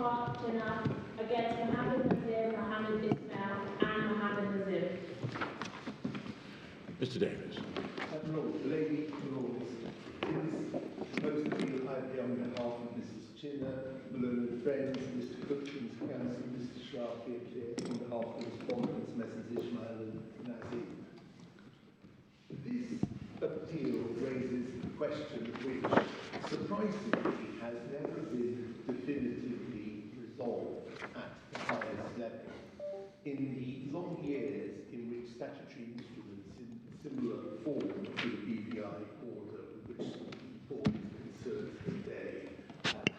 Kaur Chhina against Mohammed Nazir, Mohammed Ismail, and Mohammed Nazir. Mr. Davis. Lady Lords, in this proposed appeal, I appear on behalf of Mrs. Chhina, Malone friends, Mr. Cookins counsel, Mr. Shrafi appear on behalf of the respondents, Messrs. Ismail and Nazir. This appeal raises a question which, surprisingly, has never been definitively resolved at the highest level. In the long years in which statutory instruments in similar form to the BVI order with which the court is concerned today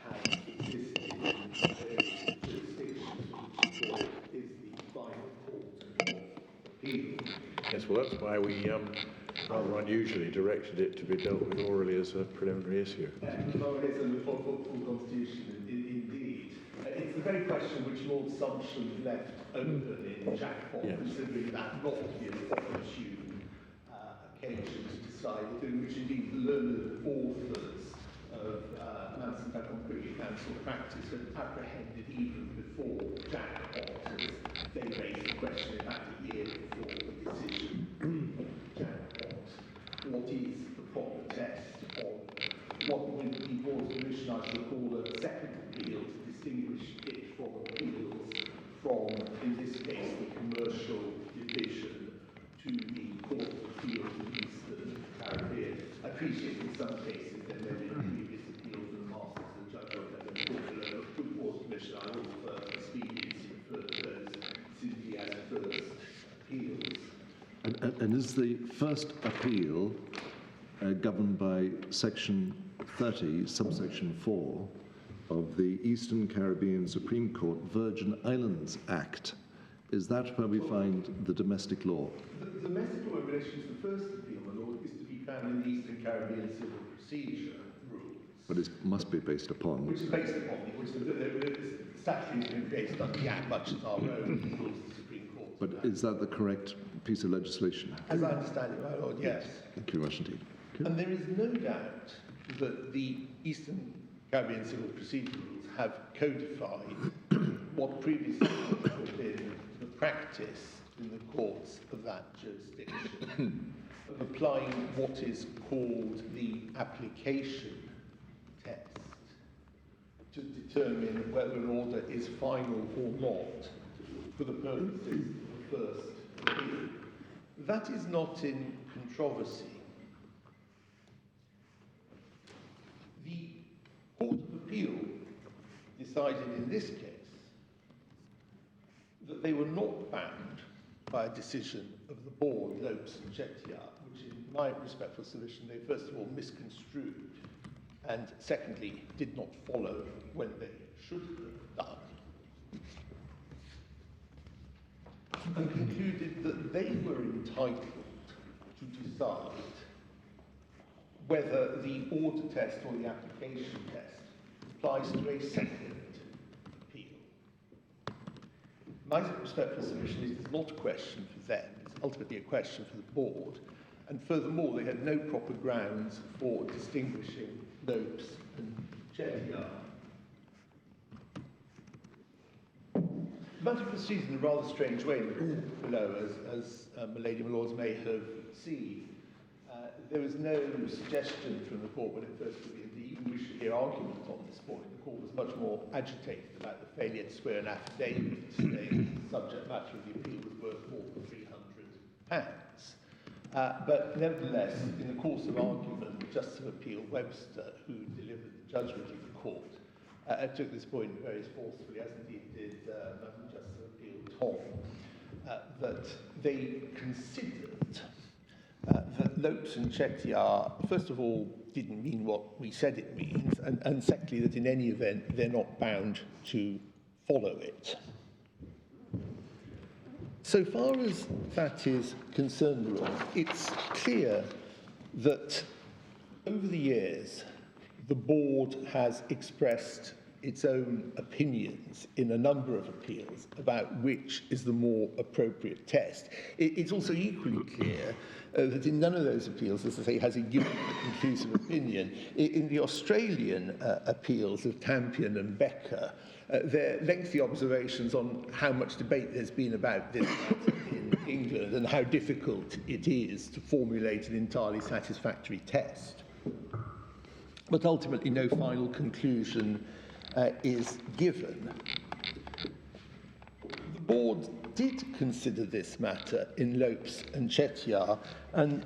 have existed in various jurisdictions, which the court is the final court of appeal. Yes, well, that's why we rather unusually directed it to be dealt with orally as a preliminary issue. Well, it is a full constitution, indeed. It's the very question which Lord Sumption left open in Jackpot, yes, considering that not to be an opportune occasion to decide, in which indeed the learned authors of Manson on Privy Council practice had apprehended even before Jackpot, as they raised the question, in fact, a year before the decision of Jackpot. What is the proper test on what would the Board's Commission, I should call a second appeal, to distinguish it from appeals from, in this case, the commercial division to the Court of Appeals of the Eastern Caribbean. I appreciate in some cases there may be previous appeals from the Masters of the Judge of the Board's Commission. I will, for expediency, refer to those simply as first appeals. And is the first appeal governed by Section 30, subsection 4 of the Eastern Caribbean Supreme Court Virgin Islands Act? Is that where we find the domestic law? The domestic law in relation to the first appeal, my Lord, is to be found in the Eastern Caribbean Civil Procedure rules. But it must be based upon. Which is based upon, which the statute has been based on the Act, much as our own rules of the Supreme Court. But is that the correct piece of legislation? As I understand it, my Lord, yes. Thank you very much indeed. And there is no doubt that the Eastern Caribbean Civil Procedure rules have codified what previously had been the practice in the courts of that jurisdiction of applying what is called the application test to determine whether an order is final or not for the purposes of the first appeal. That is not in controversy. The Court of Appeal decided in this case that they were not bound by a decision of the board, Lopes and Chettiar, which in my respectful submission they first of all misconstrued and secondly did not follow when they should have done, and concluded that they were entitled to decide whether the order test or the application test applies to a second appeal. My respectful submission is it's not a question for them, it's ultimately a question for the board, and furthermore they had no proper grounds for distinguishing Lopes and Chettiar. The matter proceeds in a rather strange way below, as my lady, my lords may have seen. There was no suggestion from the court when it first began to even wish to hear argument on this point. The court was much more agitated about the failure to swear an affidavit saying the subject matter of the appeal was worth more than £300. But nevertheless, in the course of argument, Justice of Appeal Webster, who delivered the judgment of the court, took this point very forcefully, as indeed did Madam Justice of Appeal Tom, that they considered that Lopes and Chettiar, first of all, didn't mean what we said it means, and secondly, that in any event, they're not bound to follow it. So far as that is concerned, it's clear that over the years, the board has expressed its own opinions in a number of appeals about which is the more appropriate test. It's also equally clear that in none of those appeals, as I say, has it given a conclusive opinion. In the Australian appeals of Tampion and Becker, there are lengthy observations on how much debate there's been about this in England and how difficult it is to formulate an entirely satisfactory test. But ultimately, no final conclusion is given. The board did consider this matter in Lopes and Chettiar, and,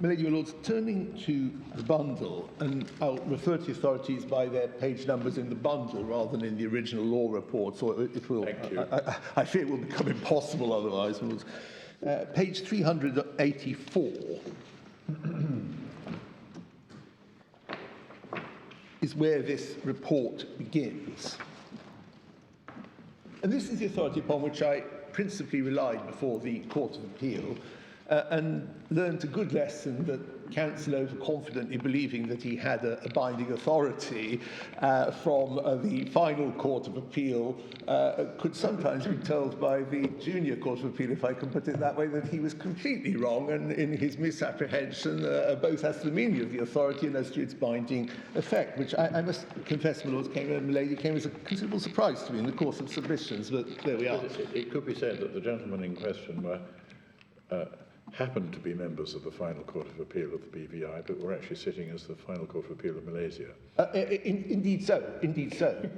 my Lady, your Lords, turning to the bundle, and I'll refer to the authorities by their page numbers in the bundle rather than in the original law report, so it will, I fear it will become impossible otherwise. Page 384 is where this report begins. And this is the authority upon which I principally relied before the Court of Appeal, and learned a good lesson that counsel overconfidently believing that he had a binding authority from the final Court of Appeal could sometimes be told by the junior Court of Appeal, if I can put it that way, that he was completely wrong, and in his misapprehension, both as to the meaning of the authority and as to its binding effect, which I must confess, my Lords, came as a considerable surprise to me in the course of submissions, but there we are. It could be said that the gentlemen in question were happened to be members of the final Court of Appeal of the BVI, but were actually sitting as the final Court of Appeal of Malaysia. Indeed so, indeed so.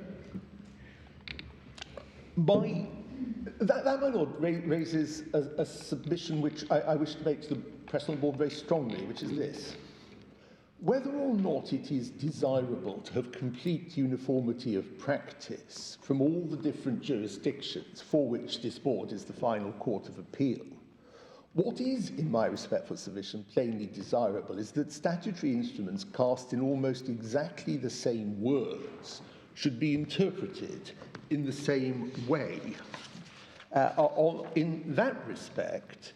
That, my Lord, raises a submission which I wish to make to the press on the board very strongly, which is this. Whether or not it is desirable to have complete uniformity of practice from all the different jurisdictions for which this board is the final Court of Appeal, what is, in my respectful submission, plainly desirable is that statutory instruments cast in almost exactly the same words should be interpreted in the same way. In that respect,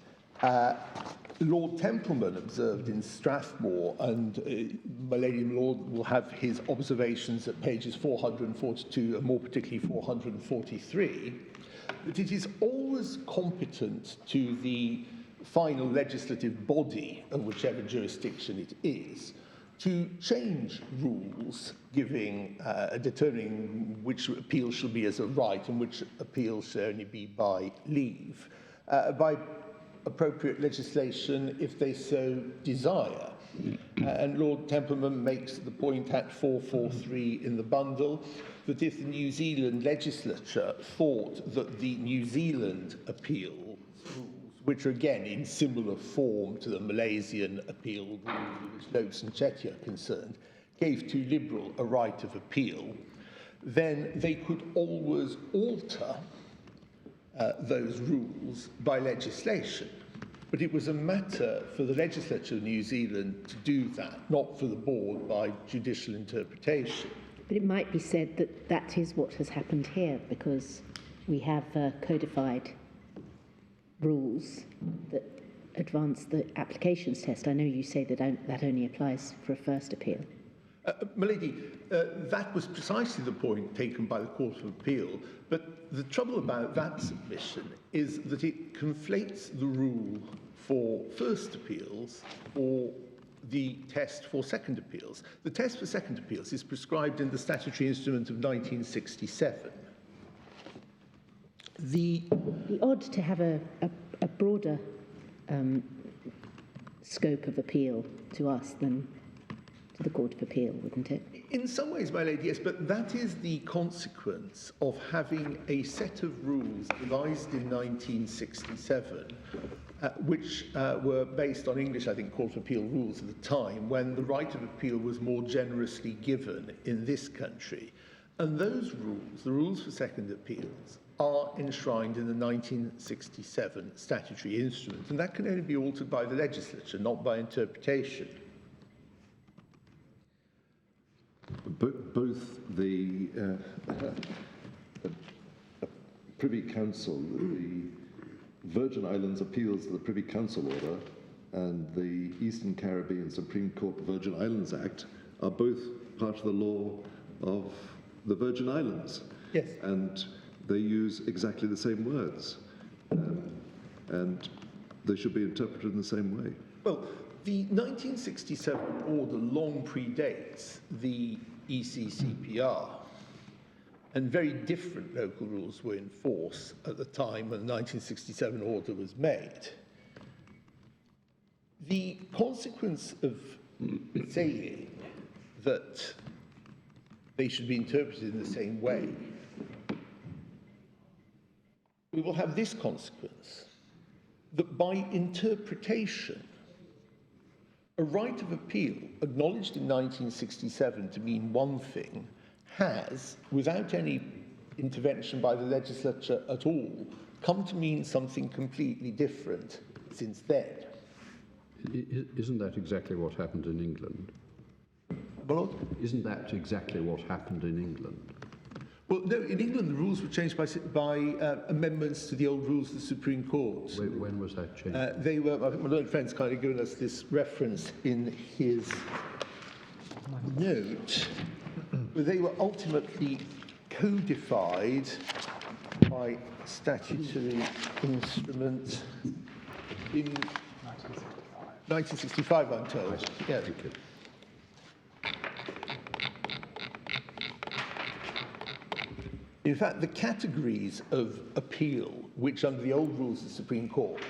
Lord Templeman observed in Strathmore, and my Lady and Lord will have his observations at pages 442 and more particularly 443, that it is always competent to the final legislative body of whichever jurisdiction it is to change rules determining which appeals shall be as a right and which appeals shall only be by leave, by appropriate legislation if they so desire. And Lord Templeman makes the point at 443 in the bundle that if the New Zealand legislature thought that the New Zealand appeal rules, which are again in similar form to the Malaysian appeal rules which Lopes and Chettiar are concerned, gave too liberal a right of appeal, then they could always alter those rules by legislation. But it was a matter for the legislature of New Zealand to do that, not for the board by judicial interpretation. But it might be said that that is what has happened here, because we have codified rules that advance the applications test. I know you say that that only applies for a first appeal. My Lady, that was precisely the point taken by the Court of Appeal, but the trouble about that submission is that it conflates the rule for first appeals or the test for second appeals. The test for second appeals is prescribed in the statutory instrument of 1967. It'd be odd to have a broader scope of appeal to us than to the Court of Appeal, wouldn't it? In some ways, my Lady, yes, but that is the consequence of having a set of rules devised in 1967, which were based on English, I think, Court of Appeal rules at the time, when the right of appeal was more generously given in this country. And those rules, the rules for second appeals, are enshrined in the 1967 statutory instrument, and that can only be altered by the legislature, not by interpretation. Both the Privy Council, the Virgin Islands Appeals to the Privy Council Order, and the Eastern Caribbean Supreme Court Virgin Islands Act are both part of the law of the Virgin Islands. Yes. And they use exactly the same words. And they should be interpreted in the same way. Well, the 1967 order long predates the ECCPR, and very different local rules were in force at the time when the 1967 order was made. The consequence of saying that they should be interpreted in the same way, we will have this consequence, that by interpretation, a right of appeal, acknowledged in 1967 to mean one thing, has, without any intervention by the legislature at all, come to mean something completely different since then. Isn't that exactly what happened in England? Well, Isn't that exactly what happened in England? well, no, in England the rules were changed by amendments to the old rules of the Supreme Court. When was that changed? They were, I think my learned friend's kind of given us this reference in his note, but they were ultimately codified by statutory instrument in 1965, I'm told. Yeah. Thank you. In fact, the categories of appeal, which under the old rules of the Supreme Court,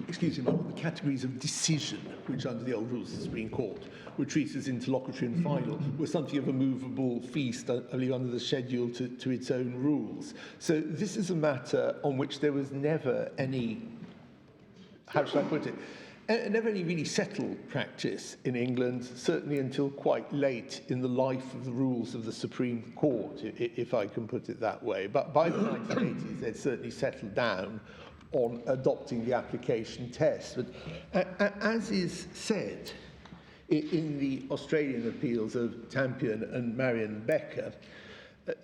excuse me, the categories of decision, which under the old rules of the Supreme Court were treated as interlocutory and final, were something of a movable feast only under the schedule to its own rules. So this is a matter on which there was never any, how should I put it, never any really settled practice in England, certainly until quite late in the life of the rules of the Supreme Court, if I can put it that way. But by the 1980s, they'd certainly settled down on adopting the application test. But as is said in the Australian appeals of Tampion and Marion Becker,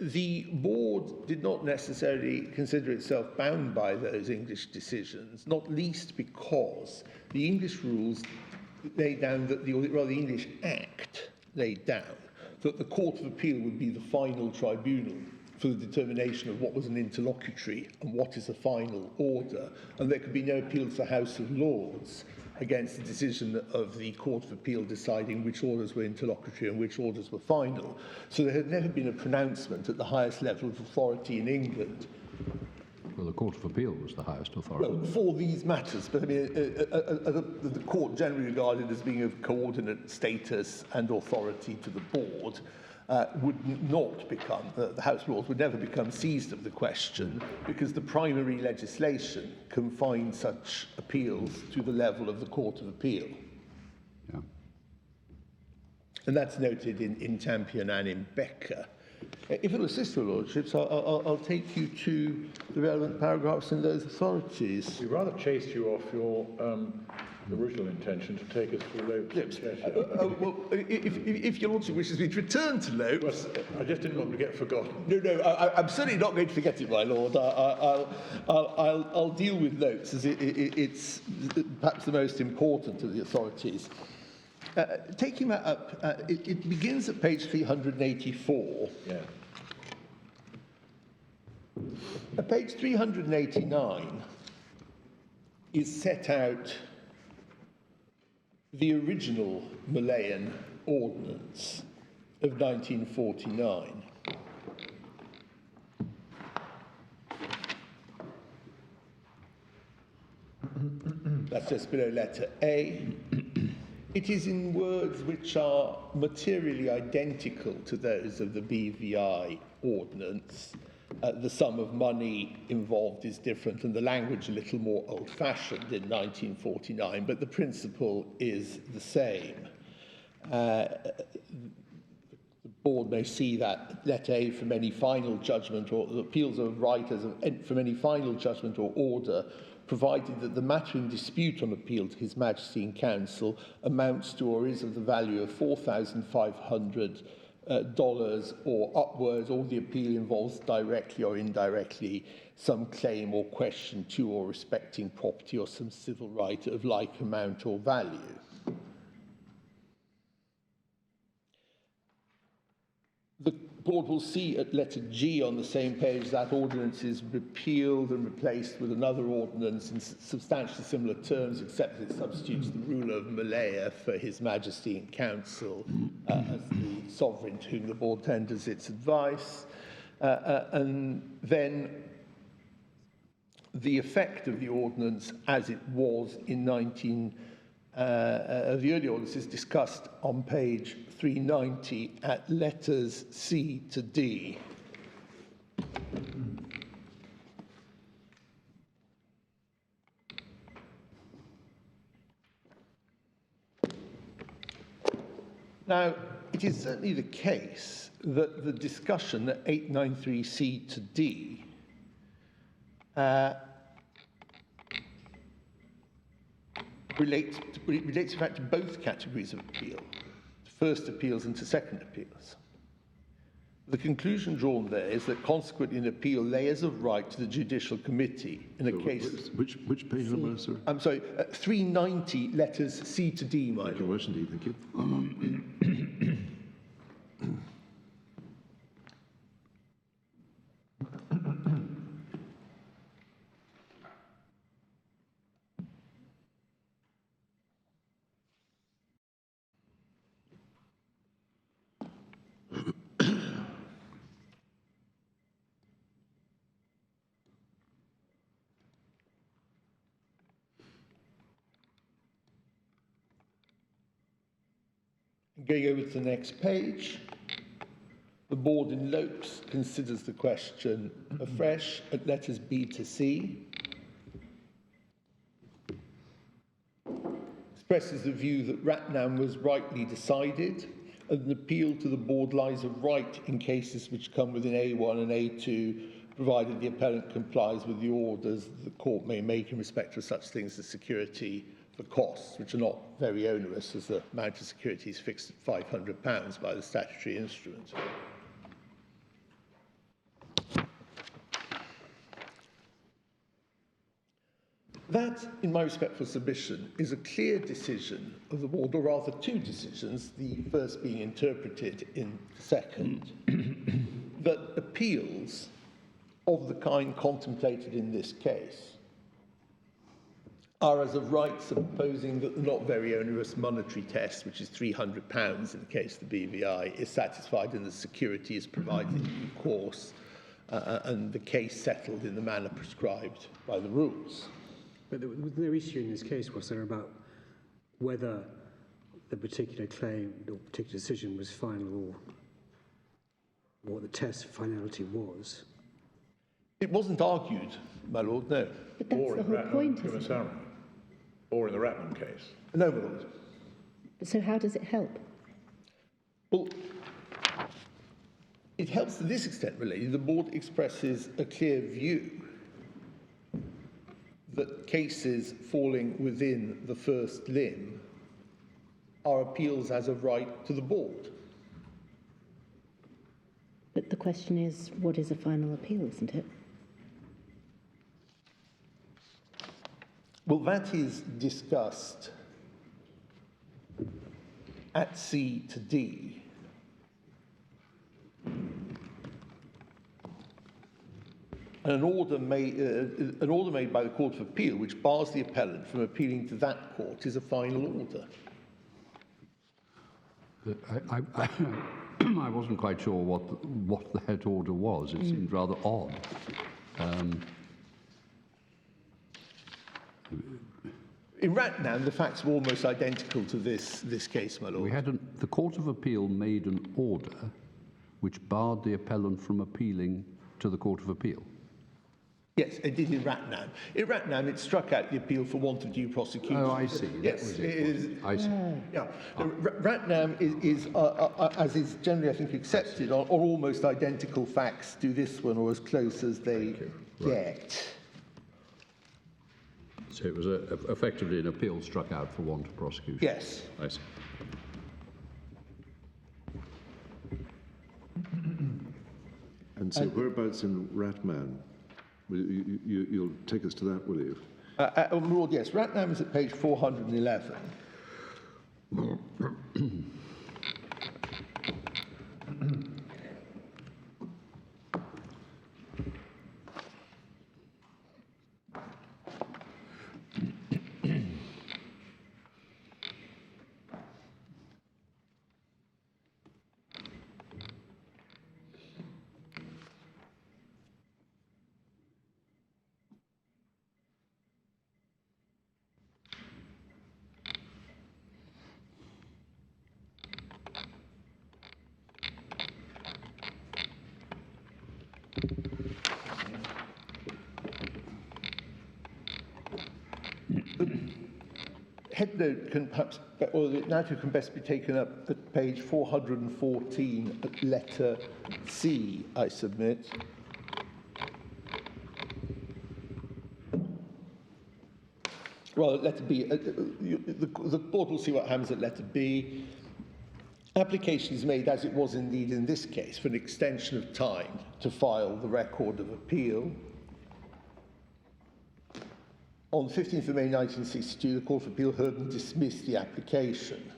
the board did not necessarily consider itself bound by those English decisions, not least because the English rules laid down that the English Act laid down that the Court of Appeal would be the final tribunal for the determination of what was an interlocutory and what is a final order, and there could be no appeal to the House of Lords against the decision of the Court of Appeal deciding which orders were interlocutory and which orders were final. So there had never been a pronouncement at the highest level of authority in England. Well, the Court of Appeal was the highest authority. Well, for these matters, but I mean, the court generally regarded as being of coordinate status and authority to the board, would not become, the House of Lords would never become seized of the question because the primary legislation confined such appeals to the level of the Court of Appeal. Yeah. And that's noted in Tampion and in Becker. If it'll assist your lordships, I'll take you to the relevant paragraphs in those authorities. We rather chased you off your original intention to take us through Lopes. Well, if your lordship wishes me to return to Lopes... Well, I just didn't want to get forgotten. No, I'm certainly not going to forget it, my lord. I'll deal with Lopes as it's perhaps the most important of the authorities. Taking that up, it begins at page 384. Yeah. At page 389 is set out the original Malayan Ordinance of 1949. That's just below letter A. It is in words which are materially identical to those of the BVI Ordinance. The sum of money involved is different and the language a little more old-fashioned in 1949, but the principle is the same. The board may see that letter A from any final judgment or the appeals of writers from any final judgment or order, provided that the matter in dispute on appeal to His Majesty in Council amounts to or is of the value of $4,500 or upwards, or the appeal involves directly or indirectly some claim or question to or respecting property or some civil right of like amount or value. The board will see at letter G on the same page that ordinance is repealed and replaced with another ordinance in substantially similar terms, except that it substitutes the ruler of Malaya for His Majesty in Council as the sovereign to whom the board tenders its advice. And then the effect of the ordinance as it was in the early ordinance is discussed on page 390 at letters C to D. Now, it is certainly the case that the discussion at 893C to D relates in fact to both categories of appeal, to first appeals and to second appeals. The conclusion drawn there is that consequently an appeal layers of right to the judicial committee in a case... Which page number, sir? I'm sorry, 390 letters C to D, my Thank you, lord. Washington, thank you. Going over to the next page, the board in Lopes considers the question afresh at letters B to C. Expresses the view that Ratnam was rightly decided, and an appeal to the board lies of right in cases which come within A1 and A2, provided the appellant complies with the orders the court may make in respect of such things as security for costs, which are not very onerous, as the amount of security is fixed at £500 by the statutory instrument. That, in my respectful submission, is a clear decision of the board, or rather two decisions, the first being interpreted in the second, that appeals of the kind contemplated in this case are as of right, supposing that the not very onerous monetary test, which is £300 in the case of the BVI, is satisfied and the security is provided in due course, and the case settled in the manner prescribed by the rules. But there was no issue in this case, was there, about whether the particular claim or particular decision was final, or what the test for finality was? It wasn't argued, my lord, no. But that's the whole point, isn't it? Or in the Ratnam case. No, my lord. So how does it help? Well, it helps to this extent, really. The board expresses a clear view that cases falling within the first limb are appeals as of right to the board. But the question is, what is a final appeal, isn't it? Well, that is discussed at C to D. An order made by the Court of Appeal which bars the appellant from appealing to that court is a final order. I wasn't quite sure what that order was. It seemed rather odd. In Ratnam, the facts were almost identical to this case, my lord. The Court of Appeal made an order which barred the appellant from appealing to the Court of Appeal. Yes, it did in Ratnam. In Ratnam, it struck out the appeal for want of due prosecution. Oh, I see. Yes, it is. I see. Yeah. Ratnam is as is generally, I think, accepted, are almost identical facts to this one, or as close as they get. So it was effectively an appeal struck out for want of prosecution. Yes. I see. And so whereabouts in Ratman? You'll take us to that, will you? Lord, yes. Ratnam is at page 411. head note can perhaps, or the narrative can best be taken up at page 414 at letter C, I submit. Well, letter B, the board will see what happens at letter B. Application is made, as it was indeed in this case, for an extension of time to file the record of appeal. On 15th of May 1962, the Court of Appeal heard and dismissed the application.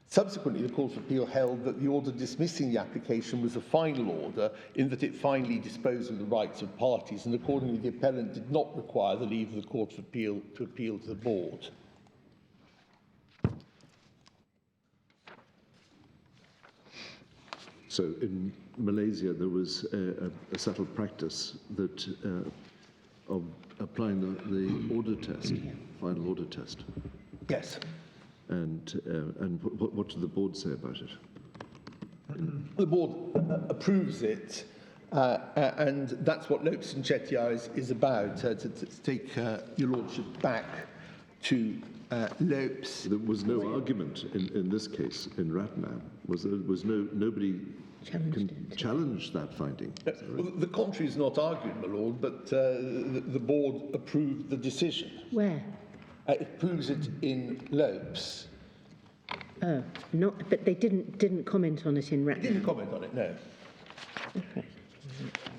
Subsequently, the Court of Appeal held that the order dismissing the application was a final order in that it finally disposed of the rights of parties, and accordingly the appellant did not require the leave of the Court of Appeal to appeal to the board. So in Malaysia, there was a settled practice that of applying the order test, final order test. Yes. And what did the board say about it? The board approves it, and that's what Lopes and Chettiar is about, to take your lordship back to Lopes. There was no argument in this case in Ratnam. Nobody challenged that finding. Well, the contrary is not argued, my lord, but the board approved the decision. Where? It proves it in Lopes. Oh, not, but they didn't comment on it in It Ratnam. didn't comment on it, no.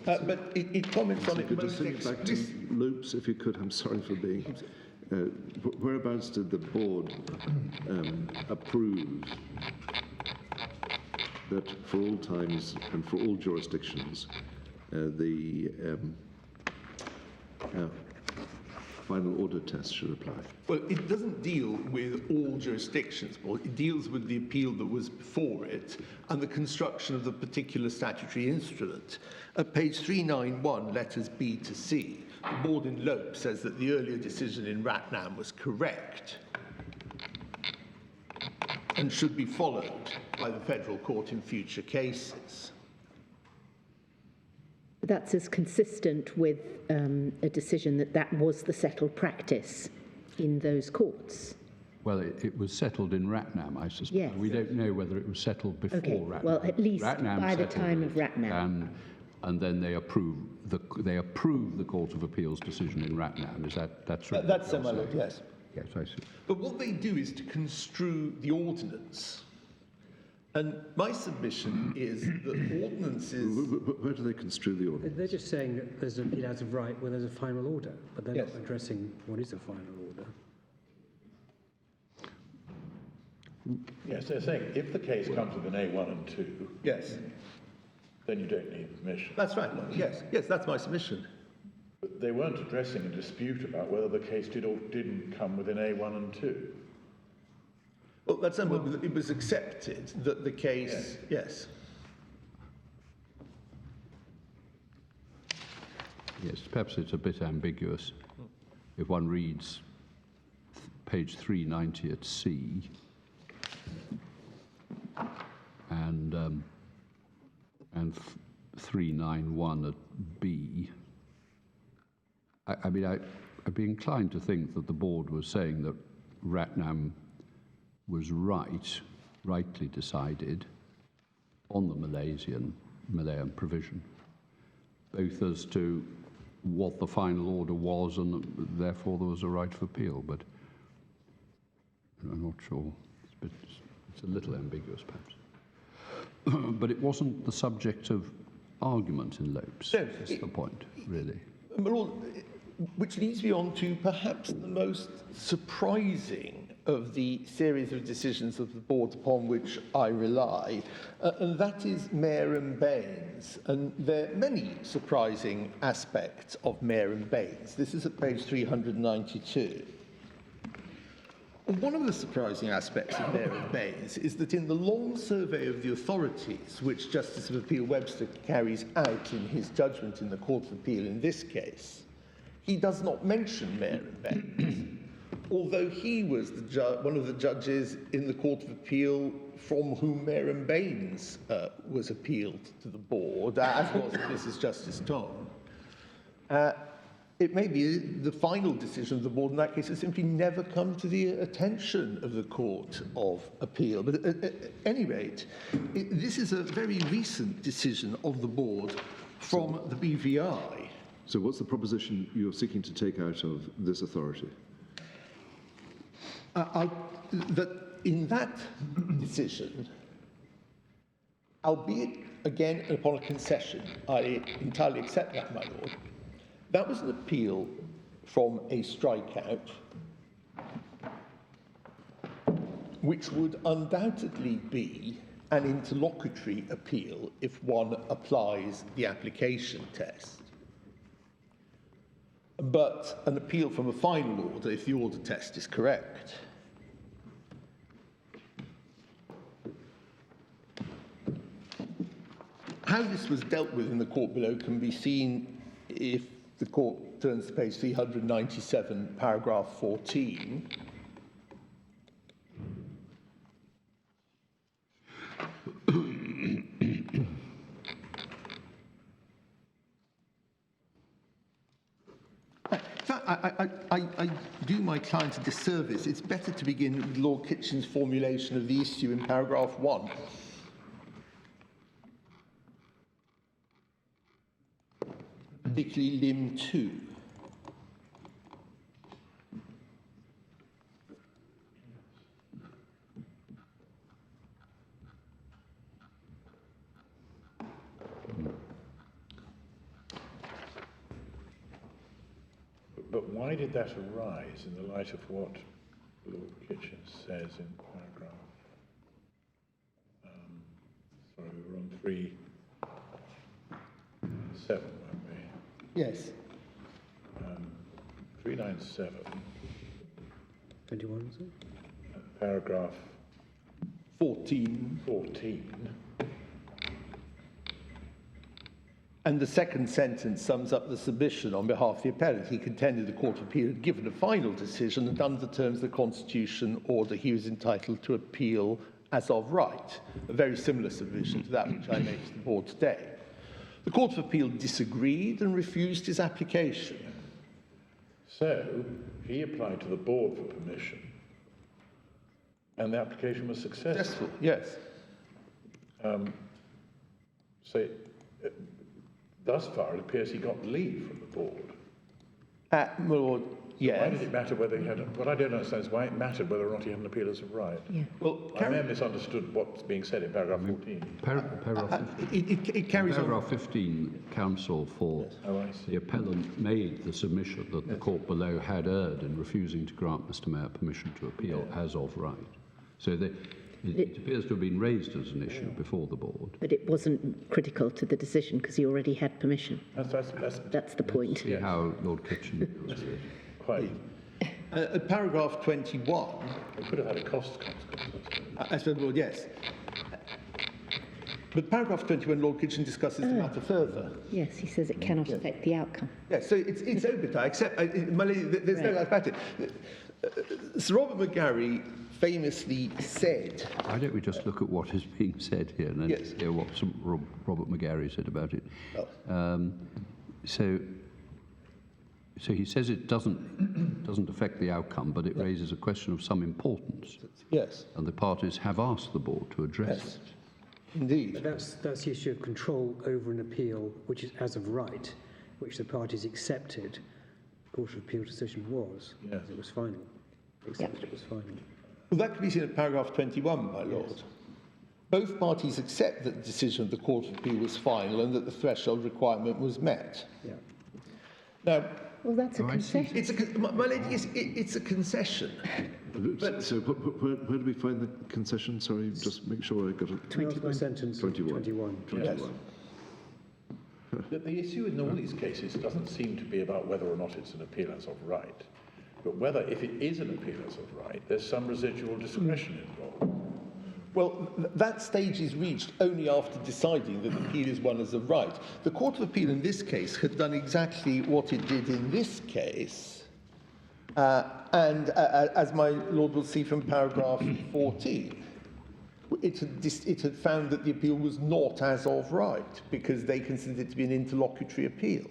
But it comments on it Could you most send it back to Lopes, if you could? I'm sorry for being... whereabouts did the board approve that for all times and for all jurisdictions, the final order test should apply? Well, it doesn't deal with all jurisdictions, but it deals with the appeal that was before it and the construction of the particular statutory instrument. At page 391, letters B to C, the board in Lope says that the earlier decision in Ratnam was correct and should be followed by the federal court in future cases. That's as consistent with a decision that was the settled practice in those courts. Well, it was settled in Ratnam, I suspect. Yes. We don't know whether it was settled before Okay, Ratnam. well, at least Ratnam by the settled time of it, Ratnam. And then they approved the Court of Appeal's decision in Ratnam. Is that's right? That's so, my lord, yes. Yes, I see. But what they do is to construe the ordinance. And my submission is that ordinances... Where do they construe the order? They're just saying that there's an appeal out of right where there's a final order, but they're Yes. not addressing what is a final order. Yes, they're saying if the case comes with an A1 and 2, Yes, then you don't need permission. that's right, Lord. Yes, that's my submission. But they weren't addressing a dispute about whether the case did or didn't come with an A1 and 2. Well, that's it was accepted that the case, yes. Yes, perhaps it's a bit ambiguous. If one reads page 390 at C and 391 at B, I mean, I'd be inclined to think that the board was saying that Ratnam was rightly decided on the Malayan provision, both as to what the final order was and therefore there was a right of appeal, but I'm not sure. It's a little ambiguous, perhaps. But it wasn't the subject of argument in Lopes. No, That's the point, really. My Lord, which leads me on to perhaps the most surprising of the series of decisions of the board upon which I rely, and that is Mayor and Baines. And there are many surprising aspects of Mayor and Baines. This is at page 392. And one of the surprising aspects of Mayor and Baines is that in the long survey of the authorities, which Justice of Appeal Webster carries out in his judgment in the Court of Appeal in this case, he does not mention Mayor and Baines, although he was one of the judges in the Court of Appeal from whom Mayor and Baines was appealed to the board, as was Mrs. Justice Tom. It may be the final decision of the board in that case has simply never come to the attention of the Court of Appeal. But at any rate, this is a very recent decision of the board from the BVI. So what's the proposition you're seeking to take out of this authority? That in that decision, albeit again upon a concession, I entirely accept that, my lord, that was an appeal from a strikeout, which would undoubtedly be an interlocutory appeal if one applies the application test. But an appeal from a final order if the order test is correct. How this was dealt with in the court below can be seen if the court turns to page 397, paragraph 14. I do my client a disservice. It's better to begin with Lord Kitchen's formulation of the issue in paragraph 1. Particularly limb 2. But why did that arise in the light of what Lord Kitchen says in paragraph? Sorry, we were on 3.7, weren't we? Yes. 397. 21, is it? Paragraph 14. And the second sentence sums up the submission on behalf of the appellant. He contended the Court of Appeal had given a final decision and under the terms of the Constitution order he was entitled to appeal as of right. A very similar submission to that which I made to the board today. The Court of Appeal disagreed and refused his application. So he applied to the board for permission, and the application was successful. Yes. Thus far, it appears he got leave from the board. My lord, yes. Why did it matter whether he had? What I don't understand is why it mattered whether or not he had an appeal as of right. Yeah. Well, I may have misunderstood what's being said in paragraph 14. Paragraph 15. it carries on. Paragraph 15, counsel for the appellant made the submission that the court below had erred in refusing to grant Mr. Mayor permission to appeal as of right. So it appears to have been raised as an issue before the board. But it wasn't critical to the decision because he already had permission. That's the point. See how Lord Kitchen deals with it. Quite. Paragraph 21. It could have had a cost consequence. I said, Lord, yes. But paragraph 21, Lord Kitchen discusses the matter further. Yes, he says it cannot affect the outcome. Yes, so it's obiter, except, my lady, there's no doubt about it. Sir Robert McGarry famously said... Why don't we just look at what is being said here and then hear what Robert McGarry said about it? Oh. So he says it doesn't affect the outcome, but it raises a question of some importance. Yes. And the parties have asked the board to address it. Indeed. But that's the issue of control over an appeal, which is as of right, which the parties accepted. The Court of Appeal decision was. Yes. It was final. They accepted it was final. Well, that can be seen at paragraph 21, my lord. Yes. Both parties accept that the decision of the Court of Appeal was final and that the threshold requirement was met. Yeah. Now, well, that's a concession. My lady, it's a concession. But, so where do we find the concession? Sorry, just make sure I got it. 21. Sentence 21. 21. Yes. The issue in all these cases doesn't seem to be about whether or not it's an appeal as of right, but whether, if it is an appeal as of right, there's some residual discretion involved. Well, that stage is reached only after deciding that the appeal is one as of right. The Court of Appeal in this case had done exactly what it did in this case, and as my lord will see from paragraph 14, it had found that the appeal was not as of right because they considered it to be an interlocutory appeal.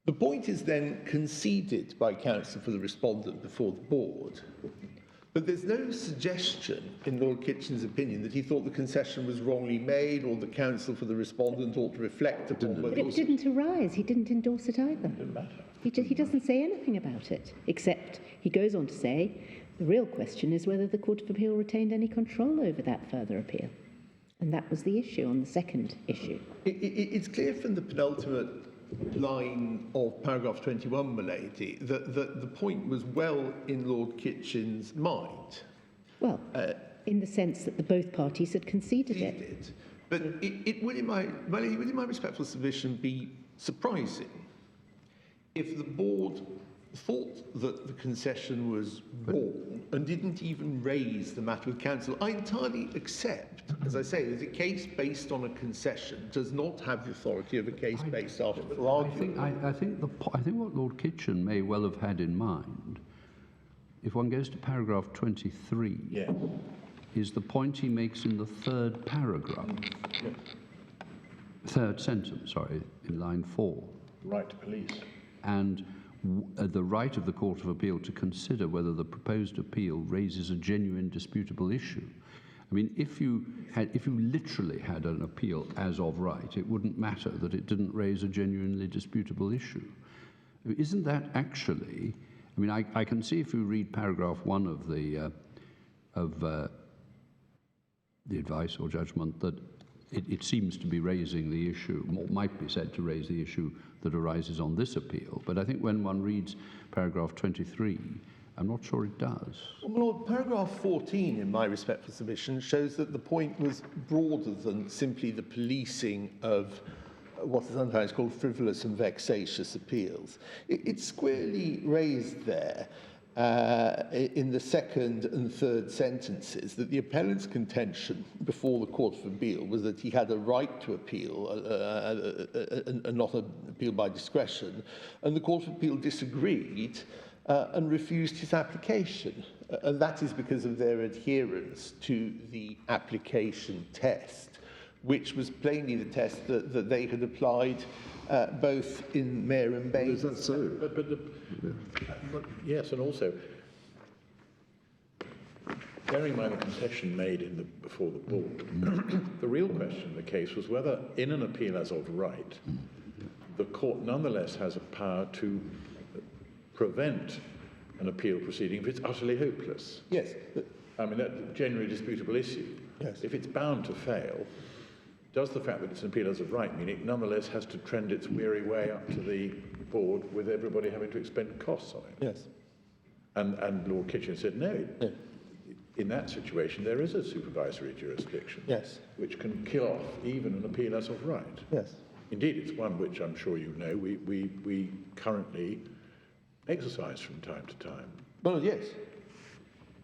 The point is then conceded by counsel for the respondent before the board, but there's no suggestion in Lord Kitchen's opinion that he thought the concession was wrongly made or the counsel for the respondent ought to reflect upon whether But it didn't arise. He didn't endorse it either. Didn't matter. He doesn't say anything about it, except he goes on to say the real question is whether the Court of Appeal retained any control over that further appeal. And that was the issue on the second issue. It's clear from the penultimate line of paragraph 21, milady, that the point was well in Lord Kitchen's mind. Well, in the sense that both parties had conceded it. Did. But it would, in my respectful submission, be surprising if the board thought that the concession was wrong and didn't even raise the matter with counsel. I entirely accept, as I say, that a case based on a concession does not have the authority of a case based after argument. I think what Lord Kitchen may well have had in mind, if one goes to paragraph 23, Yes. is the point he makes in the third paragraph, Yes. third sentence, sorry, in line 4. Right to police. And the right of the Court of Appeal to consider whether the proposed appeal raises a genuine disputable issue. I mean, if you literally had an appeal as of right, it wouldn't matter that it didn't raise a genuinely disputable issue. I mean, isn't that actually? I mean, I can see if you read paragraph 1 of the advice or judgment that it seems to be raising the issue, or might be said to raise the issue that arises on this appeal. But I think when one reads paragraph 23, I'm not sure it does. Well, Lord, paragraph 14, in my respectful submission, shows that the point was broader than simply the policing of what is sometimes called frivolous and vexatious appeals. It's squarely raised there in the second and third sentences that the appellant's contention before the Court of Appeal was that he had a right to appeal and not an appeal by discretion, and the Court of Appeal disagreed and refused his application. And that is because of their adherence to the application test, which was plainly the test that they had applied both in Mayor and Baines. Is that so? But yes, and also, bearing in mind the concession made before the board, the real question in the case was whether, in an appeal as of right, the court nonetheless has a power to prevent an appeal proceeding if it's utterly hopeless. Yes. I mean, that's a genuinely disputable issue. Yes. If it's bound to fail, does the fact that it's an appeal as of right mean it nonetheless has to trend its weary way up to the board with everybody having to expend costs on it? Yes. And Lord Kitchen said no. Yeah. In that situation, there is a supervisory jurisdiction, Yes. which can kill off even an appeal as of right. Yes. Indeed, it's one which I'm sure you know we currently exercise from time to time. Well, yes.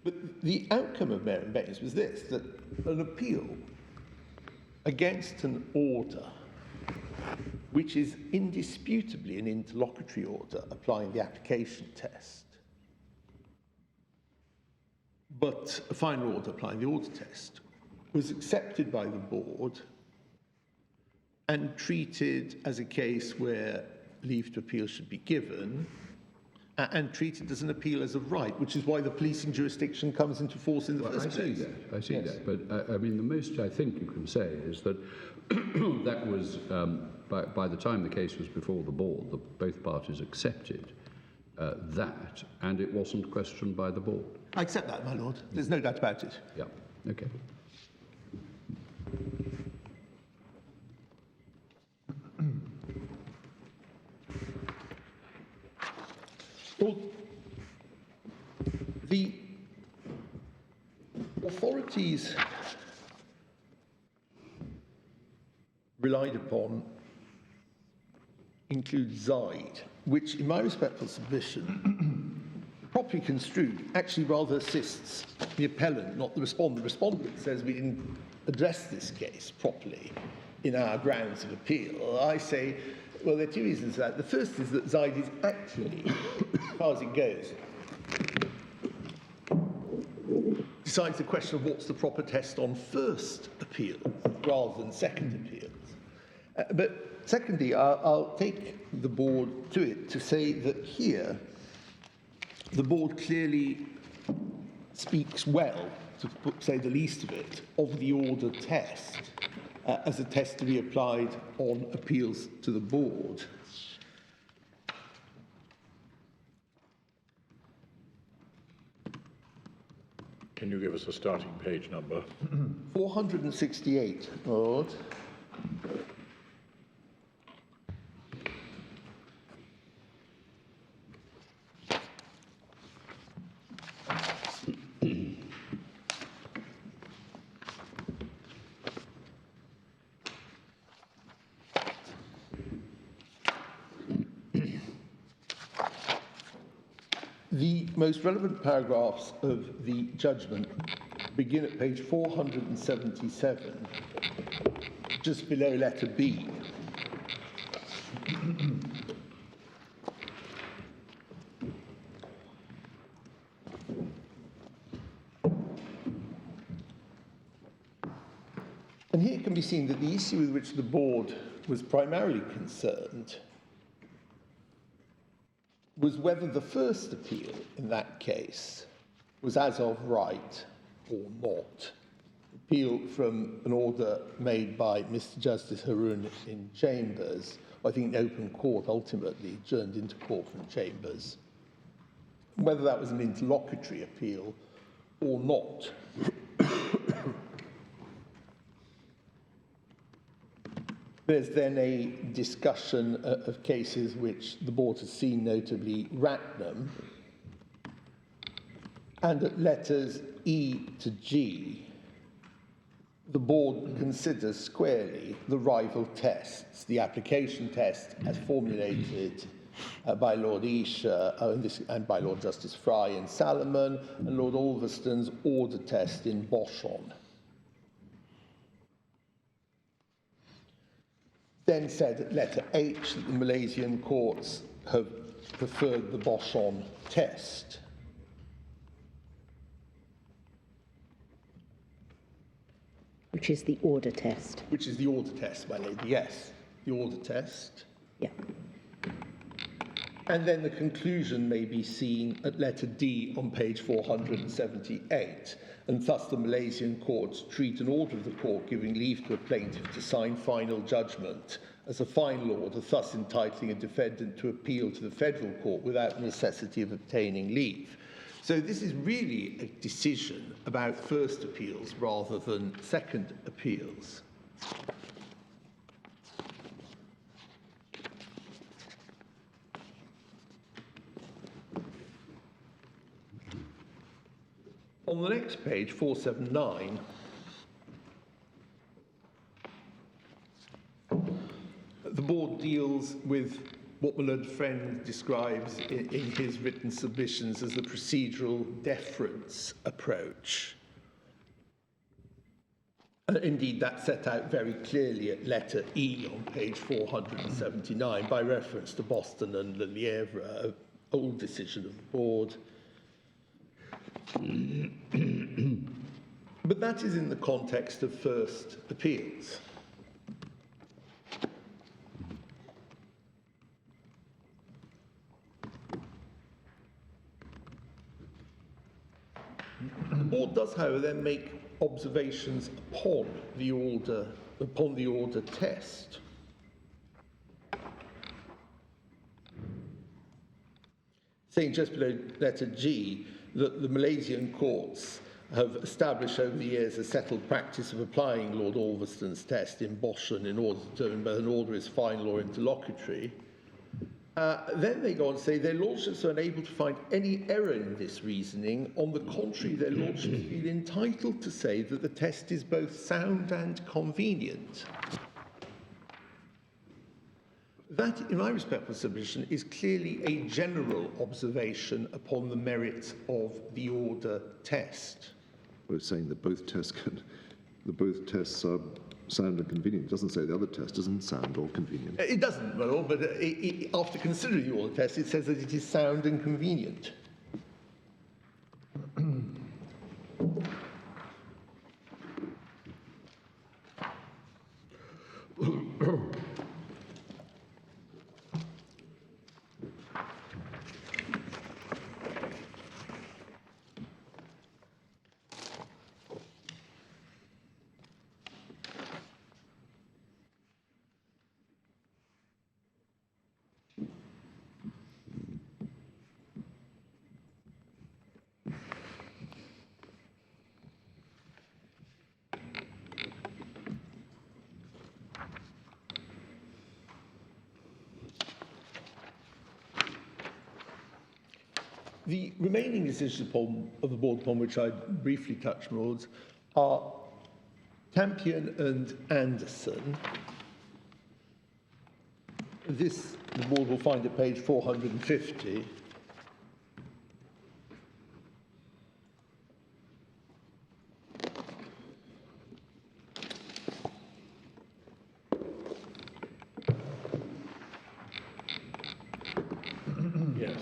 But the outcome of Mayor and Baines was this, that an appeal against an order which is indisputably an interlocutory order applying the application test, but a final order applying the order test, was accepted by the board and treated as a case where leave to appeal should be given, and treated as an appeal as of right, which is why the policing jurisdiction comes into force in the first place. I see Yes. that. But I mean, the most I think you can say is that that was, by the time the case was before the board, both parties accepted that, and it wasn't questioned by the board. I accept that, my lord. There's no doubt about it. Yeah, okay. Well, the authorities relied upon include Zaid, which, in my respectful submission, properly construed, actually rather assists the appellant, not the respondent. The respondent says we didn't address this case properly in our grounds of appeal. I say, well, there are two reasons for that. The first is that Zaid is actually, as far as it goes, decides the question of what's the proper test on first appeal rather than second appeals. But Secondly, I'll take the board to it to say that here the board clearly speaks well, to say the least of it, of the order test as a test to be applied on appeals to the board. Can you give us a starting page number? 468, Lord. The most relevant paragraphs of the judgment begin at page 477, just below letter B. And here it can be seen that the issue with which the board was primarily concerned was whether the first appeal in that case was as of right or not. Appeal from an order made by Mr. Justice Haroun in Chambers, I think in open court ultimately adjourned into court from Chambers, whether that was an interlocutory appeal or not. There's then a discussion of cases which the board has seen, notably Ratnam, and at letters E to G, the board considers squarely the rival tests, the application test as formulated by Lord Esher and by Lord Justice Fry in Salomon, and Lord Ulverston's order test in Boschon. Then said at letter H that the Malaysian courts have preferred the Boschon test. Which is the order test. Which is the order test, my lady, yes. The order test. Yeah. And then the conclusion may be seen at letter D on page 478. And thus the Malaysian courts treat an order of the court giving leave to a plaintiff to sign final judgment as a final order, thus entitling a defendant to appeal to the federal court without necessity of obtaining leave. So this is really a decision about first appeals rather than second appeals. On the next page, 479, the board deals with what my learned friend describes in his written submissions as the procedural deference approach. Indeed, that's set out very clearly at letter E on page 479 by reference to Boston and Le Lièvre, an old decision of the board. But that is in the context of first appeals. The board does, however, then make observations upon the order test. Saying just below letter G that the Malaysian courts have established over the years a settled practice of applying Lord Ulverston's test in Boschon in order to determine whether an order is final or interlocutory. Then they go on to say their lordships are unable to find any error in this reasoning. On the contrary, their lordships feel entitled to say that the test is both sound and convenient. That, in my respectful submission, is clearly a general observation upon the merits of the order test. We're saying that both tests are sound and convenient. It doesn't say the other test isn't sound or convenient. It doesn't, my lord, but after considering the order test, it says that it is sound and convenient. The remaining decisions of the board upon which I briefly touch, my lords, are Campion and Anderson. This the board will find at page 450. Yes.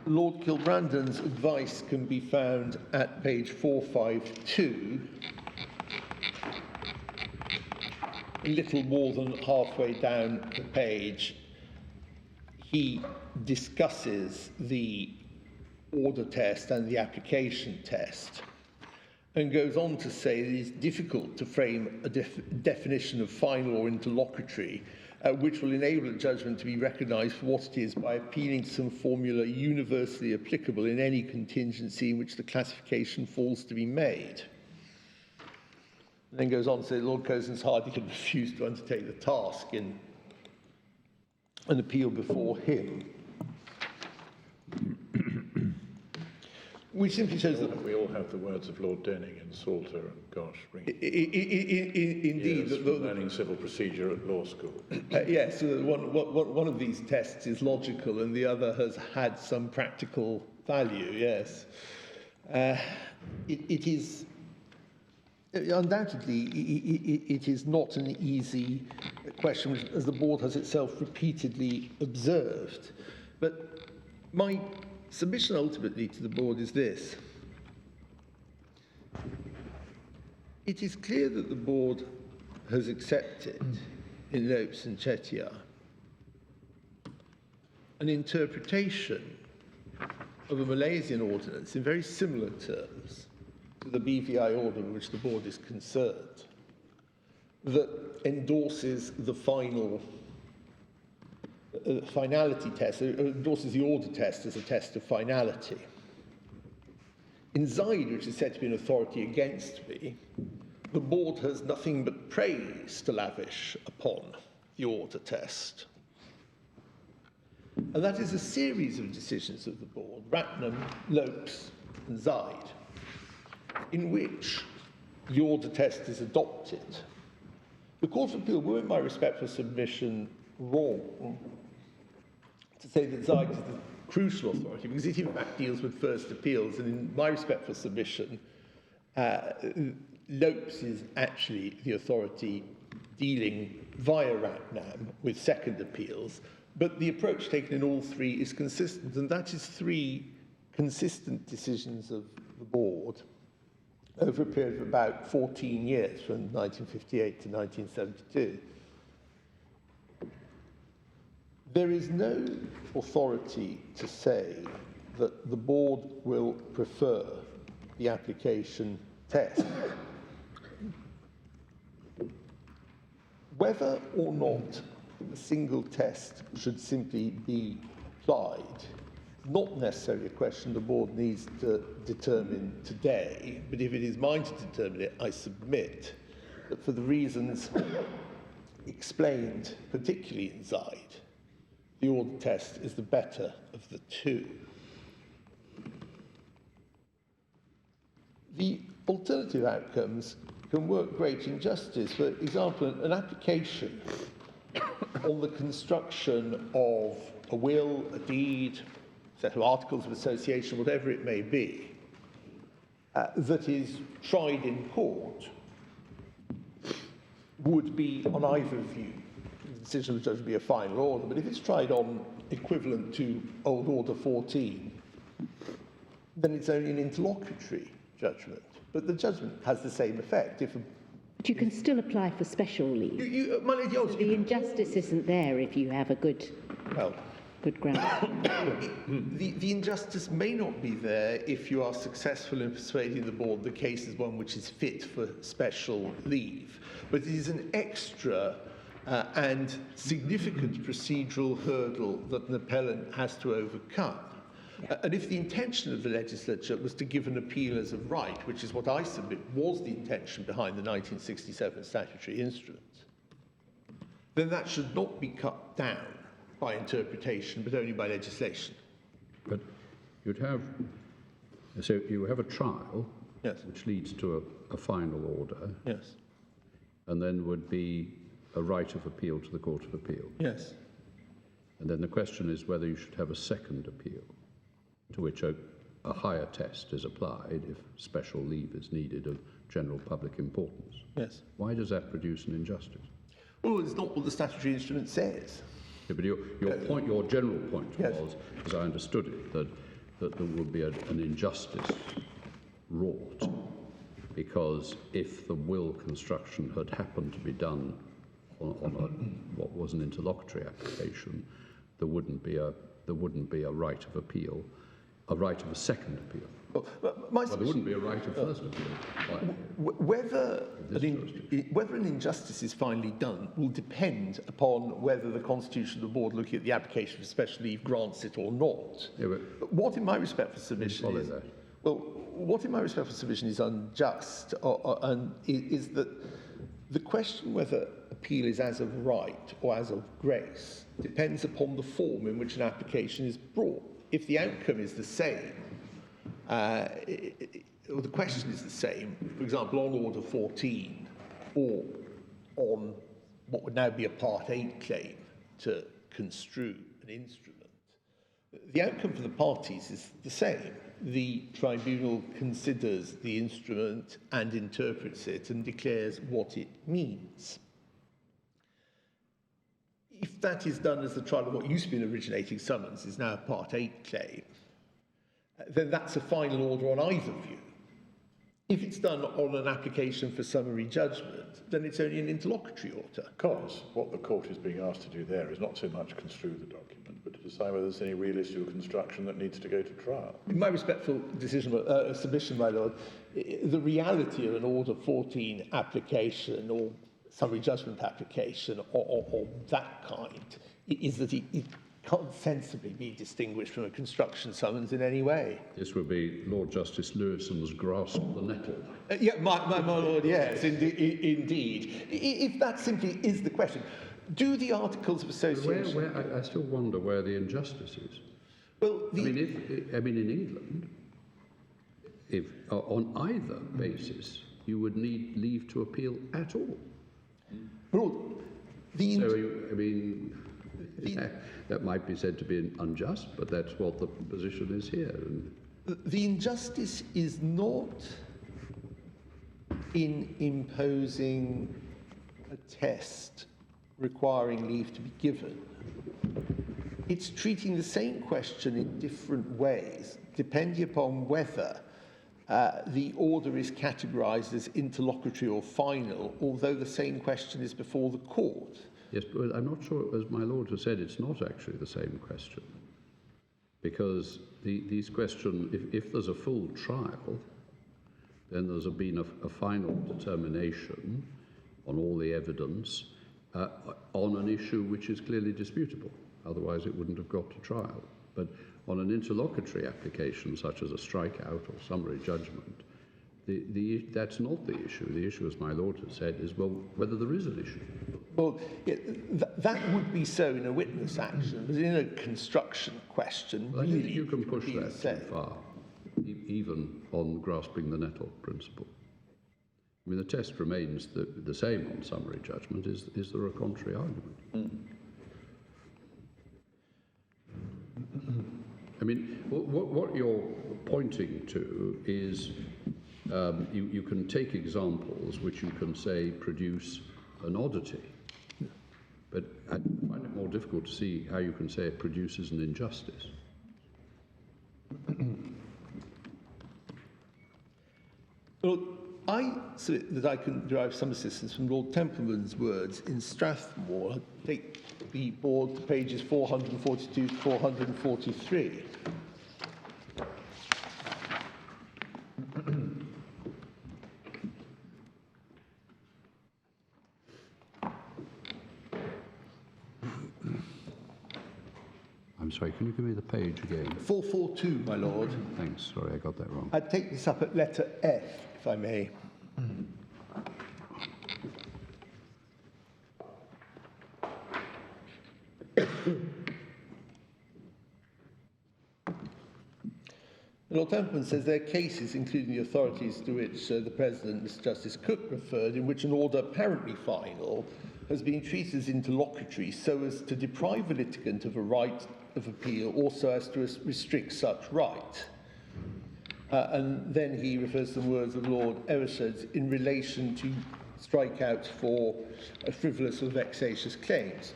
Lord Kilbrandon's advice can be found at page 452, a little more than halfway down the page. He discusses the order test and the application test and goes on to say that it's difficult to frame a definition of final or interlocutory which will enable a judgment to be recognised for what it is by appealing to some formula universally applicable in any contingency in which the classification falls to be made. And then goes on to say Lord Curzon's hardly could refuse to undertake the task in an appeal before him. Which simply shows that we all have the words of Lord Denning and Salter and gosh, indeed, learning civil procedure at law school. Yes, one of these tests is logical and the other has had some practical value, yes. It is, undoubtedly, it is not an easy question, as the board has itself repeatedly observed. But my submission ultimately to the board is this. It is clear that the board has accepted in Lopes and Chettiar an interpretation of a Malaysian ordinance in very similar terms to the BVI order in which the board is concerned, that endorses the finality test, endorses the order test as a test of finality. In Zaid, which is said to be an authority against me, the board has nothing but praise to lavish upon the order test. And that is a series of decisions of the board, Ratnam, Lopes and Zaid, in which the order test is adopted. The Court of Appeal were, in my respectful submission, wrong to say that Zaid is the crucial authority, because it in fact deals with first appeals, and in my respectful submission, Lopes is actually the authority dealing via Ratnam with second appeals, but the approach taken in all three is consistent, and that is three consistent decisions of the board over a period of about 14 years, from 1958 to 1972. There is no authority to say that the board will prefer the application test. Whether or not a single test should simply be applied, not necessarily a question the board needs to determine today, but if it is mine to determine it, I submit that for the reasons explained, particularly in Zaid, the order test is the better of the two. The alternative outcomes can work great injustice. For example, an application on the construction of a will, a deed, a set of articles of association, whatever it may be, that is tried in court would be, on either view, the decision of the judge would be a final order, but if it's tried on equivalent to Old Order 14, then it's only an interlocutory judgment. But the judgment has the same effect. But you can still apply for special leave. The injustice isn't there if you have a good ground. The injustice may not be there if you are successful in persuading the board the case is one which is fit for special leave. But it is an extra and significant procedural hurdle that an appellant has to overcome. And if the intention of the legislature was to give an appeal as a right, which is what I submit was the intention behind the 1967 statutory instrument, then that should not be cut down by interpretation, but only by legislation. But you'd have, so you have a trial, Yes. which leads to a final order, Yes. and then would be a right of appeal to the Court of Appeal. Yes. And then the question is whether you should have a second appeal, to which a higher test is applied if special leave is needed of general public importance. Yes. Why does that produce an injustice? Well, it's not what the statutory instrument says. Yeah, but your general point Yes. was, as I understood it, that there would be an injustice wrought because if the will construction had happened to be done on what was an interlocutory application, there wouldn't be a right of appeal, a right of a second appeal. Well, there wouldn't be a right of first appeal. Whether an injustice is finally done will depend upon whether the Constitution of the Board, looking at the application for special leave, grants it or not. Yeah, But what, in my respect for submission, follow is that. well, what in my respect for submission is unjust, and is that the question whether appeal is as of right or as of grace depends upon the form in which an application is brought. If the outcome is the same, or the question is the same, for example, on Order 14 or on what would now be a Part 8 claim to construe an instrument, the outcome for the parties is the same. The tribunal considers the instrument and interprets it and declares what it means. If that is done as the trial of what used to be an originating summons is now a Part 8 claim, then that's a final order on either view. If it's done on an application for summary judgment, then it's only an interlocutory order. Because what the court is being asked to do there is not so much construe the document, but to decide whether there's any real issue of construction that needs to go to trial. In my respectful submission, my lord, the reality of an Order 14 application or summary judgment application or that kind is that it can't sensibly be distinguished from a construction summons in any way. This would be Lord Justice Lewison's grasp of the nettle. Yeah, my lord, yes, indeed. If that simply is the question, do the Articles of Association... I still wonder where the injustice is. Well, in England, if on either basis, you would need leave to appeal at all. Well, that might be said to be unjust, but that's what the position is here. The injustice is not in imposing a test requiring leave to be given. It's treating the same question in different ways, depending upon whether the order is categorised as interlocutory or final, although the same question is before the court. Yes, but I'm not sure, as my lord has said, it's not actually the same question. Because these questions, if there's a full trial, then there's been a final determination on all the evidence on an issue which is clearly disputable. Otherwise, it wouldn't have got to trial. But on an interlocutory application, such as a strikeout or summary judgment, that's not the issue. The issue, as my lord has said, is, well, whether there is an issue. Well, yeah, that would be so in a witness action, but in a construction question, Well, I really, think you can push it would be that the same. too far, even on grasping the nettle principle. I mean, the test remains the same on summary judgment. Is there a contrary argument? I mean, what you're pointing to is you can take examples which you can say produce an oddity, but I find it more difficult to see how you can say it produces an injustice. Well, I submit that I can derive some assistance from Lord Templeman's words in Strathmore. I'll take the board to pages 442 to 443. I'm sorry, can you give me the page again? 442, my lord. Thanks, sorry, I got that wrong. I'd take this up at letter F, if I may. Lord Templeman says there are cases, including the authorities to which the President, Mr Justice Cook, referred, in which an order apparently final has been treated as interlocutory so as to deprive a litigant of a right of appeal or so as to restrict such right. And then he refers to the words of Lord Evershed in relation to strikeouts for frivolous or vexatious claims.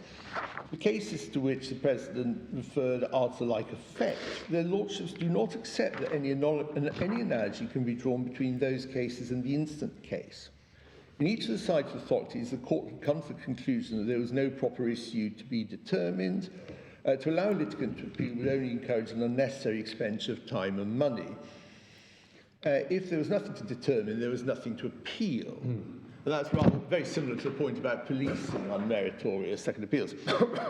The cases to which the President referred are to like effect. Their Lordships do not accept that any analogy can be drawn between those cases and the instant case. In each of the cited authorities, the Court had come to the conclusion that there was no proper issue to be determined. To allow a litigant to appeal would only encourage an unnecessary expenditure of time and money. If there was nothing to determine, there was nothing to appeal. And that's rather very similar to the point about policing unmeritorious second appeals.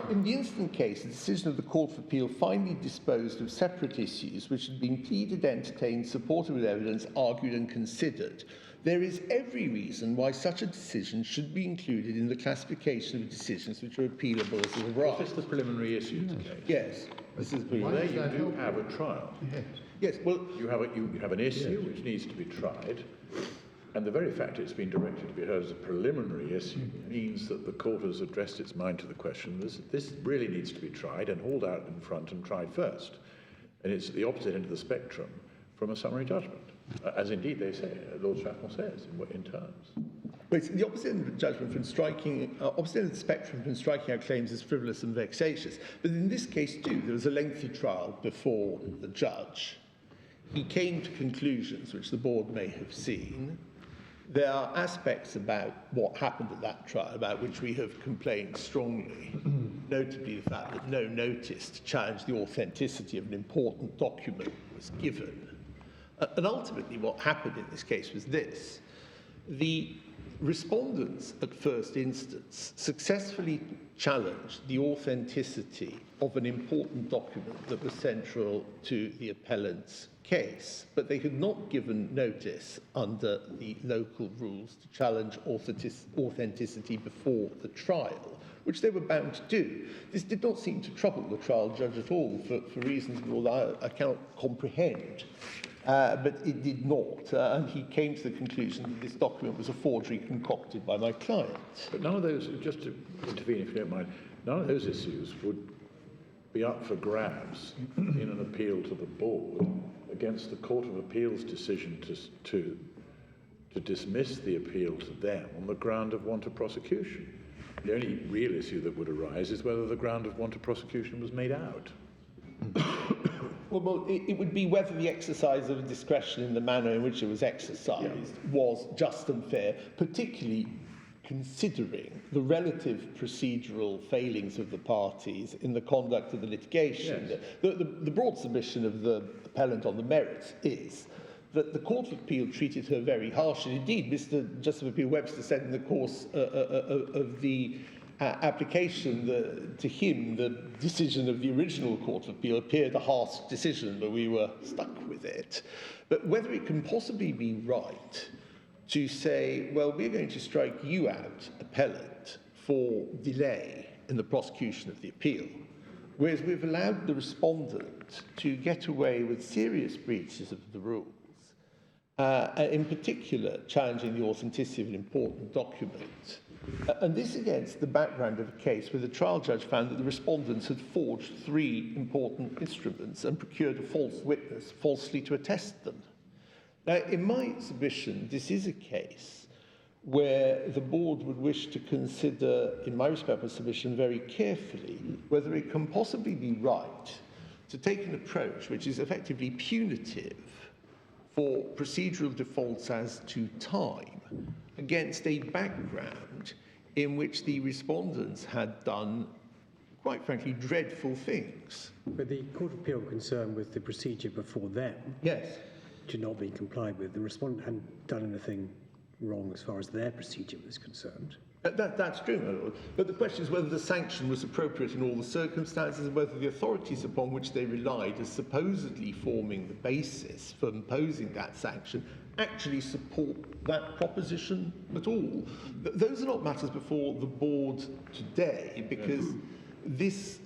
In the instant case, the decision of the Court of Appeal finally disposed of separate issues which had been pleaded, entertained, supported with evidence, argued and considered. There is every reason why such a decision should be included in the classification of decisions which are appealable as a right. Is this the preliminary issues case? Yes, this is the Well, there you do have a trial. Yes, well, You have an issue which needs to be tried, and the very fact it's been directed to be heard as a preliminary issue means that the court has addressed its mind to the question, this really needs to be tried and hauled out in front and tried first. And it's the opposite end of the spectrum from a summary judgment, as indeed they say, Lord Strathmore says in terms. but it's the opposite end of the judgment from striking, opposite end of the spectrum from striking out claims as frivolous and vexatious. But in this case too, there was a lengthy trial before the judge. He came to conclusions which the board may have seen. There are aspects about what happened at that trial about which we have complained strongly, notably the fact that no notice to challenge the authenticity of an important document was given. And ultimately what happened in this case was this. The respondents at first instance successfully challenged the authenticity of an important document that was central to the appellant's case, but they had not given notice under the local rules to challenge authenticity before the trial, which they were bound to do. This did not seem to trouble the trial judge at all for reasons I cannot comprehend. But it did not, and he came to the conclusion that this document was a forgery concocted by my client. But none of those, just to intervene if you don't mind, none of those issues would be up for grabs in an appeal to the board against the Court of Appeal's decision to dismiss the appeal to them on the ground of want of prosecution. The only real issue that would arise is whether the ground of want of prosecution was made out. Well, it would be whether the exercise of discretion in the manner in which it was exercised was just and fair, particularly considering the relative procedural failings of the parties in the conduct of the litigation. Yes. The broad submission of the appellant on the merits is that the Court of Appeal treated her very harshly. Indeed, Mr. Justice of Appeal Webster said in the course of the application to him, the decision of the original Court of Appeal appeared a harsh decision, but we were stuck with it. But whether it can possibly be right to say, well, we're going to strike you out, appellant, for delay in the prosecution of the appeal, whereas we've allowed the respondent to get away with serious breaches of the rules, in particular challenging the authenticity of an important document. And this against the background of a case where the trial judge found that the respondents had forged 3 important instruments and procured a false witness falsely to attest them. Now, in my submission, this is a case where the board would wish to consider, in my respectful submission, very carefully whether it can possibly be right to take an approach which is effectively punitive for procedural defaults as to time against a background in which the respondents had done, quite frankly, dreadful things. But the Court of Appeal concerned with the procedure before them. Yes. Did not being complied with. The respondent hadn't done anything wrong as far as their procedure was concerned. That's true, my lord. But the question is whether the sanction was appropriate in all the circumstances and whether the authorities upon which they relied as supposedly forming the basis for imposing that sanction actually support that proposition at all. Those are not matters before the board today, because this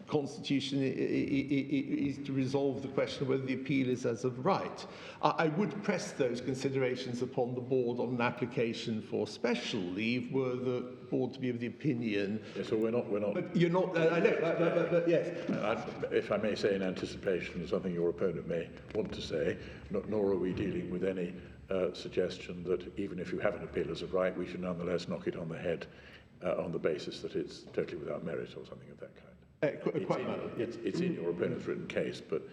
Constitution is to resolve the question of whether the appeal is as of right. I would press those considerations upon the board on an application for special leave were the board to be of the opinion. Yeah, so we're not. But you're not. I know. But yes. If I may say, in anticipation of something your opponent may want to say, nor are we dealing with any suggestion that even if you have an appeal as of right, we should nonetheless knock it on the head on the basis that it's totally without merit or something of that kind. It's in your opponent's written case, but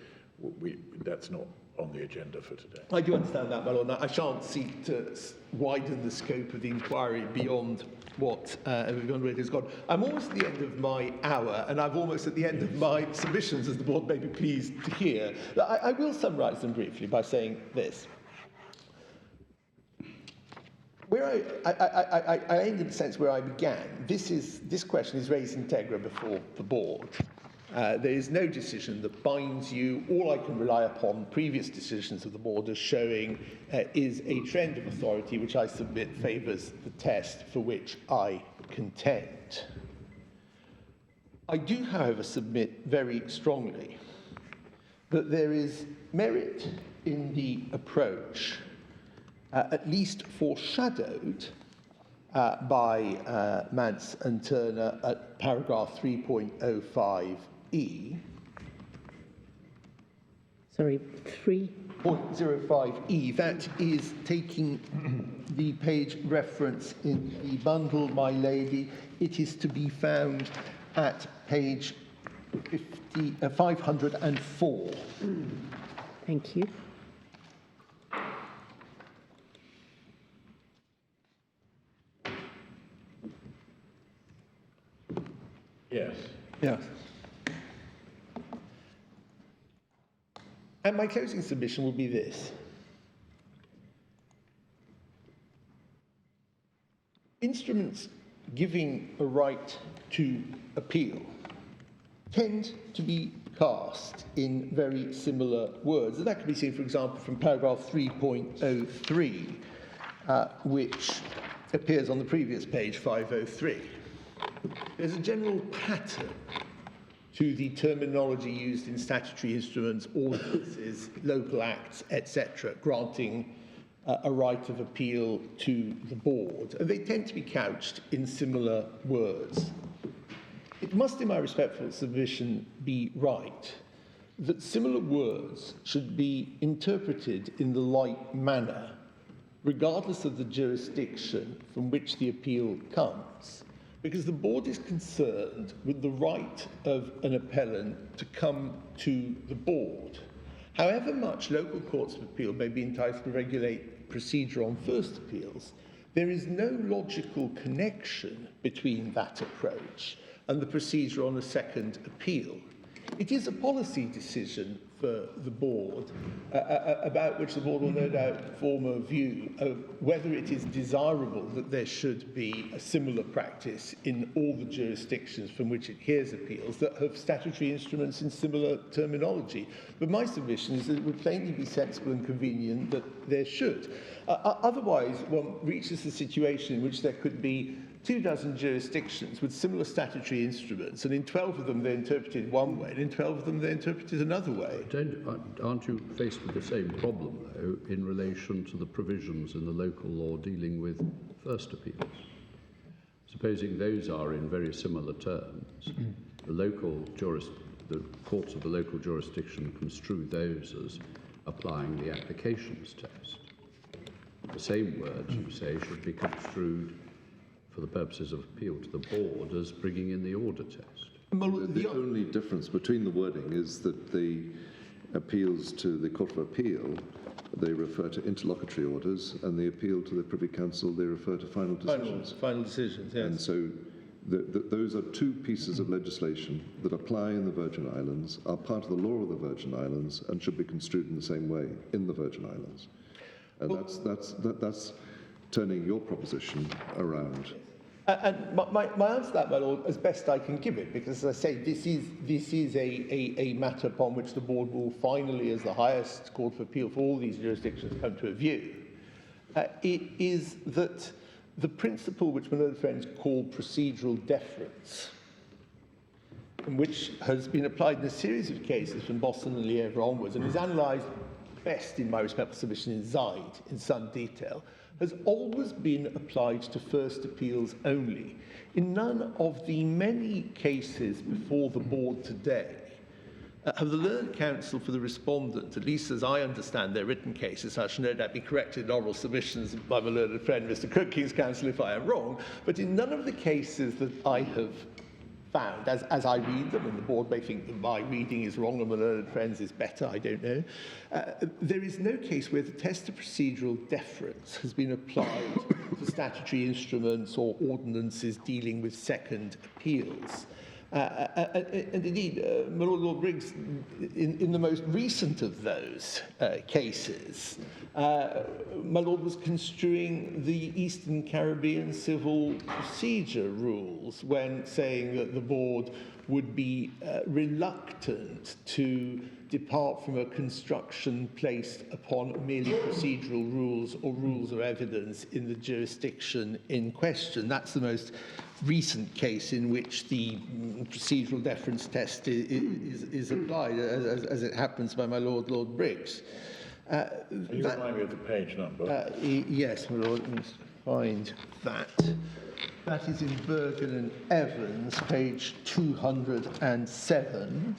that's not on the agenda for today. I do understand that, my lord. I shan't seek to widen the scope of the inquiry beyond what beyond where it has gone. I'm almost at the end of my hour, and I'm almost at the end of my submissions, as the board may be pleased to hear. I will summarise them briefly by saying this. Where I end in the sense where I began. This question is res integra before the board. There is no decision that binds you. All I can rely upon previous decisions of the board as showing is a trend of authority which I submit favours the test for which I contend. I do, however, submit very strongly that there is merit in the approach at least foreshadowed by Mance and Turner at paragraph 3.05e. Sorry, 3.05e. That is taking the page reference in the bundle, my lady. It is to be found at page 504. thank you. Yes. Yes. And my closing submission will be this. Instruments giving a right to appeal tend to be cast in very similar words. And that can be seen, for example, from paragraph 3.03, which appears on the previous page, 503. There's a general pattern to the terminology used in statutory instruments, ordinances, local acts, etc., granting a right of appeal to the board. And they tend to be couched in similar words. It must, in my respectful submission, be right that similar words should be interpreted in the like manner, regardless of the jurisdiction from which the appeal comes, because the board is concerned with the right of an appellant to come to the board. However much local courts of appeal may be entitled to regulate procedure on first appeals, there is no logical connection between that approach and the procedure on a second appeal. It is a policy decision for the board, about which the board will no doubt form a view of whether it is desirable that there should be a similar practice in all the jurisdictions from which it hears appeals that have statutory instruments in similar terminology. But my submission is that it would plainly be sensible and convenient that there should. Otherwise, one reaches a situation in which there could be 24 jurisdictions with similar statutory instruments, and in 12 of them they're interpreted one way, and in 12 of them they're interpreted another way. Aren't you faced with the same problem, though, in relation to the provisions in the local law dealing with first appeals? Supposing those are in very similar terms, the courts of the local jurisdiction construe those as applying the applications test. The same words, you say, should be construed for the purposes of appeal to the board as bringing in the order test. The only difference between the wording is that the appeals to the Court of Appeal, they refer to interlocutory orders, and the appeal to the Privy Council, they refer to final decisions. Final decisions, yes. And so those are two pieces of legislation that apply in the Virgin Islands, are part of the law of the Virgin Islands, and should be construed in the same way in the Virgin Islands. And that's turning your proposition around. And my answer to that, my lord, as best I can give it, because as I say, this is a matter upon which the board will finally, as the highest court of appeal for all these jurisdictions, come to a view. It is that the principle which my learned friends call procedural deference and which has been applied in a series of cases from Boston and Lièvre onwards, and is analysed best, in my respectful submission, in Zaid in some detail, has always been applied to first appeals only. In none of the many cases before the board today have the learned counsel for the respondent, at least as I understand their written cases, I shall no doubt be corrected in oral submissions by my learned friend Mr. Cook, King's counsel, if I am wrong, but in none of the cases that I have found, as I read them, and the board may think that my reading is wrong and my learned friends is better, I don't know, there is no case where the test of procedural deference has been applied to statutory instruments or ordinances dealing with second appeals. And indeed, my Lord Briggs, in the most recent of those cases, my Lord was construing the Eastern Caribbean civil procedure rules when saying that the board would be reluctant to depart from a construction placed upon merely procedural rules or rules of evidence in the jurisdiction in question. That's the most recent case in which the procedural deference test is applied, as it happens by my Lord Briggs. Can you remind me of the page number? Yes, my Lord, let me find that. That is in Bergen and Evans, page 207.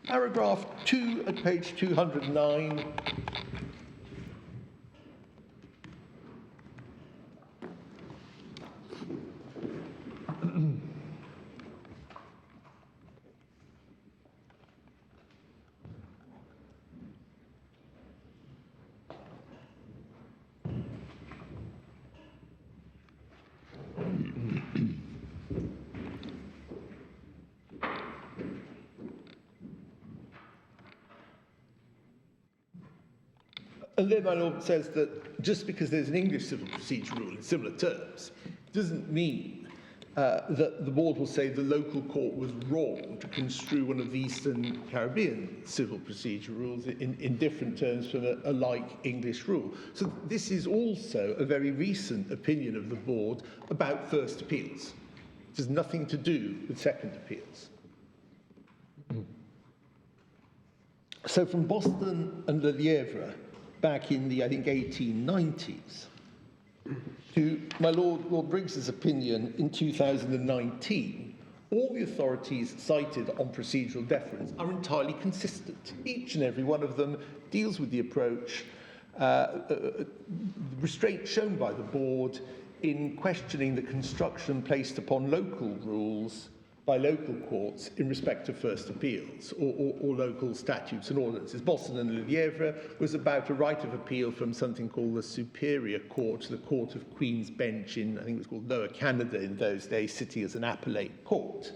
Paragraph 2 at page 209. And then my Lord says that just because there's an English civil procedure rule in similar terms doesn't mean that the board will say the local court was wrong to construe one of the Eastern Caribbean civil procedure rules in different terms from a like English rule. So this is also a very recent opinion of the board about first appeals. It has nothing to do with second appeals. So from Boston and Le Lièvre, back in the, I think, 1890s, to my Lord Briggs's opinion in 2019, all the authorities cited on procedural deference are entirely consistent. Each and every one of them deals with the approach, the restraint shown by the board in questioning the construction placed upon local rules by local courts in respect of first appeals or local statutes and ordinances. Boston and Le Lièvre was about a right of appeal from something called the Superior Court, the Court of Queen's Bench in, I think it was called Lower Canada in those days, sitting as an appellate court.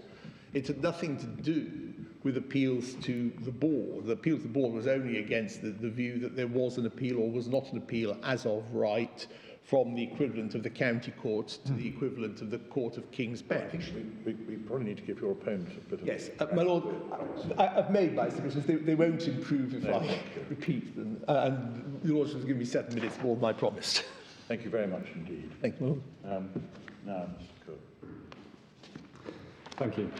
It had nothing to do with appeals to the board. The appeal to the board was only against the view that there was an appeal or was not an appeal as of right from the equivalent of the county court to the equivalent of the Court of King's Bench. I think we probably need to give your opponent a bit of... Yes, my Lord, I've made my submissions. They won't improve if I repeat them. And your Lordship has given me 7 minutes more than I promised. Thank you very much indeed. Thank you, my Lord. Now, Mr. Cook. Thank you.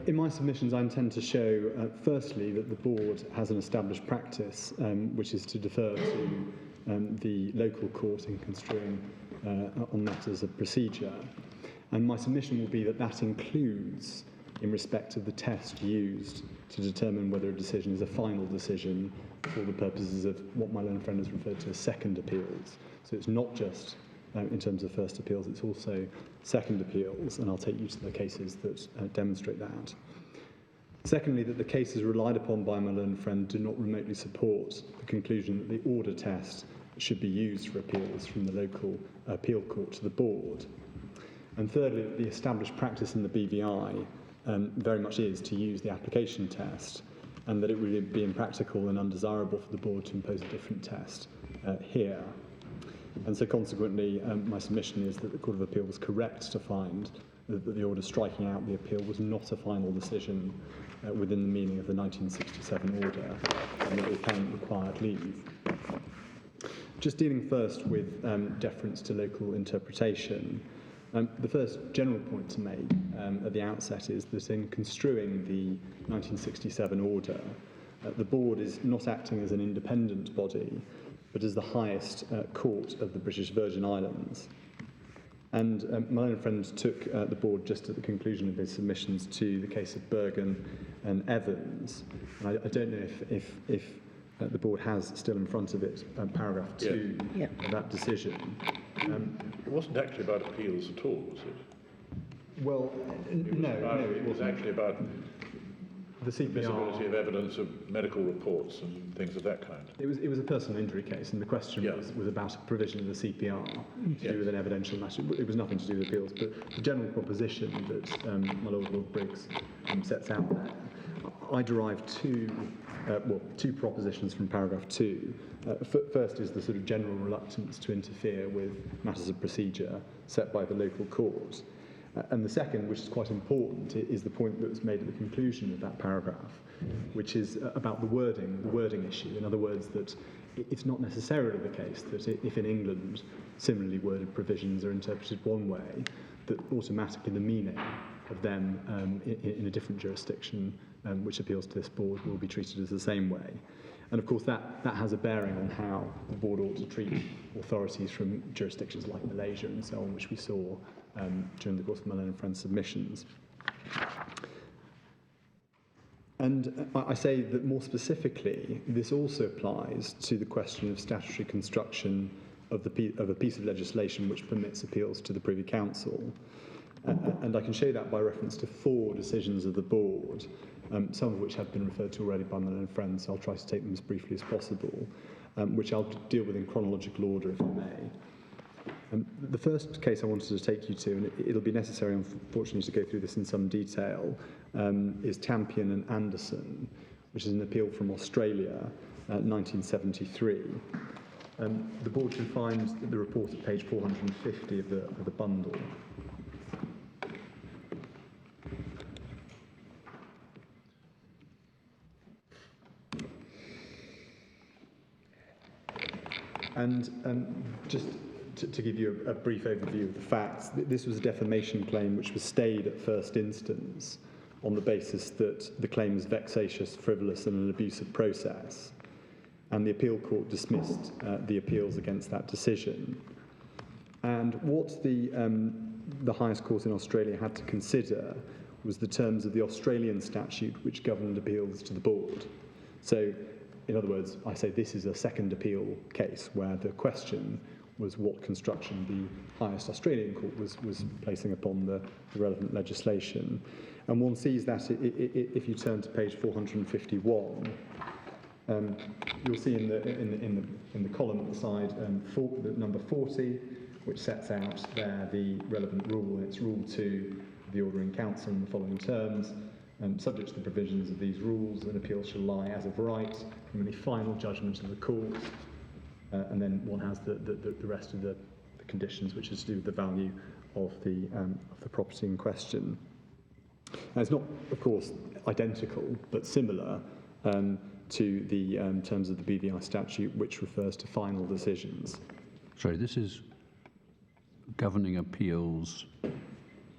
In my submissions, I intend to show, firstly, that the board has an established practice, which is to defer to the local court in construing on matters of procedure. And my submission will be that that includes in respect of the test used to determine whether a decision is a final decision for the purposes of what my learned friend has referred to as second appeals. So it's not just in terms of first appeals, it's also second appeals, and I'll take you to the cases that demonstrate that. Secondly, that the cases relied upon by my learned friend do not remotely support the conclusion that the order test should be used for appeals from the local appeal court to the board. And thirdly, that the established practice in the BVI very much is to use the application test, and that it would be impractical and undesirable for the board to impose a different test here. And so consequently, my submission is that the Court of Appeal was correct to find that the order striking out the appeal was not a final decision within the meaning of the 1967 order, and that the appellant required leave. Just dealing first with deference to local interpretation, the first general point to make at the outset is that in construing the 1967 order, the board is not acting as an independent body, but as the highest court of the British Virgin Islands. And my own friend took the board just at the conclusion of his submissions to the case of Bergen and Evans. And I don't know if the board has still in front of it paragraph 2 of that decision. It wasn't actually about appeals at all, was it? Well, It was actually about the CPR. visibility of evidence of medical reports and things of that kind. It was a personal injury case, and the question was about a provision of the CPR to do with an evidential matter. It was nothing to do with appeals, but the general proposition that my Lord Briggs sets out there, I derive two propositions from paragraph 2. First is the sort of general reluctance to interfere with matters of procedure set by the local court. And the second, which is quite important, is the point that was made at the conclusion of that paragraph, which is about the wording issue. In other words, that it's not necessarily the case that if in England similarly worded provisions are interpreted one way, that automatically the meaning of them in a different jurisdiction which appeals to this board will be treated as the same way. And of course that has a bearing on how the board ought to treat authorities from jurisdictions like Malaysia and so on, which we saw during the course of Malone and Friends submissions. And I say that more specifically, this also applies to the question of statutory construction of a piece of legislation which permits appeals to the Privy Council. And I can show that by reference to 4 decisions of the board, some of which have been referred to already by Malone and Friends, so I'll try to take them as briefly as possible, which I'll deal with in chronological order, if I may. The first case I wanted to take you to, and it'll be necessary, unfortunately, to go through this in some detail, is Tampion and Anderson, which is an appeal from Australia, 1973. The board can find the report at page 450 of the bundle. And just to give you a brief overview of the facts, this was a defamation claim which was stayed at first instance on the basis that the claim was vexatious, frivolous, and an abusive process. And the appeal court dismissed the appeals against that decision. And what the highest court in Australia had to consider was the terms of the Australian statute which governed appeals to the board. So, in other words, I say this is a second appeal case where the question was what construction the highest Australian court was placing upon the relevant legislation. And one sees that if you turn to page 451, you'll see in the column at the side the number 40, which sets out there the relevant rule, and it's Rule 2 of the Order in Council in the following terms. Subject to the provisions of these rules, an appeal shall lie as of right from any final judgment of the court, and then one has the rest of the conditions, which is to do with the value of the property in question. Now, it's not, of course, identical, but similar to the terms of the BVI statute, which refers to final decisions. Sorry, this is governing appeals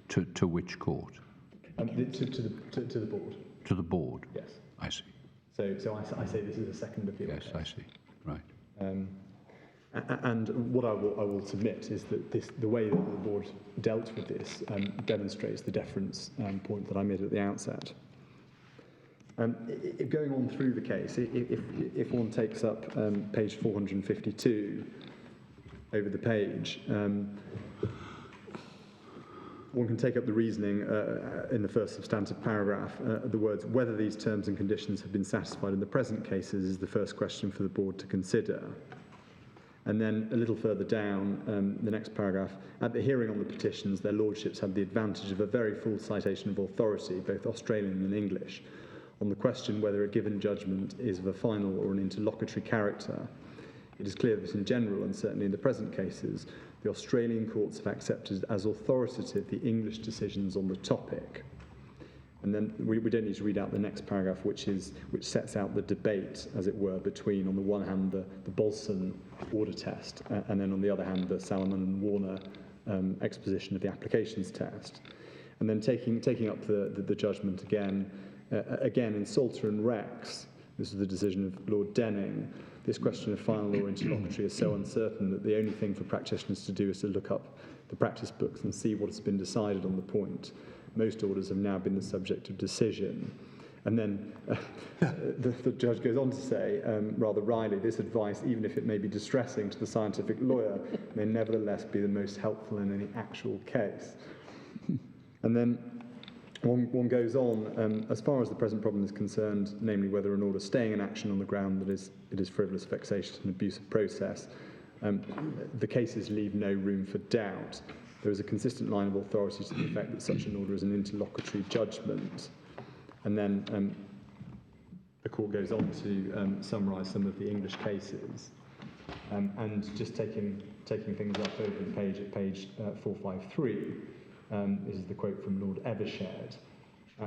to which court? To the board. To the board? Yes. I see. So I say this is a second appeal Yes, case. I see. Right. And what I will submit is that the way that the board dealt with this demonstrates the deference point that I made at the outset. Going on through the case, if one takes up page 452 over the page, one can take up the reasoning in the first substantive paragraph. The words, whether these terms and conditions have been satisfied in the present cases is the first question for the board to consider. And then a little further down, the next paragraph, at the hearing on the petitions, their lordships had the advantage of a very full citation of authority, both Australian and English, on the question whether a given judgment is of a final or an interlocutory character. It is clear that in general, and certainly in the present cases, the Australian courts have accepted as authoritative the English decisions on the topic. And then we don't need to read out the next paragraph, which sets out the debate, as it were, between, on the one hand, the Bolson order test, and then on the other hand, the Salomon and Warner exposition of the applications test. And then taking up the judgment again in Salter and Rex, this is the decision of Lord Denning, this question of final or interlocutory is so uncertain that the only thing for practitioners to do is to look up the practice books and see what has been decided on the point. Most orders have now been the subject of decision. And then the judge goes on to say, rather wryly, this advice, even if it may be distressing to the scientific lawyer, may nevertheless be the most helpful in any actual case. And then one goes on, as far as the present problem is concerned, namely whether an order staying in action on the ground that it is frivolous, vexatious and abusive process, the cases leave no room for doubt. There is a consistent line of authority to the effect that such an order is an interlocutory judgment. And then the court goes on to summarise some of the English cases. And just taking things up over the page at page 453, this is the quote from Lord Evershed.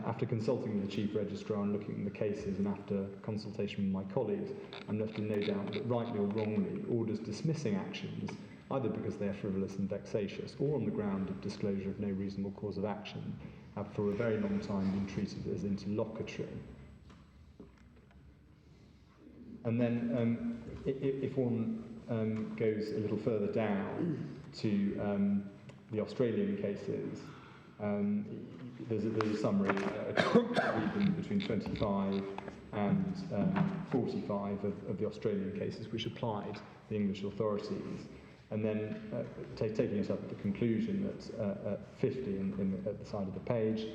After consulting with the Chief Registrar and looking at the cases and after consultation with my colleagues, I'm left in no doubt that rightly or wrongly, orders dismissing actions, either because they are frivolous and vexatious or on the ground of disclosure of no reasonable cause of action, have for a very long time been treated as interlocutory. And then if one goes a little further down to the Australian cases, there's a summary between 25 and 45 of the Australian cases which applied the English authorities. And then taking it up at the conclusion at 50 at the side of the page,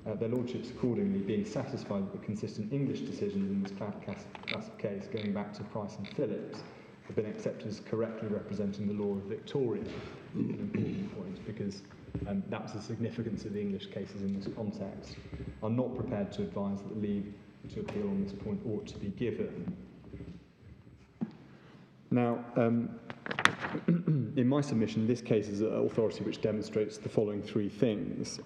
their lordships accordingly being satisfied with the consistent English decisions in this class of case going back to Price and Phillips have been accepted as correctly representing the law of Victoria. An important point, because that was the significance of the English cases in this context. I'm not prepared to advise that leave to appeal on this point ought to be given. Now, in my submission, this case is an authority which demonstrates the following three things.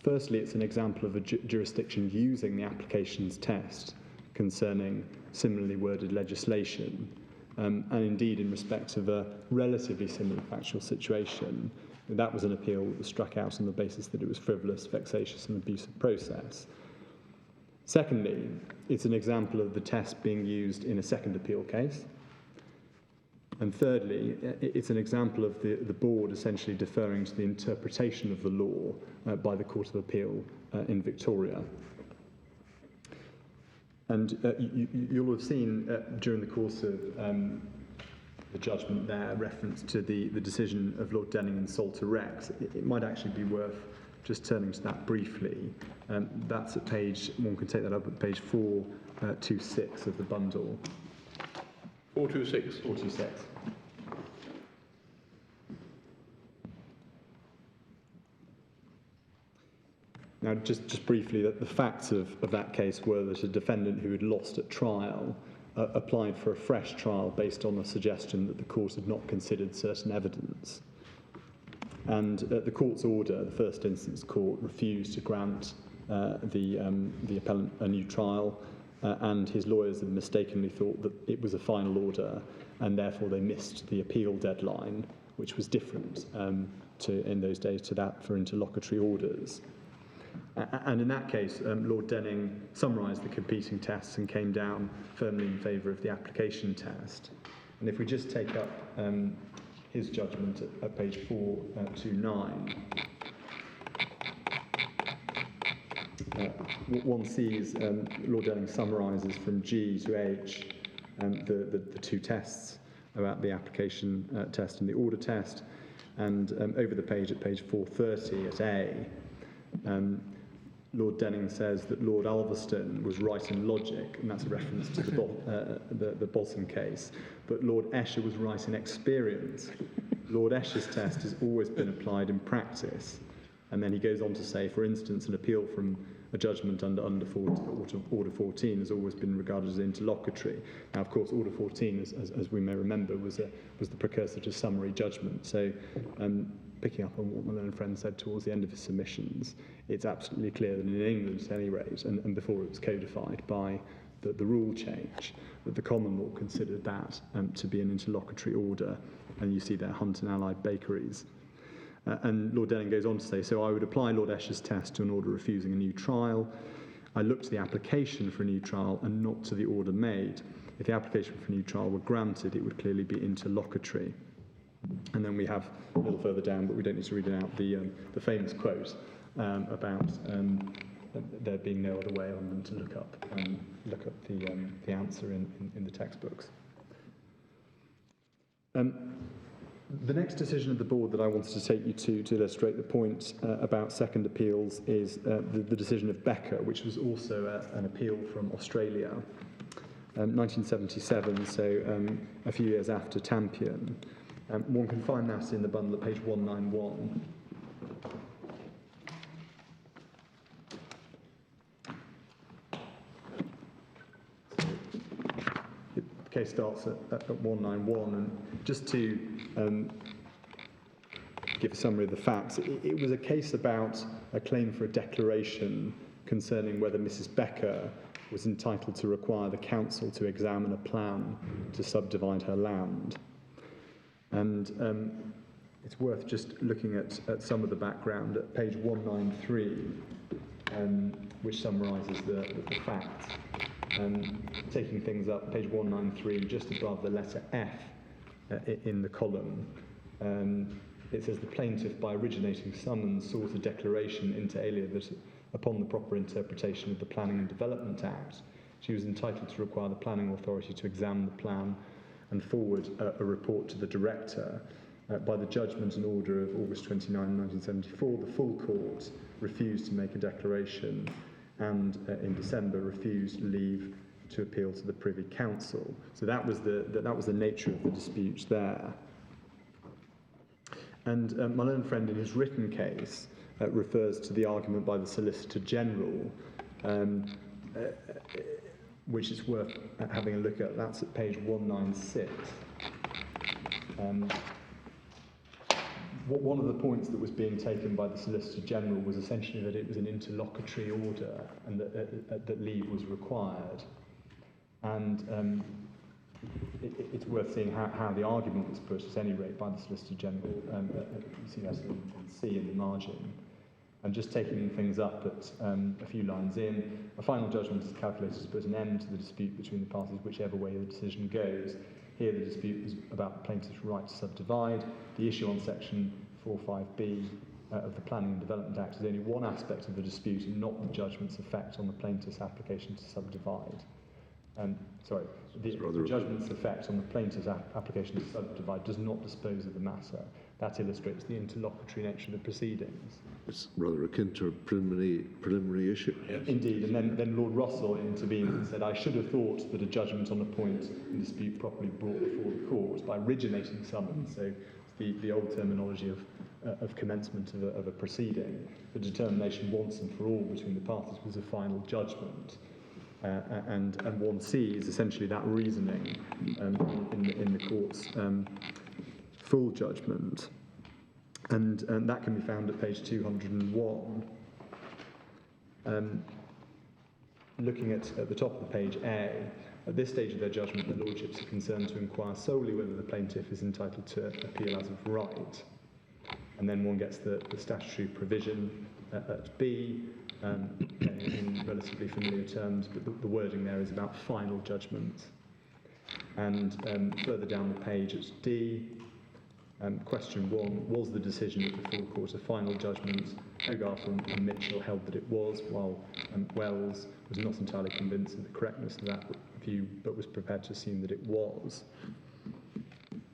Firstly, it's an example of a jurisdiction using the applications test concerning similarly worded legislation, and indeed in respect of a relatively similar factual situation. That was an appeal that was struck out on the basis that it was frivolous, vexatious and abusive process. Secondly, it's an example of the test being used in a second appeal case. And thirdly, it's an example of the board essentially deferring to the interpretation of the law by the Court of Appeal in Victoria. And you'll have seen during the course of the judgment there reference to the decision of Lord Denning and Salter Rex. It might actually be worth just turning to that briefly. That's at page, one can take that up at page 426 of the bundle. 426. 426. Now, just briefly, that the facts of that case were that a defendant who had lost at trial applied for a fresh trial based on a suggestion that the court had not considered certain evidence. And the court's order, the first instance court, refused to grant the appellant a new trial, and his lawyers had mistakenly thought that it was a final order, and therefore they missed the appeal deadline, which was different in those days to that for interlocutory orders. And in that case, Lord Denning summarised the competing tests and came down firmly in favour of the application test. And if we just take up his judgment at page 429, one sees Lord Denning summarises from G to H the two tests about the application test and the order test. And over the page at page 430 at A, Lord Denning says that Lord Ulverston was right in logic, and that's a reference to the Bolson case, but Lord Esher was right in experience. Lord Esher's test has always been applied in practice. And then he goes on to say, for instance, an appeal from a judgment under Order 14 has always been regarded as interlocutory. Now, of course, Order 14, as we may remember, was the precursor to summary judgment. So picking up on what my learned friend said towards the end of his submissions, it's absolutely clear that in England, at any rate, and before it was codified by the rule change, that the common law considered that to be an interlocutory order, and you see there Hunt and Allied Bakeries. And Lord Denning goes on to say, so I would apply Lord Esher's test to an order refusing a new trial. I look to the application for a new trial and not to the order made. If the application for a new trial were granted, it would clearly be interlocutory. And then we have a little further down, but we don't need to read it out, the famous quote about there being no other way on them to look up the answer in the textbooks. The next decision of the board that I wanted to take you to illustrate the point about second appeals is the decision of Becker, which was also an appeal from Australia, 1977, so a few years after Tampion. One can find that in the bundle at page 191. The case starts at 191, and just to give a summary of the facts, it was a case about a claim for a declaration concerning whether Mrs. Becker was entitled to require the council to examine a plan to subdivide her land. And it's worth just looking at some of the background at page 193, which summarises the facts. Taking things up, page 193, just above the letter F in the column, it says the plaintiff, by originating summons, sought a declaration inter alia that upon the proper interpretation of the Planning and Development Act, she was entitled to require the planning authority to examine the plan and forward a report to the director. By the judgment and order of August 29, 1974, the full court refused to make a declaration and in December refused leave to appeal to the Privy Council. So that was the nature of the dispute there. And my learned friend in his written case refers to the argument by the Solicitor General, which is worth having a look at. That's at page 196. One of the points that was being taken by the Solicitor General was essentially that it was an interlocutory order and that leave was required. And it's worth seeing how the argument was put, at any rate, by the Solicitor General. You see that in C in the margin. And just taking things up at a few lines in, a final judgment is calculated to put an end to the dispute between the parties, whichever way the decision goes. Here, the dispute was about the plaintiff's right to subdivide. The issue on section 45B of the Planning and Development Act is only one aspect of the dispute and not the judgment's effect on the plaintiff's application to subdivide. The judgment's effect on the plaintiff's application to subdivide does not dispose of the matter. That illustrates the interlocutory nature of the proceedings. It's rather akin to a preliminary issue. Yes. Indeed, and then Lord Russell intervened and said, I should have thought that a judgment on a point in dispute properly brought before the court by originating summons, so the old terminology of commencement of a proceeding. The determination once and for all between the parties was a final judgment. And one sees essentially that reasoning in the court's full judgment. And that can be found at page 201. Looking at the top of the page A, at this stage of their judgment, the Lordships are concerned to inquire solely whether the plaintiff is entitled to appeal as of right. And then one gets the statutory provision at B, in relatively familiar terms, but the wording there is about final judgment. And further down the page at D, question 1, was the decision of the full court a final judgment? Hogarth and Mitchell held that it was, while Wells was not entirely convinced of the correctness of that view, but was prepared to assume that it was.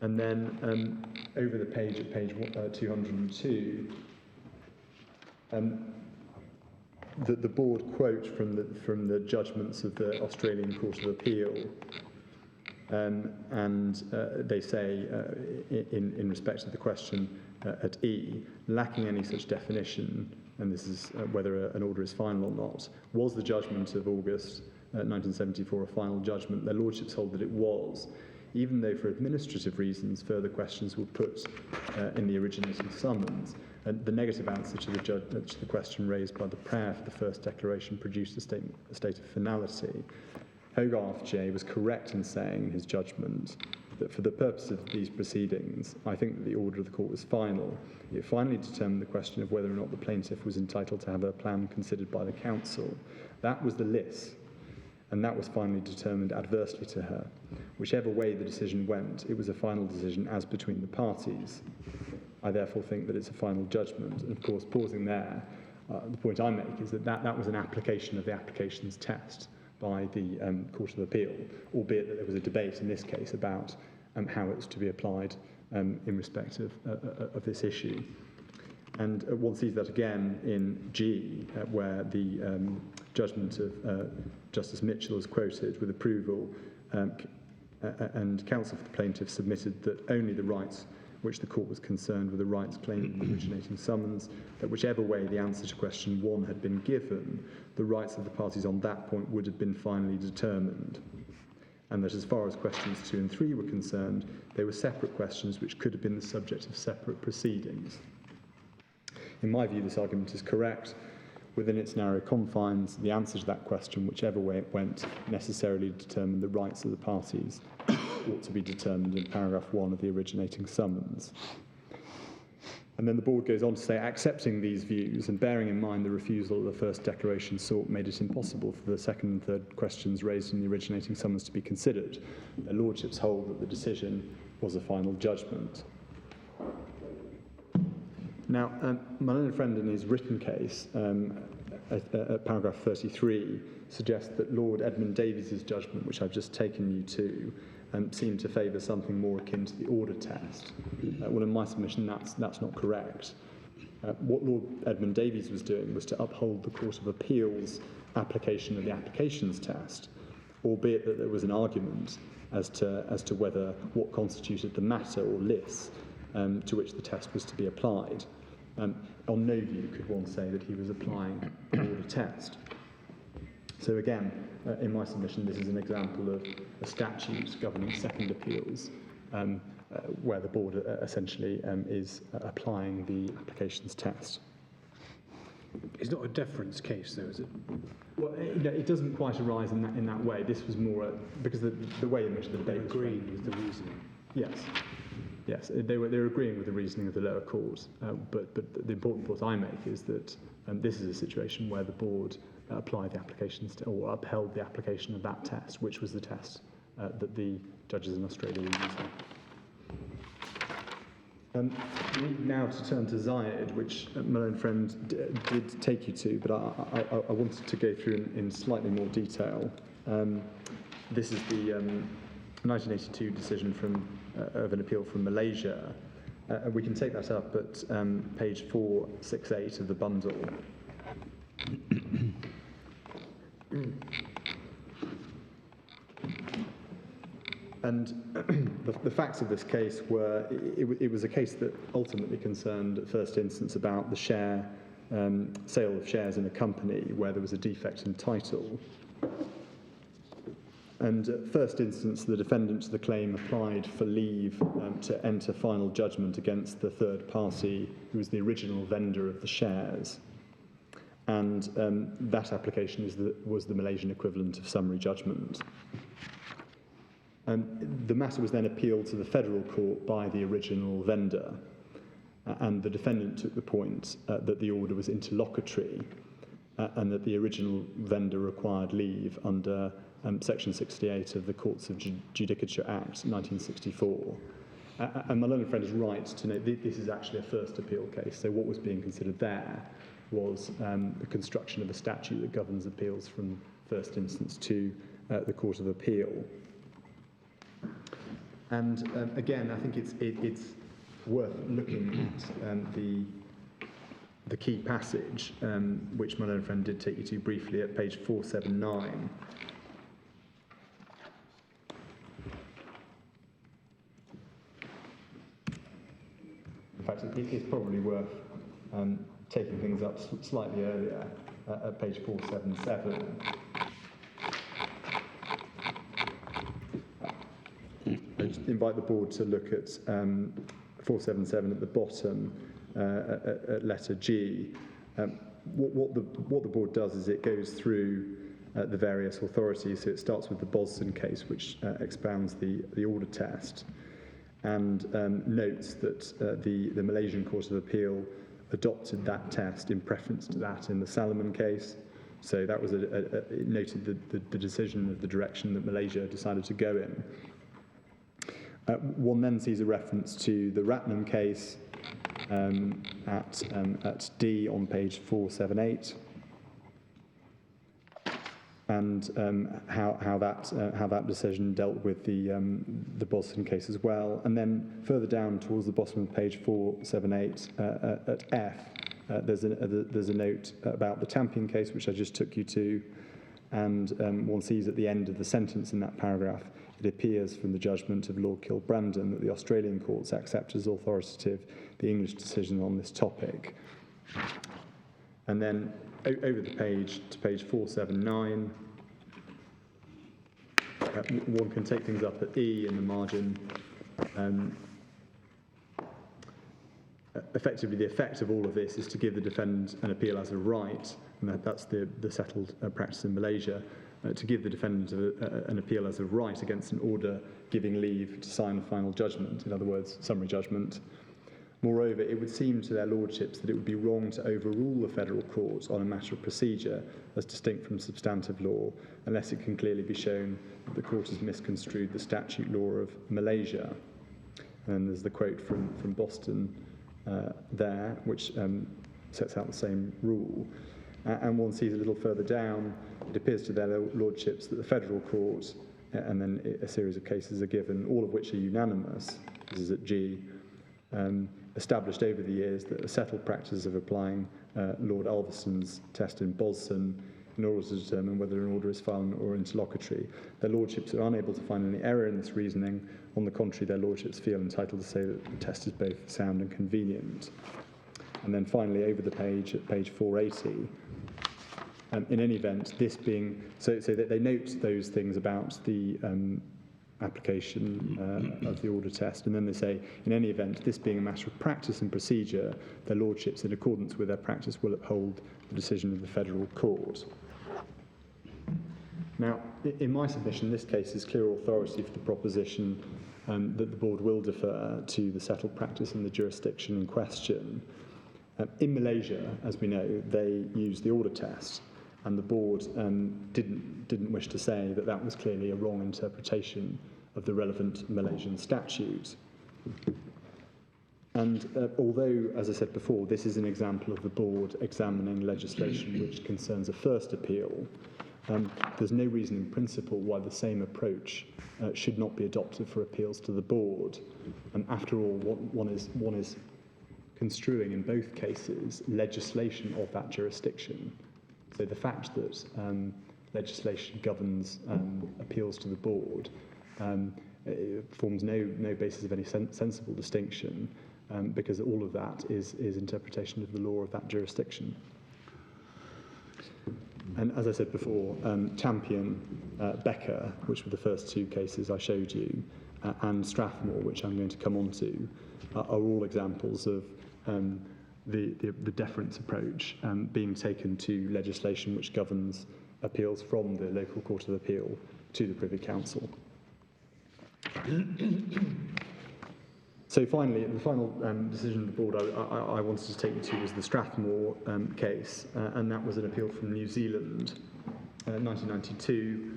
And then over the page at page 202, the board quote from the judgments of the Australian Court of Appeal, and they say, in respect to the question at E, lacking any such definition, and this is whether an order is final or not, was the judgment of August 1974 a final judgment? Their Lordships hold that it was. even though for administrative reasons further questions were put in the originating summons. And the negative answer to the question raised by the prayer for the first declaration produced a state of finality. Hogarth J was correct in saying in his judgment that for the purpose of these proceedings, I think that the order of the court was final. It finally determined the question of whether or not the plaintiff was entitled to have her plan considered by the council. That was the list, and that was finally determined adversely to her. Whichever way the decision went, it was a final decision as between the parties. I therefore think that it's a final judgment. And of course, pausing there, the point I make is that that was an application of the applications test by the Court of Appeal, albeit that there was a debate in this case about how it's to be applied in respect of this issue. And one sees that again in G, where the judgment of Justice Mitchell is quoted with approval, and counsel for the plaintiff submitted that only the rights which the court was concerned with the rights claimed in the originating summons, that whichever way the answer to question 1 had been given, the rights of the parties on that point would have been finally determined. And that as far as questions 2 and 3 were concerned, they were separate questions which could have been the subject of separate proceedings. In my view, this argument is correct. Within its narrow confines, the answer to that question, whichever way it went, necessarily determined the rights of the parties ought to be determined in paragraph 1 of the originating summons. And then the board goes on to say, accepting these views and bearing in mind the refusal of the first declaration sought made it impossible for the second and third questions raised in the originating summons to be considered. Their lordships hold that the decision was a final judgment. Now, my learned friend in his written case, at paragraph 33, suggests that Lord Edmund Davies's judgment, which I've just taken you to, seemed to favour something more akin to the order test. Well, in my submission, that's not correct. What Lord Edmund Davies was doing was to uphold the Court of Appeal's application of the applications test, albeit that there was an argument as to whether what constituted the matter or lists to which the test was to be applied. On no view could one say that he was applying the order test. So again, in my submission, this is an example of a statute governing second appeals, where the board essentially is applying the applications test. It's not a deference case, though, is it? Well, it doesn't quite arise in that way. This was more because the way in which the debate was agreeing with the reasoning. Yes, they were agreeing with the reasoning of the lower court. But the important point I make is that this is a situation where the board applied the applications or upheld the application of that test, which was the test that the judges in Australia were using. We need now to turn to Zayed, which my own friend did take you to, but I wanted to go through in slightly more detail. This is the 1982 decision of an appeal from Malaysia. We can take that up at page 468 of the bundle. And the facts of this case were, it was a case that ultimately concerned, at first instance, about the sale of shares in a company where there was a defect in title. And at first instance, the defendant to the claim applied for leave to enter final judgment against the third party who was the original vendor of the shares. And that application was the Malaysian equivalent of summary judgment. The matter was then appealed to the federal court by the original vendor, and the defendant took the point that the order was interlocutory and that the original vendor required leave under Section 68 of the Courts of Judicature Act 1964. And my learned friend is right to note this is actually a first appeal case, so what was being considered there was the construction of a statute that governs appeals from first instance to the Court of Appeal. And again, I think it's worth looking at the key passage, which my learned friend did take you to briefly at page 479. In fact, it's probably worth taking things up slightly earlier at page 477. invite the board to look at 477 at the bottom, at letter G. What the board does is it goes through the various authorities. So it starts with the Boston case, which expounds the order test, and notes that the Malaysian Court of Appeal adopted that test in preference to that in the Salomon case. So that was it noted the decision of the direction that Malaysia decided to go in. One then sees a reference to the Ratnam case at D on page 478, and how that decision dealt with the Boston case as well. And then further down towards the bottom of page 478 at F, there's a note about the Tampion case, which I just took you to, and one sees at the end of the sentence in that paragraph, it appears from the judgment of Lord Kilbrandon that the Australian courts accept as authoritative the English decision on this topic. And then over the page to page 479, one can take things up at E in the margin. Effectively, the effect of all of this is to give the defendant an appeal as a right, and that's the settled practice in Malaysia, to give the defendant an appeal as a right against an order giving leave to sign a final judgment, in other words, summary judgment. Moreover, it would seem to their lordships that it would be wrong to overrule the federal court on a matter of procedure as distinct from substantive law, unless it can clearly be shown that the court has misconstrued the statute law of Malaysia. And there's the quote from Boston there, which sets out the same rule. And one sees a little further down, it appears to their lordships that the federal court, and then a series of cases are given, all of which are unanimous, this is at G, established over the years that the settled practice of applying Lord Alverson's test in Boston in order to determine whether an order is final or interlocutory. Their lordships are unable to find any error in this reasoning. On the contrary, their lordships feel entitled to say that the test is both sound and convenient. And then finally, over the page, at page 480, in any event, this being, so that they note those things about the application of the order test, and then they say, in any event, this being a matter of practice and procedure, their lordships, in accordance with their practice, will uphold the decision of the federal court. Now, in my submission, this case is clear authority for the proposition that the board will defer to the settled practice in the jurisdiction in question. In Malaysia, as we know, they use the order test, and the board didn't wish to say that that was clearly a wrong interpretation of the relevant Malaysian statute. And although, as I said before, this is an example of the board examining legislation which concerns a first appeal, there's no reason in principle why the same approach should not be adopted for appeals to the board. And after all, one is construing in both cases legislation of that jurisdiction. So the fact that legislation governs appeals to the board forms no basis of any sensible distinction, because all of that is interpretation of the law of that jurisdiction. And as I said before, Tampion, Becker, which were the first two cases I showed you, and Strathmore, which I'm going to come on to, are all examples of the deference approach being taken to legislation which governs appeals from the local court of appeal to the Privy Council. So finally, the final decision of the board I wanted to take you to was the Strathmore case, and that was an appeal from New Zealand, 1992.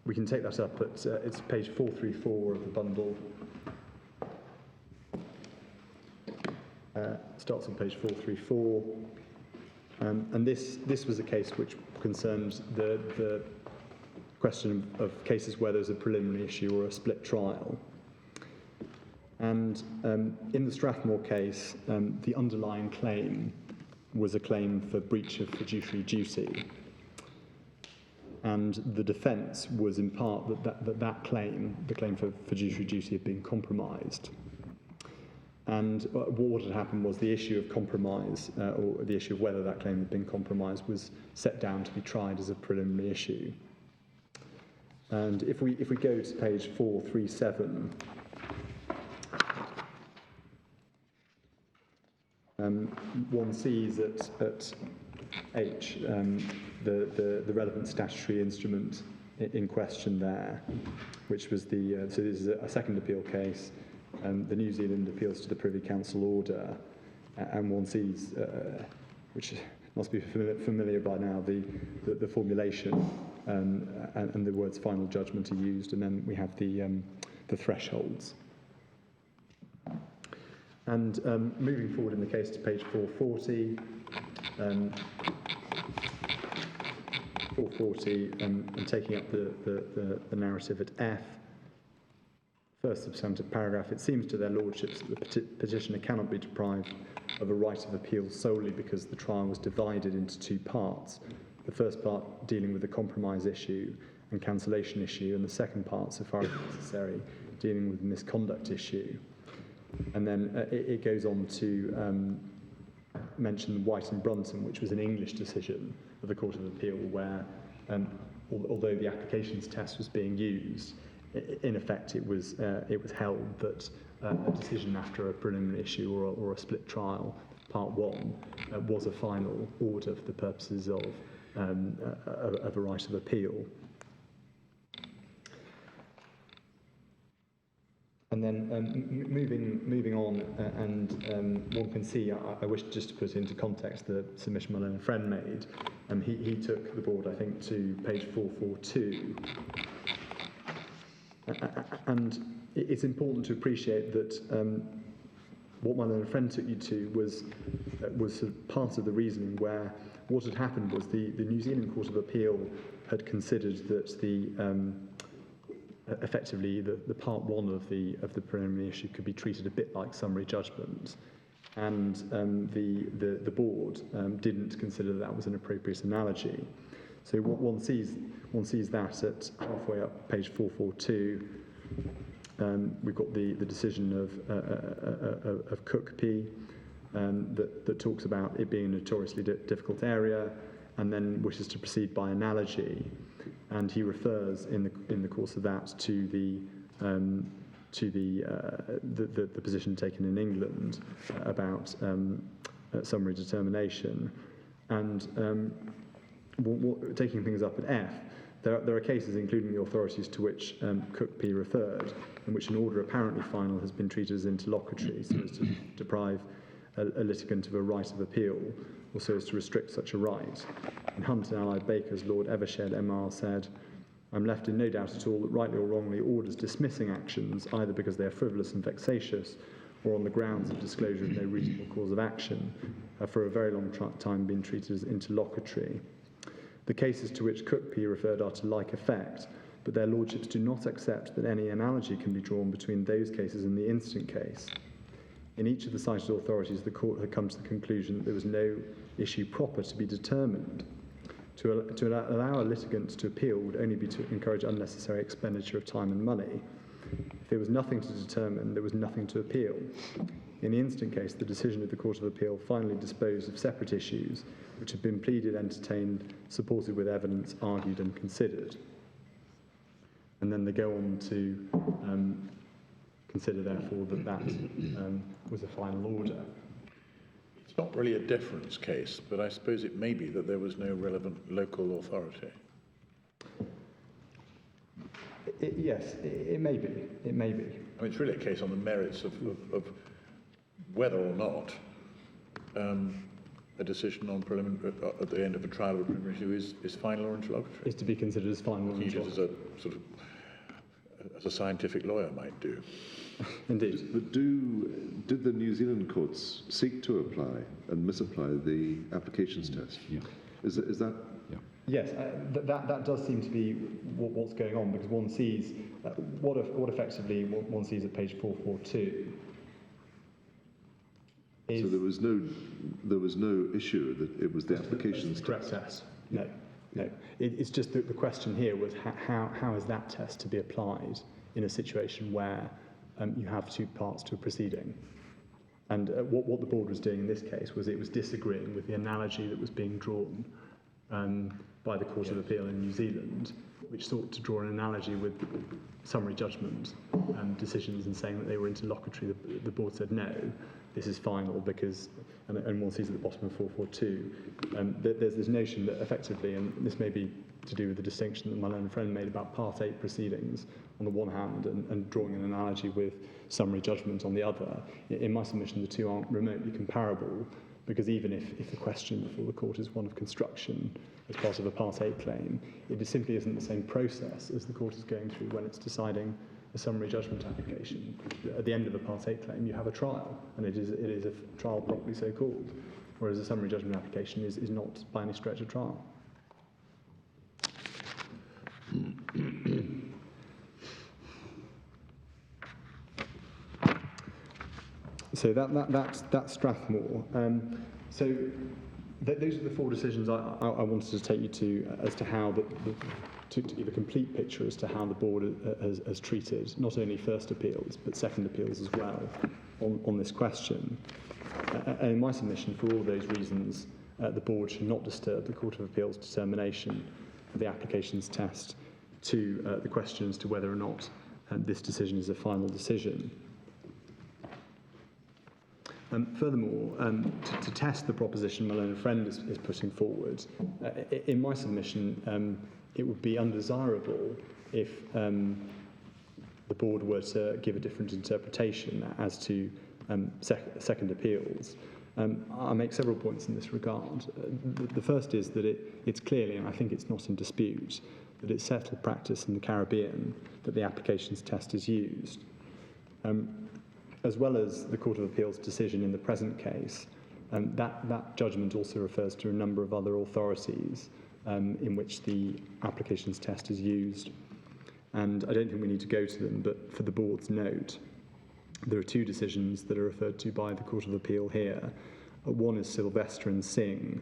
We can take that up at it's page 434 of the bundle. Starts on page 434, and this was a case which concerned the question of cases where there's a preliminary issue or a split trial. And in the Strathmore case, the underlying claim was a claim for breach of fiduciary duty, and the defence was in part that claim, the claim for fiduciary duty, had been compromised. And what had happened was the issue of compromise, or the issue of whether that claim had been compromised, was set down to be tried as a preliminary issue. And if we go to page 437, one sees at H the relevant statutory instrument in question there, which was the so this is a second appeal case. The New Zealand appeals to the Privy Council order, and one sees, which must be familiar by now, the formulation and the words final judgment are used, and then we have the thresholds. And moving forward in the case to page 440, and taking up the narrative at F, first substantive paragraph, it seems to their lordships that the petitioner cannot be deprived of a right of appeal solely because the trial was divided into two parts. The first part dealing with the compromise issue and cancellation issue, and the second part, so far as necessary, dealing with the misconduct issue. And then it goes on to mention White and Brunton, which was an English decision of the Court of Appeal, where although the applications test was being used, in effect it was held that a decision after a preliminary issue or a split trial, part one, was a final order for the purposes of a right of appeal. And then moving on, and one can see, I wish just to put into context the submission my learned friend made. He took the board, I think, to page 442. And it's important to appreciate that what my learned friend took you to was sort of part of the reasoning, where what had happened was the New Zealand Court of Appeal had considered that effectively the part one of the preliminary issue could be treated a bit like summary judgment, and the board didn't consider that was an appropriate analogy. So what one sees that at halfway up page 442. We've got the decision of Cook P. That talks about it being a notoriously difficult area, and then wishes to proceed by analogy. And he refers in the course of that to the position taken in England about summary determination. And taking things up at F, there are cases, including the authorities to which Cook P referred, in which an order apparently final has been treated as interlocutory, so as to deprive a litigant of a right of appeal, or so as to restrict such a right. In Hunt and Allied Baker's, Lord Evershed MR said, "I'm left in no doubt at all that rightly or wrongly orders dismissing actions, either because they are frivolous and vexatious, or on the grounds of disclosure of no reasonable cause of action, have for a very long time been treated as interlocutory. The cases to which Cook P referred are to like effect, but their lordships do not accept that any analogy can be drawn between those cases and the instant case. In each of the cited authorities, the court had come to the conclusion that there was no issue proper to be determined. To allow a litigant to appeal would only be to encourage unnecessary expenditure of time and money. If there was nothing to determine, there was nothing to appeal. In the instant case, the decision of the Court of Appeal finally disposed of separate issues which had been pleaded, entertained, supported with evidence, argued and considered." And then they go on to consider, therefore, that was a final order. It's not really a deference case, but I suppose it may be that there was no relevant local authority. Yes, it may be. It may be. I mean, it's really a case on the merits of whether or not a decision on at the end of a trial of a preliminary issue is final or interlocutory. Is to be considered as final or Treated interlocutory. as a sort of as a scientific lawyer might do. Indeed. But did the New Zealand courts seek to apply and misapply the applications test? Yeah. Is that? Yeah. Yes, that does seem to be what's going on, because one sees what effectively one sees at page 442. So there was no issue that it was the applications correct test. No. It's just that the question here was how is that test to be applied in a situation where you have two parts to a proceeding. And what the board was doing in this case was it was disagreeing with the analogy that was being drawn by the Court of Appeal in New Zealand, which sought to draw an analogy with summary judgment decisions and saying that they were interlocutory. The board said no, this is final because, and one sees at the bottom of 442, there's this notion that effectively, and this may be to do with the distinction that my learned friend made about Part 8 proceedings on the one hand and drawing an analogy with summary judgment on the other. In my submission, the two aren't remotely comparable, because even if the question before the court is one of construction as part of a Part 8 claim, it simply isn't the same process as the court is going through when it's deciding a summary judgment application. At the end of a Part 8 claim, you have a trial, and it is a trial properly so called, whereas a summary judgment application is not by any stretch a trial. So that's Strathmore. Those are the four decisions I wanted to take you to as to how to give a complete picture as to how the board has treated not only first appeals but second appeals as well on this question. And in my submission, for all those reasons, the board should not disturb the Court of Appeal's determination of the applications test to the question as to whether or not this decision is a final decision. Furthermore, to test the proposition my learned friend is putting forward, in my submission, it would be undesirable if the board were to give a different interpretation as to second appeals. I make several points in this regard. The first is that it's clearly, and I think it's not in dispute, that it's settled practice in the Caribbean that the applications test is used. As well as the Court of Appeal's decision in the present case, that judgment also refers to a number of other authorities in which the applications test is used. And I don't think we need to go to them, but for the board's note, there are two decisions that are referred to by the Court of Appeal here. One is Sylvester and Singh,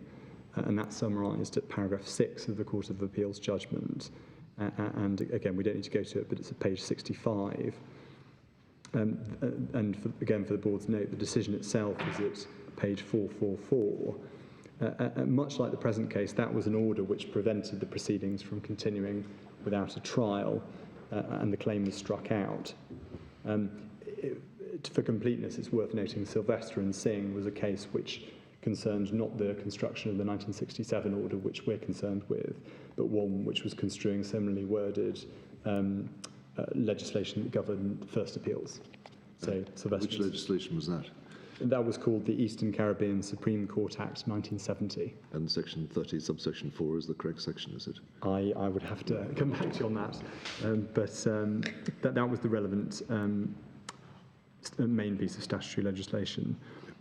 and that's summarised at paragraph 6 of the Court of Appeal's judgment. And again, we don't need to go to it, but it's at page 65. And again, for the board's note, the decision itself is at page 444. Much like the present case, that was an order which prevented the proceedings from continuing without a trial, and the claim was struck out. For completeness, it's worth noting Sylvester and Singh was a case which concerned not the construction of the 1967 order, which we're concerned with, but one which was construing similarly worded legislation that governed first appeals. So Sylvester. Which legislation was that? That was called the Eastern Caribbean Supreme Court Act 1970. And section 30, subsection 4 is the correct section, is it? I would have to come back to you on that. That was the relevant main piece of statutory legislation.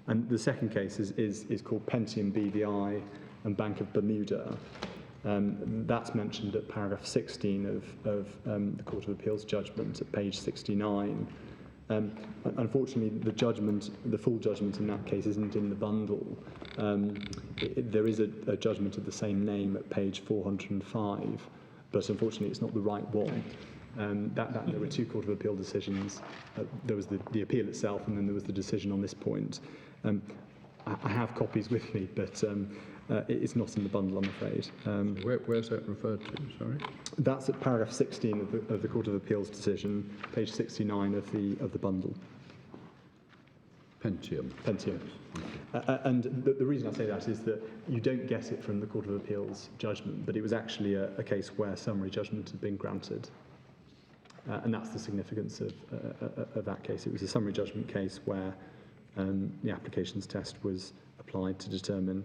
And the second case is called Pentium BVI and Bank of Bermuda. That's mentioned at paragraph 16 of the Court of Appeal's judgment at page 69. Unfortunately, the full judgment in that case isn't in the bundle. There is a judgment of the same name at page 405, but unfortunately it's not the right one. There were two Court of Appeal decisions. There was the appeal itself, and then there was the decision on this point. I have copies with me, but it's not in the bundle, I'm afraid. Where's that referred to? Sorry. That's at paragraph 16 of the Court of Appeal's decision, page 69 of the bundle. Pentium. And the reason I say that is that you don't get it from the Court of Appeal's judgment, but it was actually a case where summary judgment had been granted. And that's the significance of that case. It was a summary judgment case where the applications test was applied to determine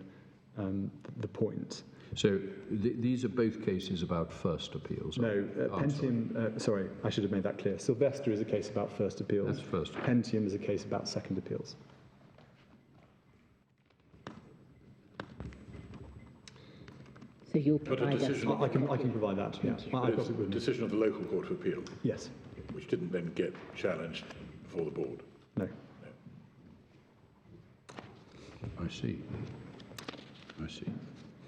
the point. So these are both cases about first appeals? No, Pentium, sorry, I should have made that clear. Sylvester is a case about first appeals. That's first. Pentium is a case about second appeals. So you'll But a provide us. decision, I can provide that, yeah. I've got it with me. decision of the local Court of Appeal, Yes, which didn't then get challenged before the board. no. I see.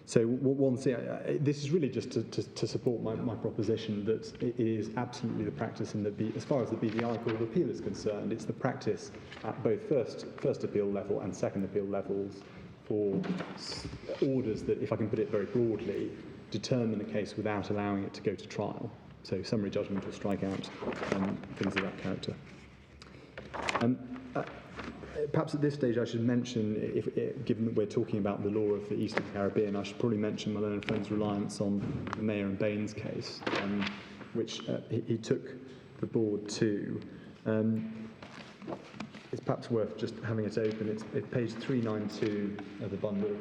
So one thing, this is really just to support my proposition that it is absolutely the practice as far as the BVI Court of Appeal is concerned, it's the practice at both first appeal level and second appeal levels for orders that, if I can put it very broadly, determine a case without allowing it to go to trial. So summary judgment or strikeout, things of that character. Perhaps at this stage I should mention, given that we're talking about the law of the Eastern Caribbean, I should probably mention my learned friend's reliance on the Mayer and Baines case, which he took the board to. It's perhaps worth just having it open. It's page 392 of the bundle.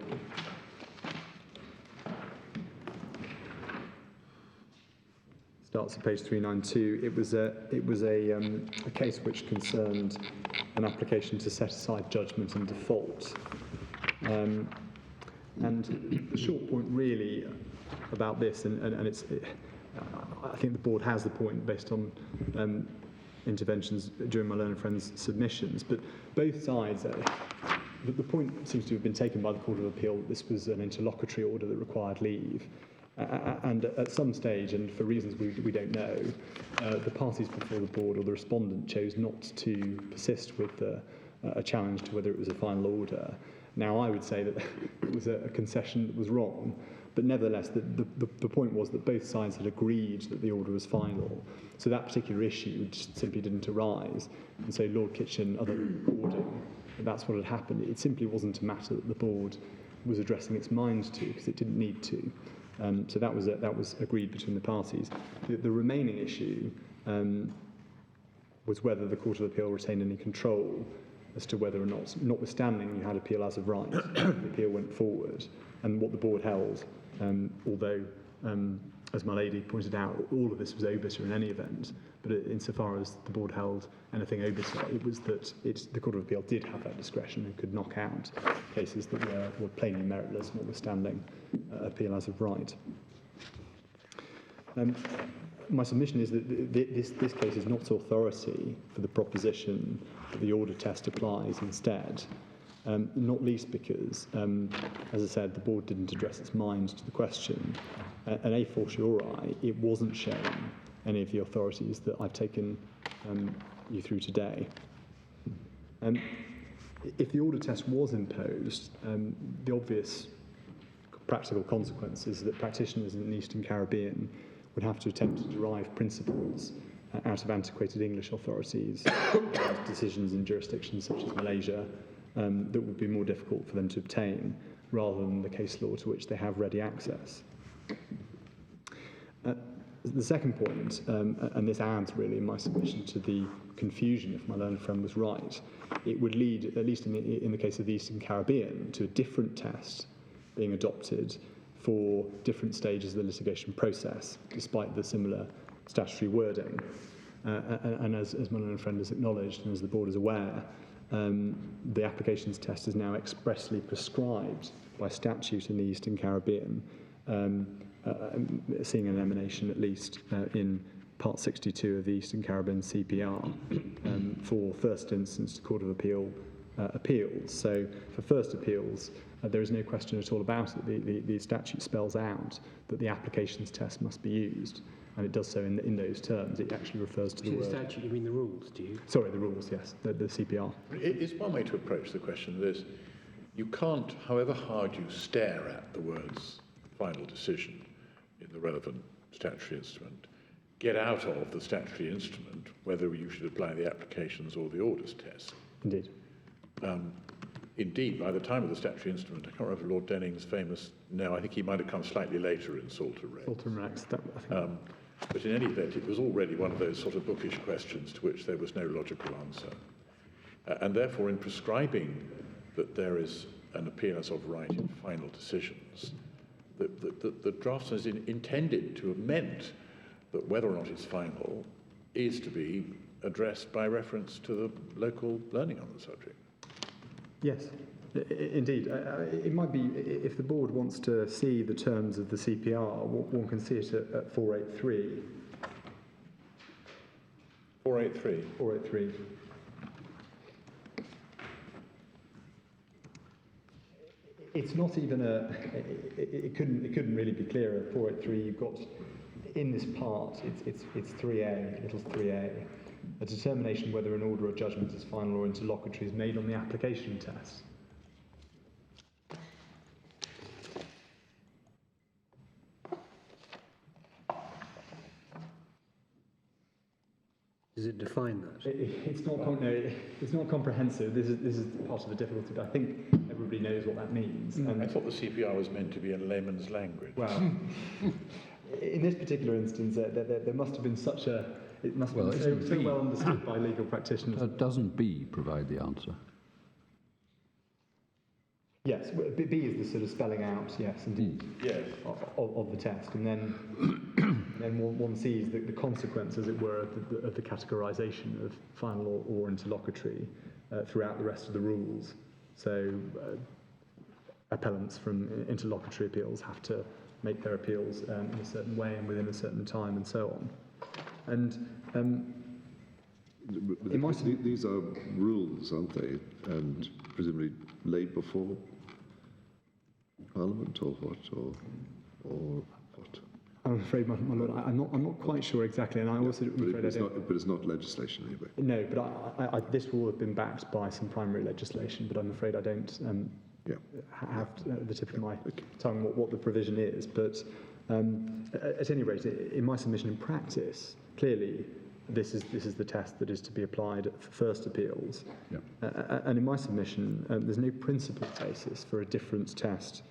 Starts at page 392. It was a case which concerned an application to set aside judgment and default. And the short point really about this, and I think the board has the point based on interventions during my learned friend's submissions, but both sides, the point seems to have been taken by the Court of Appeal that this was an interlocutory order that required leave. And at some stage, and for reasons we don't know, the parties before the board or the respondent chose not to persist with a challenge to whether it was a final order. Now, I would say that it was a concession that was wrong, but nevertheless, the point was that both sides had agreed that the order was final. So that particular issue just simply didn't arise. And so Lord Kitchen, other recording, that's what had happened. It simply wasn't a matter that the board was addressing its mind to, because it didn't need to. So that was agreed between the parties. The remaining issue was whether the Court of Appeal retained any control as to whether or not, notwithstanding you had appeal as of right, the appeal went forward. And what the board held, although, as my lady pointed out, all of this was obiter in any event, but insofar as the board held anything obiter, it was that the Court of Appeal did have that discretion and could knock out cases that were plainly meritless, notwithstanding appeal as of right. My submission is that this case is not authority for the proposition that the order test applies instead, not least because, as I said, the board didn't address its mind to the question, and a fortiori, it wasn't showing any of the authorities that I've taken you through today. If the order test was imposed, the obvious practical consequence is that practitioners in the Eastern Caribbean would have to attempt to derive principles out of antiquated English authorities, decisions in jurisdictions such as Malaysia, that would be more difficult for them to obtain, rather than the case law to which they have ready access. The second point, and this adds really in my submission to the confusion, if my learned friend was right, it would lead, at least in the case of the Eastern Caribbean, to a different test being adopted for different stages of the litigation process, despite the similar statutory wording. And as my learned friend has acknowledged, and as the board is aware, the applications test is now expressly prescribed by statute in the Eastern Caribbean, seeing an emanation at least in Part 62 of the Eastern Caribbean CPR for first instance Court of Appeal appeals. So for first appeals, there is no question at all about it. The statute spells out that the applications test must be used, and it does so in those terms. It actually refers to the word. The statute, you mean the rules, do you? Sorry, the rules, yes, the CPR. It's one way to approach the question. You can't, however hard you stare at the words final decision in the relevant statutory instrument, get out of the statutory instrument whether you should apply the applications or the orders test. Indeed. Indeed, by the time of the statutory instrument, I can't remember Lord Denning's famous, no, I think he might have come slightly later in Salter Rex. Salter Rex, I think. But in any event, it was already one of those sort of bookish questions to which there was no logical answer. And therefore, in prescribing that there is an appeal as of right in final decisions, the draftsman is intended to have meant that whether or not it's final is to be addressed by reference to the local learning on the subject. Yes, indeed. It might be, if the board wants to see the terms of the CPR, one can see it at 483. 483? 483. It's not even it couldn't really be clearer. 483, you've got, in this part, it's 3A, little 3A. A determination whether an order or judgment is final or interlocutory is made on the application test. does it define that? It's not comprehensive. This is part of the difficulty. But I think everybody knows what that means. I thought the CPR was meant to be in layman's language. Well, in this particular instance, there must have been such a... It must have been so well understood by legal practitioners. Doesn't B provide the answer? Yes, B is the sort of spelling out, yes, indeed, Yes. of the test. And then one sees the consequence, as it were, of the categorisation of final or interlocutory throughout the rest of the rules. So appellants from interlocutory appeals have to make their appeals in a certain way and within a certain time and so on. And these are rules, aren't they? And presumably laid before Parliament or what? Or what? I'm afraid, my Lord, I'm not quite sure exactly, and I also but it's not legislation anyway. No, but this will have been backed by some primary legislation, but I'm afraid I don't have at the tip of my tongue what the provision is. But at any rate, in my submission in practice, clearly this is the test that is to be applied for first appeals. Yeah. And in my submission, there's no principled basis for a different test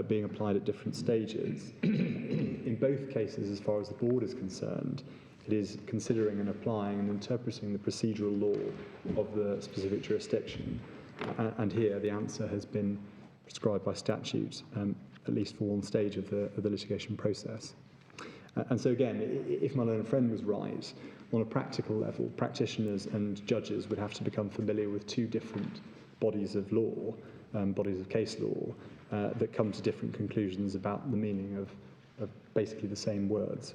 being applied at different stages. In both cases, as far as the board is concerned, it is considering and applying and interpreting the procedural law of the specific jurisdiction. And here, the answer has been prescribed by statute, at least for one stage of the litigation process. And so again, if my learned friend was right, on a practical level, practitioners and judges would have to become familiar with two different bodies of law, bodies of case law, that come to different conclusions about the meaning of basically the same words.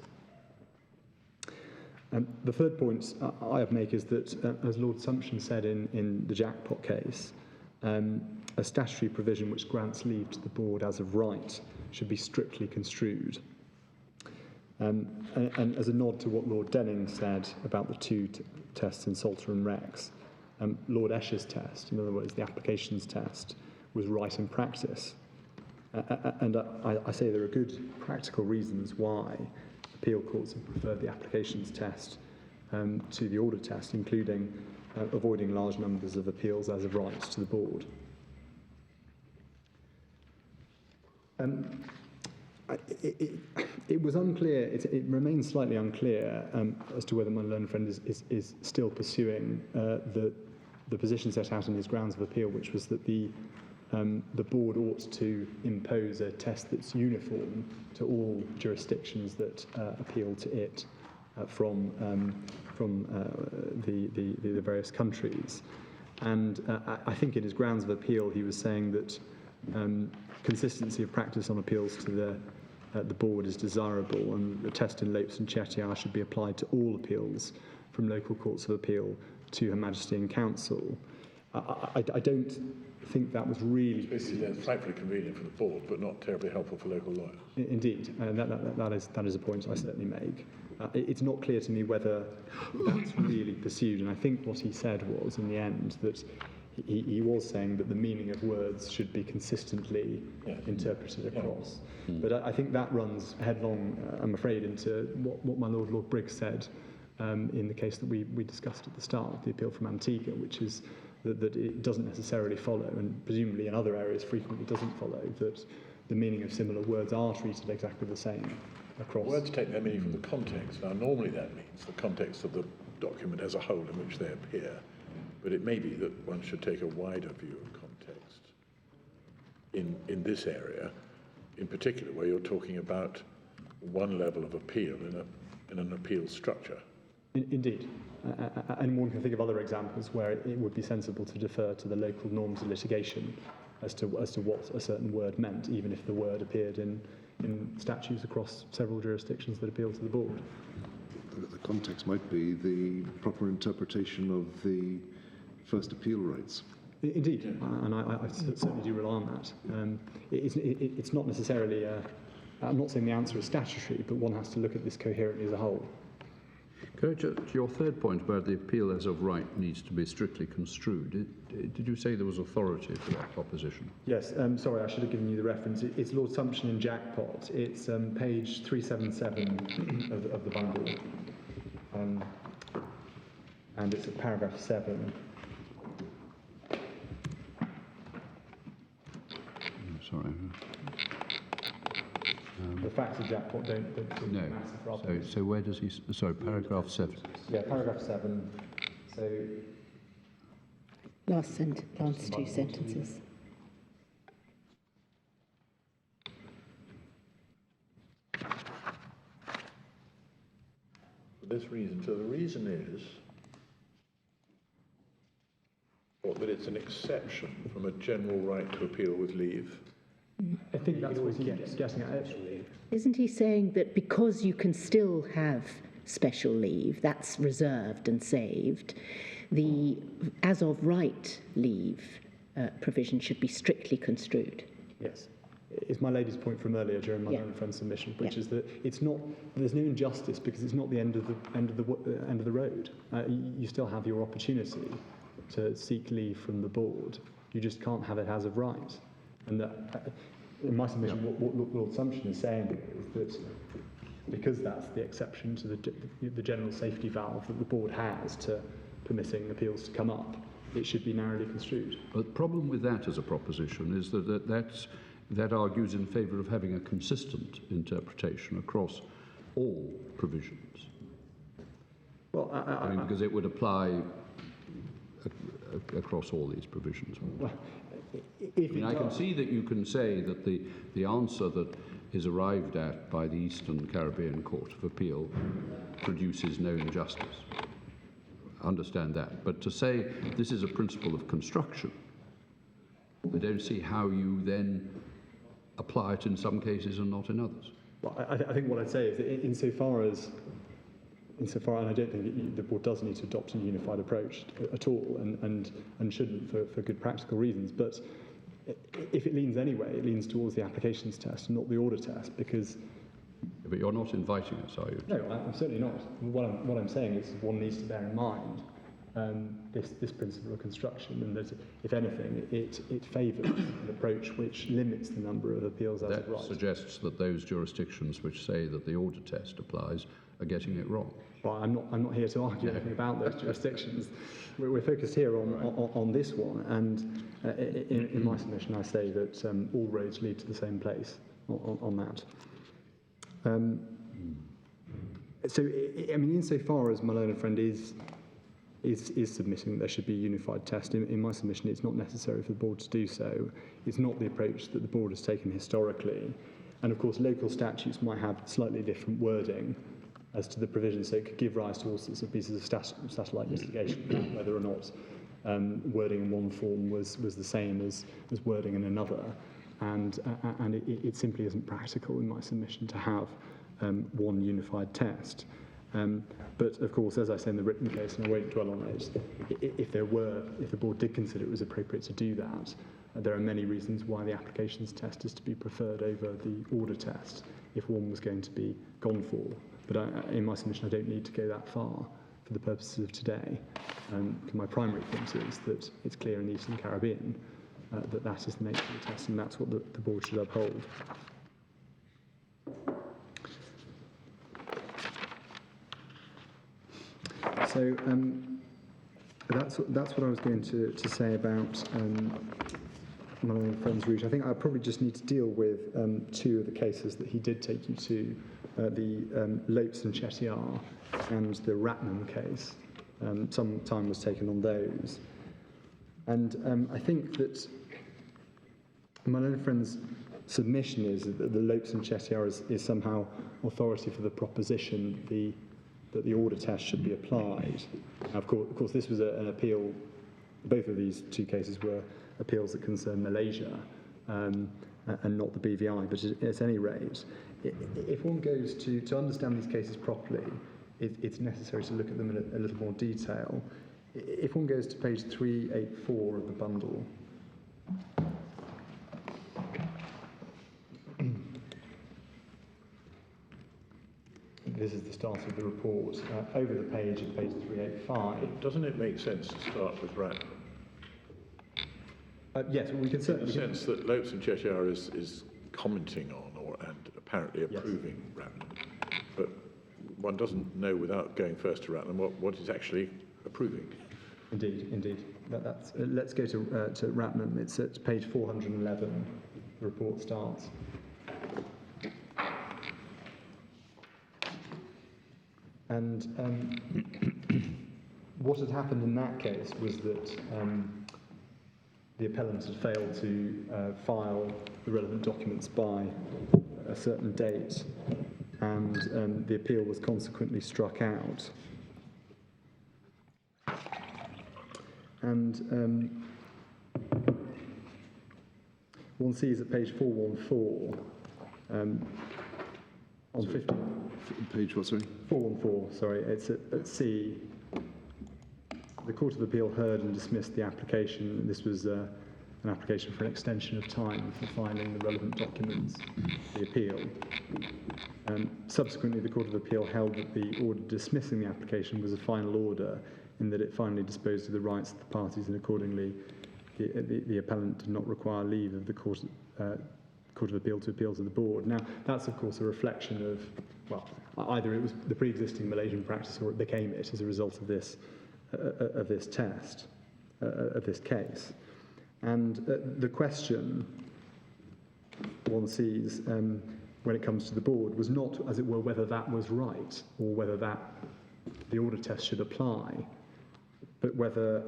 The third point I have make is that, as Lord Sumption said in the jackpot case, a statutory provision which grants leave to the board as of right should be strictly construed. And as a nod to what Lord Denning said about the two tests in Salter and Rex, Lord Esher's test, in other words, the applications test, was right in practice. And I say there are good practical reasons why appeal courts have preferred the applications test to the order test, including avoiding large numbers of appeals as of right to the board. It was unclear, it remains slightly unclear as to whether my learned friend is still pursuing the position set out in his grounds of appeal, which was that the board ought to impose a test that's uniform to all jurisdictions that appeal to it from the various countries. And I think in his grounds of appeal he was saying that consistency of practice on appeals to the board is desirable, and the test in Lopes and Chettiar should be applied to all appeals from local courts of appeal to Her Majesty and Council. I don't think that was really... Basically, that's frightfully convenient for the board, but not terribly helpful for local lawyers. Indeed, and that is a point I certainly make. It's not clear to me whether that's really pursued, and I think what he said was, in the end, that he was saying that the meaning of words should be consistently interpreted across. But I think that runs headlong, I'm afraid, into what my Lord Briggs said in the case that we discussed at the start, the appeal from Antigua, which is that it doesn't necessarily follow, and presumably in other areas frequently doesn't follow, that the meaning of similar words are treated exactly the same across. Words take their meaning from the context. Now, normally that means the context of the document as a whole in which they appear. But it may be that one should take a wider view of context in this area, in particular, where you're talking about one level of appeal in an appeal structure. Indeed. And one can think of other examples where it would be sensible to defer to the local norms of litigation as to what a certain word meant, even if the word appeared in statutes across several jurisdictions that appeal to the board. The context might be the proper interpretation of the first appeal rights. Indeed, and I certainly do rely on that. It's not necessarily, I'm not saying the answer is statutory, but one has to look at this coherently as a whole. To your third point about the appeal as of right needs to be strictly construed, did you say there was authority for that proposition? Yes, sorry, I should have given you the reference. It's Lord Sumption in Jackpot. It's page 377 of the bundle. and it's at paragraph 7. Sorry. The facts of jackpot don't seem No. to matter for our purposes. So where does he? Sorry, paragraph 7. Yeah, paragraph 7. So Last two sentences. For this reason. So the reason is that it's an exception from a general right to appeal with leave. I think that's what he's getting at, actually. Isn't he saying that because you can still have special leave, that's reserved and saved, the as of right leave provision should be strictly construed? Yes. It's my lady's point from earlier during my own friend's submission, which is that it's not. There's no injustice because it's not the end of the road. You still have your opportunity to seek leave from the board. You just can't have it as of right. And that, in my submission, what Lord Sumption is saying is that because that's the exception to the general safety valve that the board has to permitting appeals to come up, it should be narrowly construed. But the problem with that as a proposition is that argues in favour of having a consistent interpretation across all provisions. Well, I mean, because it would apply across all these provisions. well, I can see that you can say that the answer that is arrived at by the Eastern Caribbean Court of Appeal produces no injustice. I understand that. But to say this is a principle of construction, I don't see how you then apply it in some cases and not in others. Well, I think what I'd say is that insofar, and I don't think the board does need to adopt a unified approach at all, and shouldn't for good practical reasons. But if it leans anyway, it leans towards the applications test and not the order test, because. But you're not inviting us, are you? No, I'm certainly not. What I'm saying is one needs to bear in mind this principle of construction, and that if anything, it favours an approach which limits the number of appeals as of right. That suggests that those jurisdictions which say that the order test applies are getting it wrong. Well, I'm not here to argue anything about those jurisdictions. We're focused here on this one, and in my submission, I say that all roads lead to the same place on that. So, I mean, insofar as my learned friend is submitting that there should be a unified test, in my submission, it's not necessary for the board to do so. It's not the approach that the board has taken historically, and of course, local statutes might have slightly different wording as to the provisions, so it could give rise to all sorts of pieces of satellite litigation about whether or not wording in one form was the same as wording in another, and it simply isn't practical in my submission to have one unified test. But of course, as I say in the written case, and I won't dwell on it, if the board did consider it was appropriate to do that, there are many reasons why the applications test is to be preferred over the order test if one was going to be gone for. But in my submission, I don't need to go that far for the purposes of today. My primary point is that it's clear in the Eastern Caribbean that is the nature of the test, and that's what the board should uphold. So that's what I was going to say about my friend's route. I think I probably just need to deal with two of the cases that he did take you to, the Lopes and Chettiar and the Ratnam case. Some time was taken on those. And I think that my own friend's submission is that the Lopes and Chettiar is somehow authority for the proposition that the order test should be applied. Now, of course, this was an appeal. Both of these two cases were appeals that concern Malaysia and not the BVI. But at any rate, if one goes to understand these cases properly, it's necessary to look at them in a little more detail. If one goes to page 384 of the bundle, this is the start of the report. Over the page at page 385. Doesn't it make sense to start with Ratnam? Yes, we can certainly. In the sense that Lopes and Cheshire is commenting on and apparently approving Ratnam, but one doesn't know without going first to Ratnam what is actually approving. Indeed, indeed. Let's go to Ratnam. It's at page 411. The report starts. And what had happened in that case was that the appellant had failed to file the relevant documents by a certain date, and the appeal was consequently struck out. And one sees at page 414, on 50. Page what, sorry? 414, sorry, it's at C. The Court of Appeal heard and dismissed the application. This was an application for an extension of time for filing the relevant documents, the appeal. Subsequently, the Court of Appeal held that the order dismissing the application was a final order, in that it finally disposed of the rights of the parties, and accordingly the appellant did not require leave of the Court of Appeal to appeal to the board. Now, that's of course a reflection of, well, either it was the pre-existing Malaysian practice or it became it as a result of this test, of this case. And the question one sees when it comes to the board was not, as it were, whether that was right or whether the order test should apply, but whether,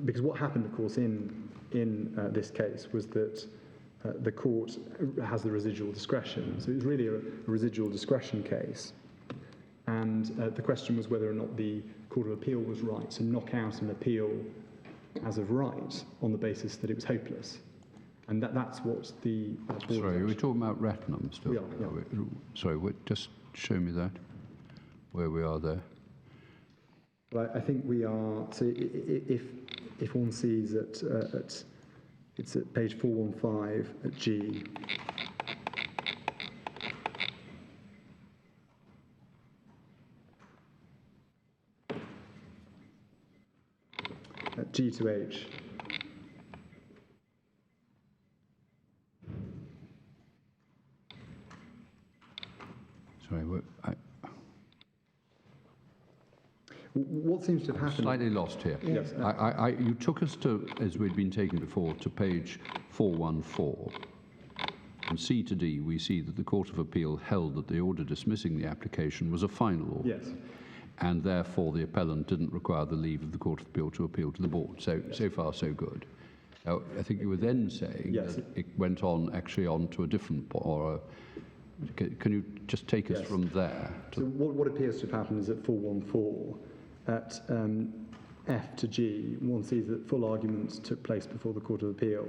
because what happened, of course, in this case was that the court has the residual discretion. So it was really a residual discretion case. And the question was whether or not the Court of Appeal was right to knock out an appeal as of right on the basis that it was hopeless. And that's what the board... Sorry, are we talking about Ratnam still? We are, yeah. Sorry, just show me that, where we are there. Well, I think we are... So if one sees it's at page 415 at G. At G to H. Sorry, what seems to have happened... Slightly lost here. Yes. You took us to, as we'd been taken before, to page 414. From C to D, we see that the Court of Appeal held that the order dismissing the application was a final order. Yes. And therefore the appellant didn't require the leave of the Court of Appeal to appeal to the board. So far, so good. Now, I think you were then saying yes. that it went on to a different point, can you just take us yes. from there? So what appears to have happened is at 414, at F to G, one sees that full arguments took place before the Court of Appeal.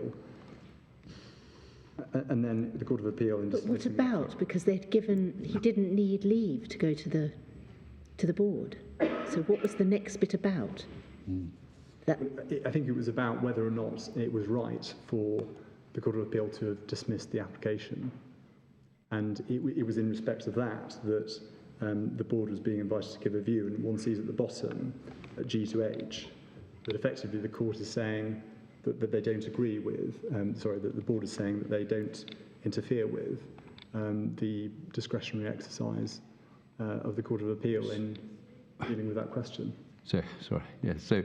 And then the Court of Appeal... But what about? Because he didn't need leave to go to the board. So what was the next bit about? I think it was about whether or not it was right for the Court of Appeal to have dismissed the application. And it was in respect of that the board was being invited to give a view, and one sees at the bottom, at G to H, that effectively the court is saying that they don't agree with, that the board is saying that they don't interfere with the discretionary exercise of the Court of Appeal in dealing with that question. So, sorry, yes. So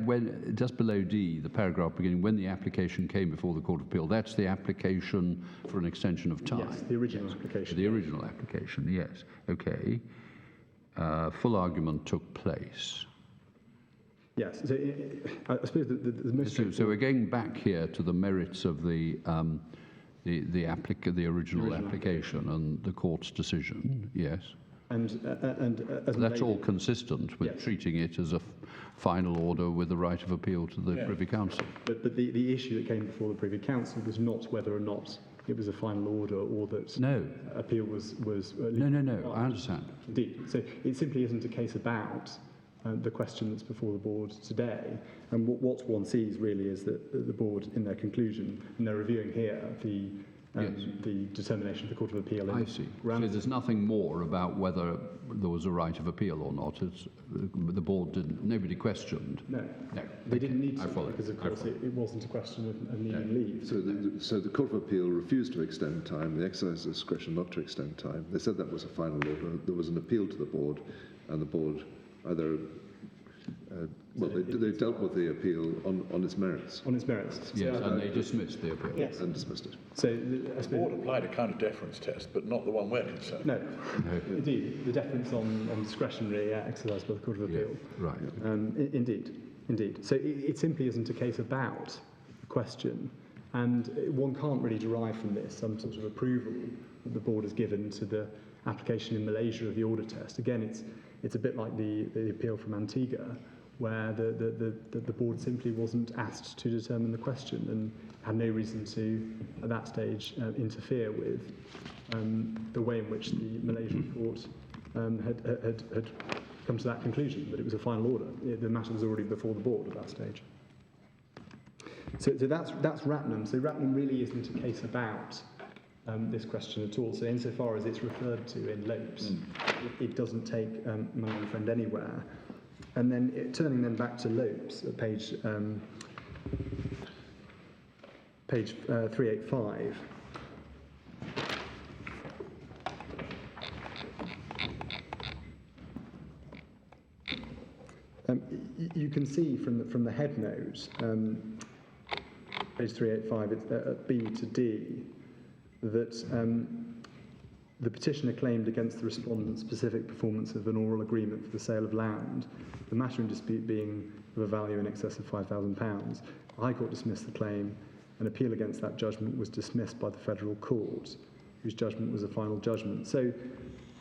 when just below D, the paragraph beginning, when the application came before the Court of Appeal, that's the application for an extension of time. Yes, the original application. The original application, yes. Okay. Full argument took place. Yes. So I suppose the most... So we're going back here to the merits of the original application and the court's decision, yes. And as that's all consistent with yes. treating it as a final order with the right of appeal to the Privy Council. But the issue that came before the Privy Council was not whether or not it was a final order or that appeal was No, I understand. Indeed. So it simply isn't a case about the question that's before the board today. And what one sees really is that the board, in their conclusion, and they're reviewing here the determination of the Court of Appeal. I see. So there's nothing more about whether there was a right of appeal or not. The board didn't. Nobody questioned. No. They didn't need to, because of course it wasn't a question of needing leave. So the Court of Appeal refused to extend time. They exercised discretion not to extend time. They said that was a final order. There was an appeal to the board, and the board either, well, they dealt with the appeal on its merits On its merits. Yes, and they dismissed the appeal. Yes. and dismissed it. So, The board applied a kind of deference test, but not the one we're concerned. no, indeed, the deference on discretionary exercise by the Court of Yeah, Appeal. right. Indeed. So it simply isn't a case about the question, and one can't really derive from this some sort of approval that the board has given to the application in Malaysia of the order test. Again, it's a bit like the appeal from Antigua, where the board simply wasn't asked to determine the question and had no reason to, at that stage, interfere with the way in which the Malaysian court had come to that conclusion, that it was a final order. The matter was already before the board at that stage. So that's Ratnam. So Ratnam really isn't a case about this question at all. So insofar as it's referred to in Lopes, it doesn't take my own friend anywhere. And then turning then back to Lopes at page 385. You can see from the head note, page 385, it's at B to D, that the petitioner claimed against the respondent's specific performance of an oral agreement for the sale of land, the matter in dispute being of a value in excess of £5,000. The High Court dismissed the claim. An appeal against that judgment was dismissed by the Federal Court, whose judgment was a final judgment. So,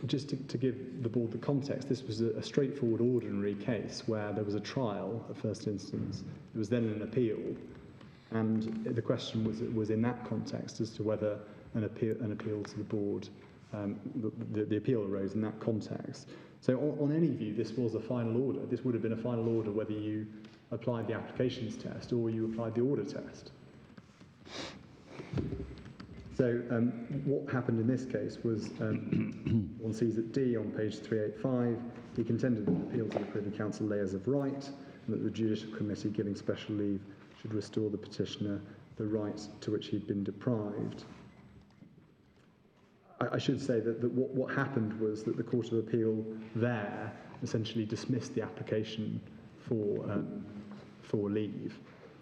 just to give the board the context, this was a straightforward, ordinary case where there was a trial at first instance. There was then an appeal, and the question was in that context as to whether an appeal to the board, the appeal arose in that context. So on any view, this was a final order. This would have been a final order whether you applied the applications test or you applied the order test. So what happened in this case was, one sees at D on page 385, he contended that the appeal to the Privy Council lay as of right, and that the Judicial Committee giving special leave should restore the petitioner the right to which he'd been deprived. I should say that what happened was that the Court of Appeal there essentially dismissed the application for leave.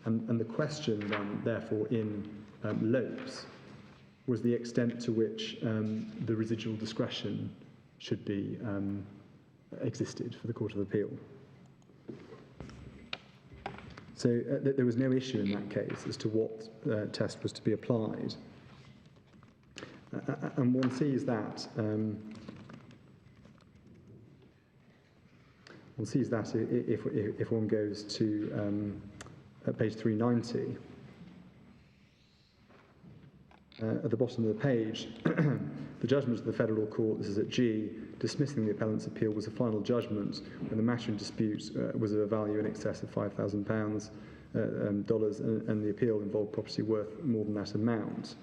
And the question then, therefore, in Lopes was the extent to which the residual discretion should be existed for the Court of Appeal. So there was no issue in that case as to what test was to be applied. And one sees that if one goes to page 390. At the bottom of the page, the judgment of the Federal Court, this is at G, dismissing the appellant's appeal was a final judgment when the matter in dispute was of a value in excess of £5,000 and the appeal involved property worth more than that amount.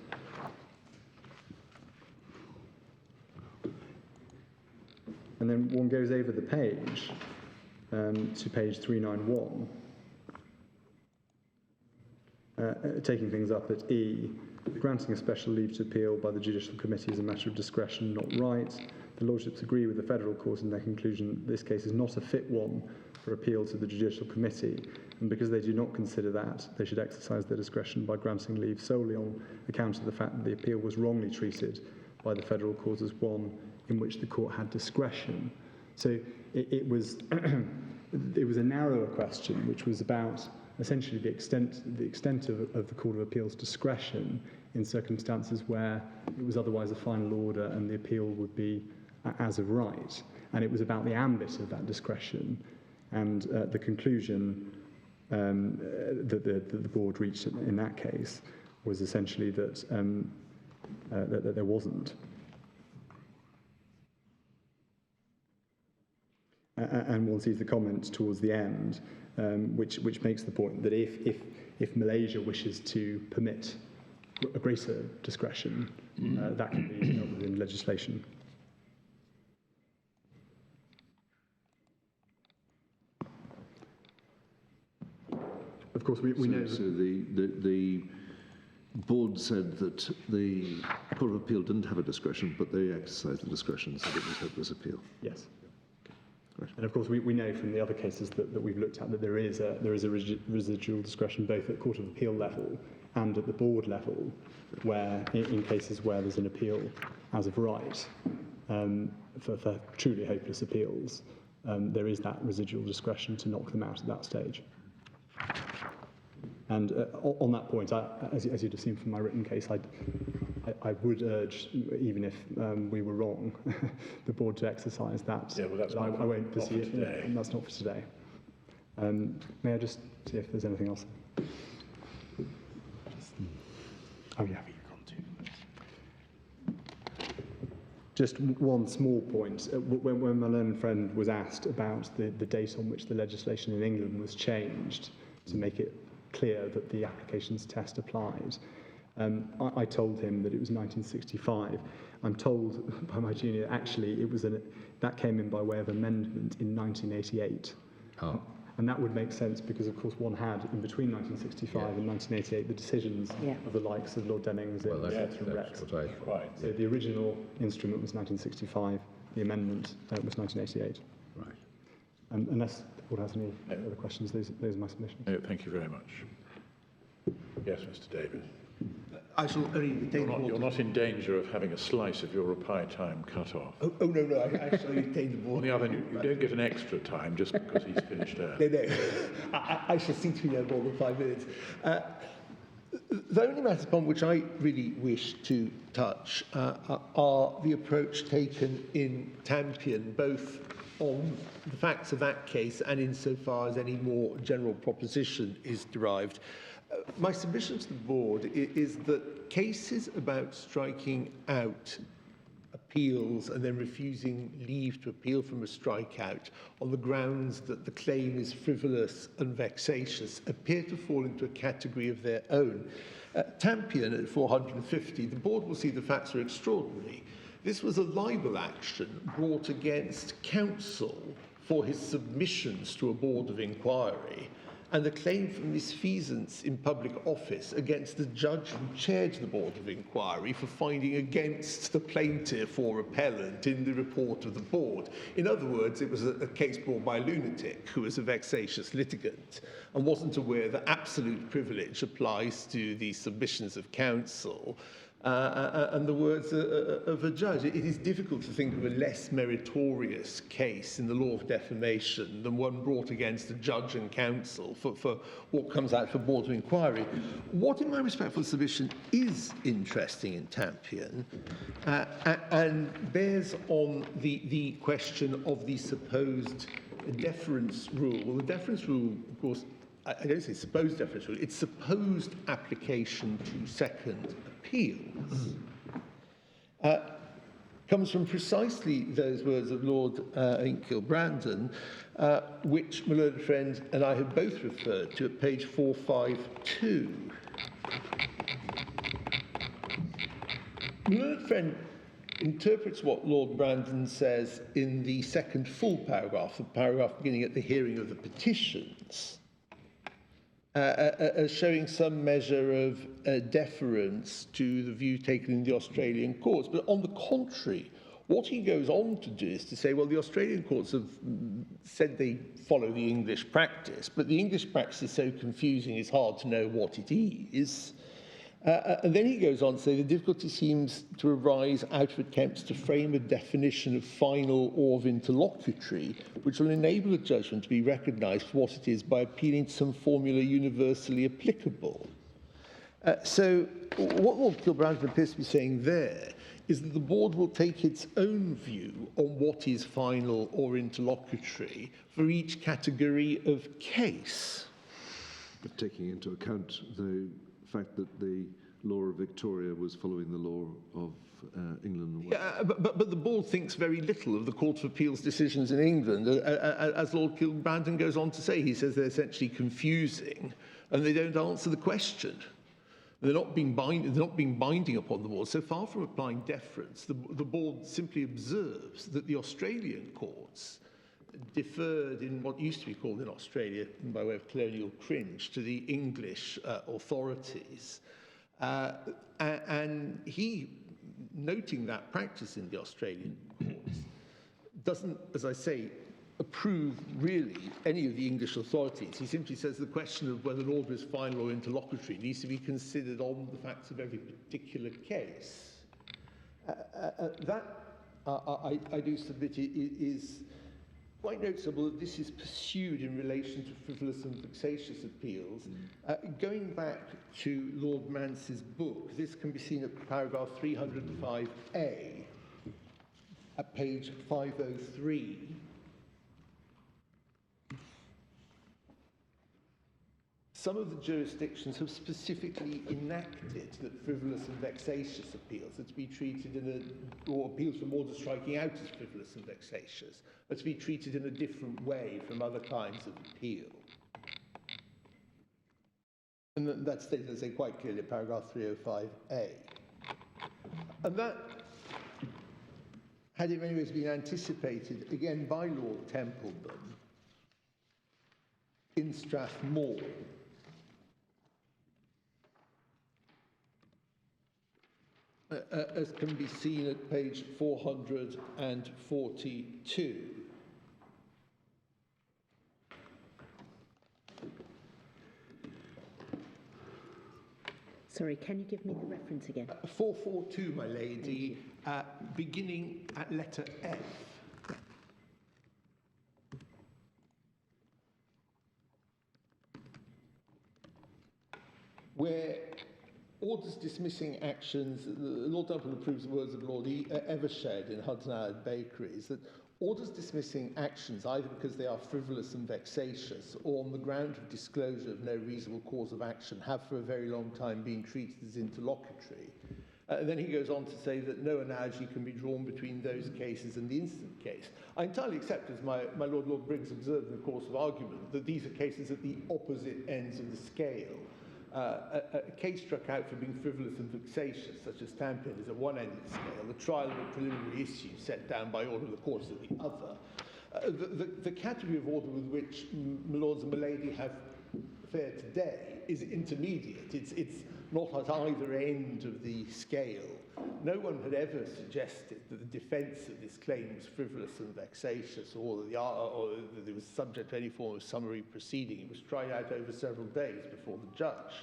And then one goes over the page to page 391, taking things up at E. Granting a special leave to appeal by the Judicial Committee is a matter of discretion, not right. The Lordships agree with the Federal Court in their conclusion that this case is not a fit one for appeal to the Judicial Committee, and because they do not consider that, they should exercise their discretion by granting leave solely on account of the fact that the appeal was wrongly treated by the Federal Court as one in which the court had discretion. So it was a narrower question, which was about essentially the extent of the Court of Appeal's discretion in circumstances where it was otherwise a final order and the appeal would be as of right. And it was about the ambit of that discretion and the conclusion that the board reached in that case was essentially that there wasn't. And one sees the comment towards the end, which makes the point that if Malaysia wishes to permit a greater discretion, that can be dealt with in legislation. Of course, we know. So the board said that the Court of Appeal didn't have a discretion, but they exercised the discretion, so that was this appeal. Yes. And of course, we know from the other cases that we've looked at that there is a residual discretion both at Court of Appeal level and at the board level, where in cases where there's an appeal as of right, for truly hopeless appeals, there is that residual discretion to knock them out at that stage. And on that point, as you'd have seen from my written case, I would urge, even if we were wrong, the board to exercise that. Yeah, well, that's I won't pursue it today. and that's not for today. May I just see if there's anything else? Oh, yeah. Just one small point. When my learned friend was asked about the date on which the legislation in England was changed to make it clear that the applications test applied, I told him that it was 1965. I'm told by my junior, actually, that came in by way of amendment in 1988. Oh. And that would make sense because, of course, one had, in between 1965 and 1988, the decisions of the likes of Lord Dennings and That's Rex. what I thought. Right. So the original instrument was 1965, the amendment was 1988. Right. Unless the board has any other questions, those are my submissions. No, thank you very much. Yes, Mr. Davis. I shall only retain the You're board. not in danger of having a slice of your reply time cut off. Oh, no, I shall retain the board. On the other hand, you don't get an extra time just because he's finished early. No. I shall seek to be no more than 5 minutes. The only matters upon which I really wish to touch are the approach taken in Tampion, both on the facts of that case and insofar as any more general proposition is derived. My submission to the board is that cases about striking out appeals and then refusing leave to appeal from a strikeout on the grounds that the claim is frivolous and vexatious appear to fall into a category of their own. Tampion at 450, the board will see the facts are extraordinary. This was a libel action brought against counsel for his submissions to a board of inquiry, and a claim for misfeasance in public office against the judge who chaired the Board of Inquiry for finding against the plaintiff or appellant in the report of the board. In other words, it was a case brought by a lunatic who was a vexatious litigant and wasn't aware that absolute privilege applies to the submissions of counsel and the words of a judge. It is difficult to think of a less meritorious case in the law of defamation than one brought against a judge and counsel for what comes out for Board of Inquiry. What, in my respectful submission, is interesting in Tampion and bears on the question of the supposed deference rule. Well, the deference rule, of course, I don't say supposed deference rule, it's supposed application to second appeals, comes from precisely those words of Lord Kilbrandon, which my learned friend and I have both referred to at page 452. My learned friend interprets what Lord Brandon says in the second full paragraph, the paragraph beginning at the hearing of the petitions, as showing some measure of deference to the view taken in the Australian courts. But on the contrary, what he goes on to do is to say, well, the Australian courts have said they follow the English practice, but the English practice is so confusing it's hard to know what it is. And then he goes on to say the difficulty seems to arise out of attempts to frame a definition of final or of interlocutory, which will enable a judgment to be recognised for what it is by appealing to some formula universally applicable. So what Lord Kilbrandon appears to be saying there is that the board will take its own view on what is final or interlocutory for each category of case. But taking into account the fact that the law of Victoria was following the law of England. Yeah, but the board thinks very little of the Court of Appeal's decisions in England. As Lord Kilbrandon goes on to say, he says they're essentially confusing and they don't answer the question. They're not being binding upon the board. So far from applying deference, the board simply observes that the Australian courts deferred in what used to be called in Australia, by way of colonial cringe, to the English authorities. And he, noting that practice in the Australian courts, doesn't, as I say, approve, really, any of the English authorities. He simply says the question of whether an order is final or interlocutory needs to be considered on the facts of every particular case. I do submit is quite noticeable that this is pursued in relation to frivolous and vexatious appeals. Going back to Lord Mance's book, this can be seen at paragraph 305A, at page 503. Some of the jurisdictions have specifically enacted that frivolous and vexatious appeals are to be treated or appeals from orders striking out as frivolous and vexatious, are to be treated in a different way from other kinds of appeal. And that's stated, as I say, quite clearly in paragraph 305A. And that had in many ways been anticipated, again, by Lord Templeman in Strathmore. As can be seen at page 442. Sorry, can you give me the reference again? 442, my lady, beginning at letter F. Where orders dismissing actions, Lord Templeman approves the words of Lord Evershed in Hudson Bakeries, that orders dismissing actions either because they are frivolous and vexatious or on the ground of disclosure of no reasonable cause of action have for a very long time been treated as interlocutory. Then he goes on to say that no analogy can be drawn between those cases and the instant case. I entirely accept, as my Lord Briggs observed in the course of argument, that these are cases at the opposite ends of the scale. A case struck out for being frivolous and vexatious, such as Tampin, is at one end of the scale. The trial of a preliminary issue set down by order of the courts at the other. The category of order with which my lords and my lady have fared today is intermediate. It's not at either end of the scale. No one had ever suggested that the defence of this claim was frivolous and vexatious, or that it was subject to any form of summary proceeding. It was tried out over several days before the judge.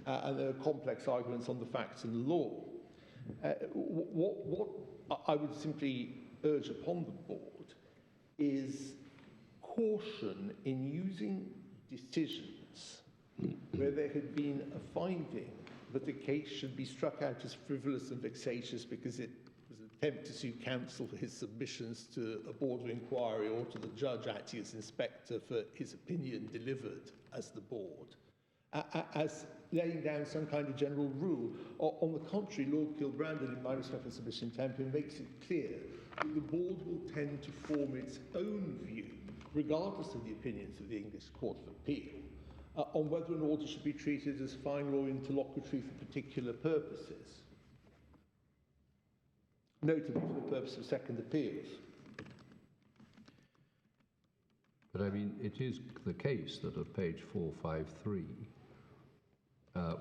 And there are complex arguments on the facts and the law. What I would simply urge upon the board is caution in using decisions where there had been a finding that the case should be struck out as frivolous and vexatious because it was an attempt to sue counsel for his submissions to a board of inquiry or to the judge acting as inspector for his opinion delivered as the board, as laying down some kind of general rule. On the contrary, Lord Kilbrandon, in my respectful submission Tampin, makes it clear that the board will tend to form its own view, regardless of the opinions of the English Court of Appeal, on whether an order should be treated as final or interlocutory for particular purposes, notably for the purpose of second appeals. But I mean, it is the case that at page 453,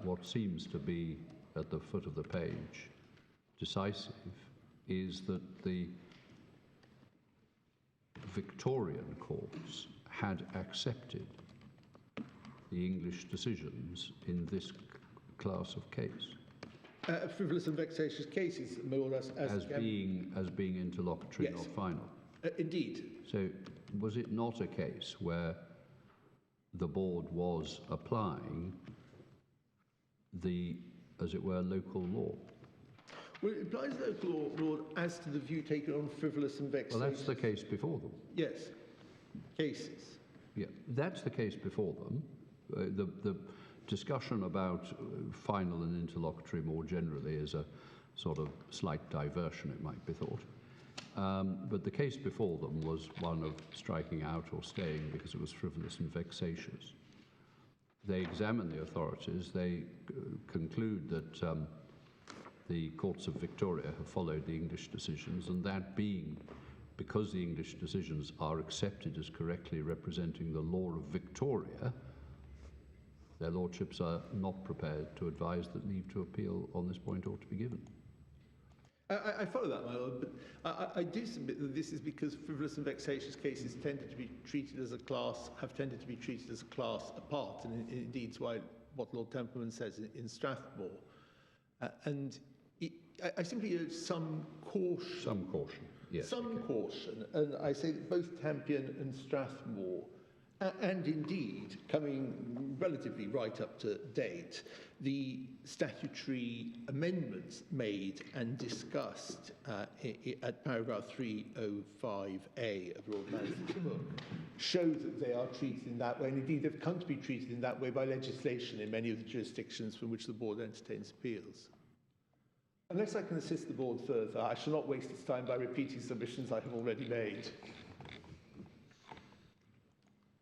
what seems to be at the foot of the page decisive is that the Victorian courts had accepted the English decisions in this class of case. Frivolous and vexatious cases, more or less, as being interlocutory, yes, not final. Indeed. So was it not a case where the board was applying the, as it were, local law? Well, it applies local law as to the view taken on frivolous and vexatious. Well, that's the case before them. Yes, cases. Yeah, that's the case before them. The discussion about final and interlocutory more generally is a sort of slight diversion, it might be thought. But the case before them was one of striking out or staying because it was frivolous and vexatious. They examine the authorities, they conclude that the courts of Victoria have followed the English decisions, and that being because the English decisions are accepted as correctly representing the law of Victoria, their lordships are not prepared to advise that leave to appeal on this point ought to be given. I follow that, my lord, but I do submit that this is because frivolous and vexatious cases tended to be treated as a class, have tended to be treated as a class apart, and indeed it's why what Lord Templeman says in Strathmore. I simply urge some caution. Some caution, yes. Some caution, and I say that both Tampion and Strathmore, and indeed, coming relatively right up to date, the statutory amendments made and discussed at paragraph 305A of Lord Nazir's book show that they are treated in that way, and indeed they've come to be treated in that way by legislation in many of the jurisdictions from which the board entertains appeals. Unless I can assist the board further, I shall not waste its time by repeating submissions I have already made.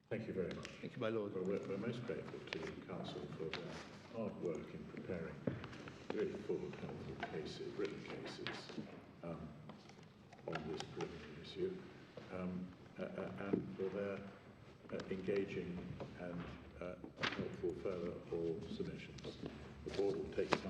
Thank you very much. Thank you, my lord. We're most grateful to the council for their hard work in preparing really full, helpful cases, written cases on this preliminary issue, and for their engaging and helpful further oral submissions. The board will take time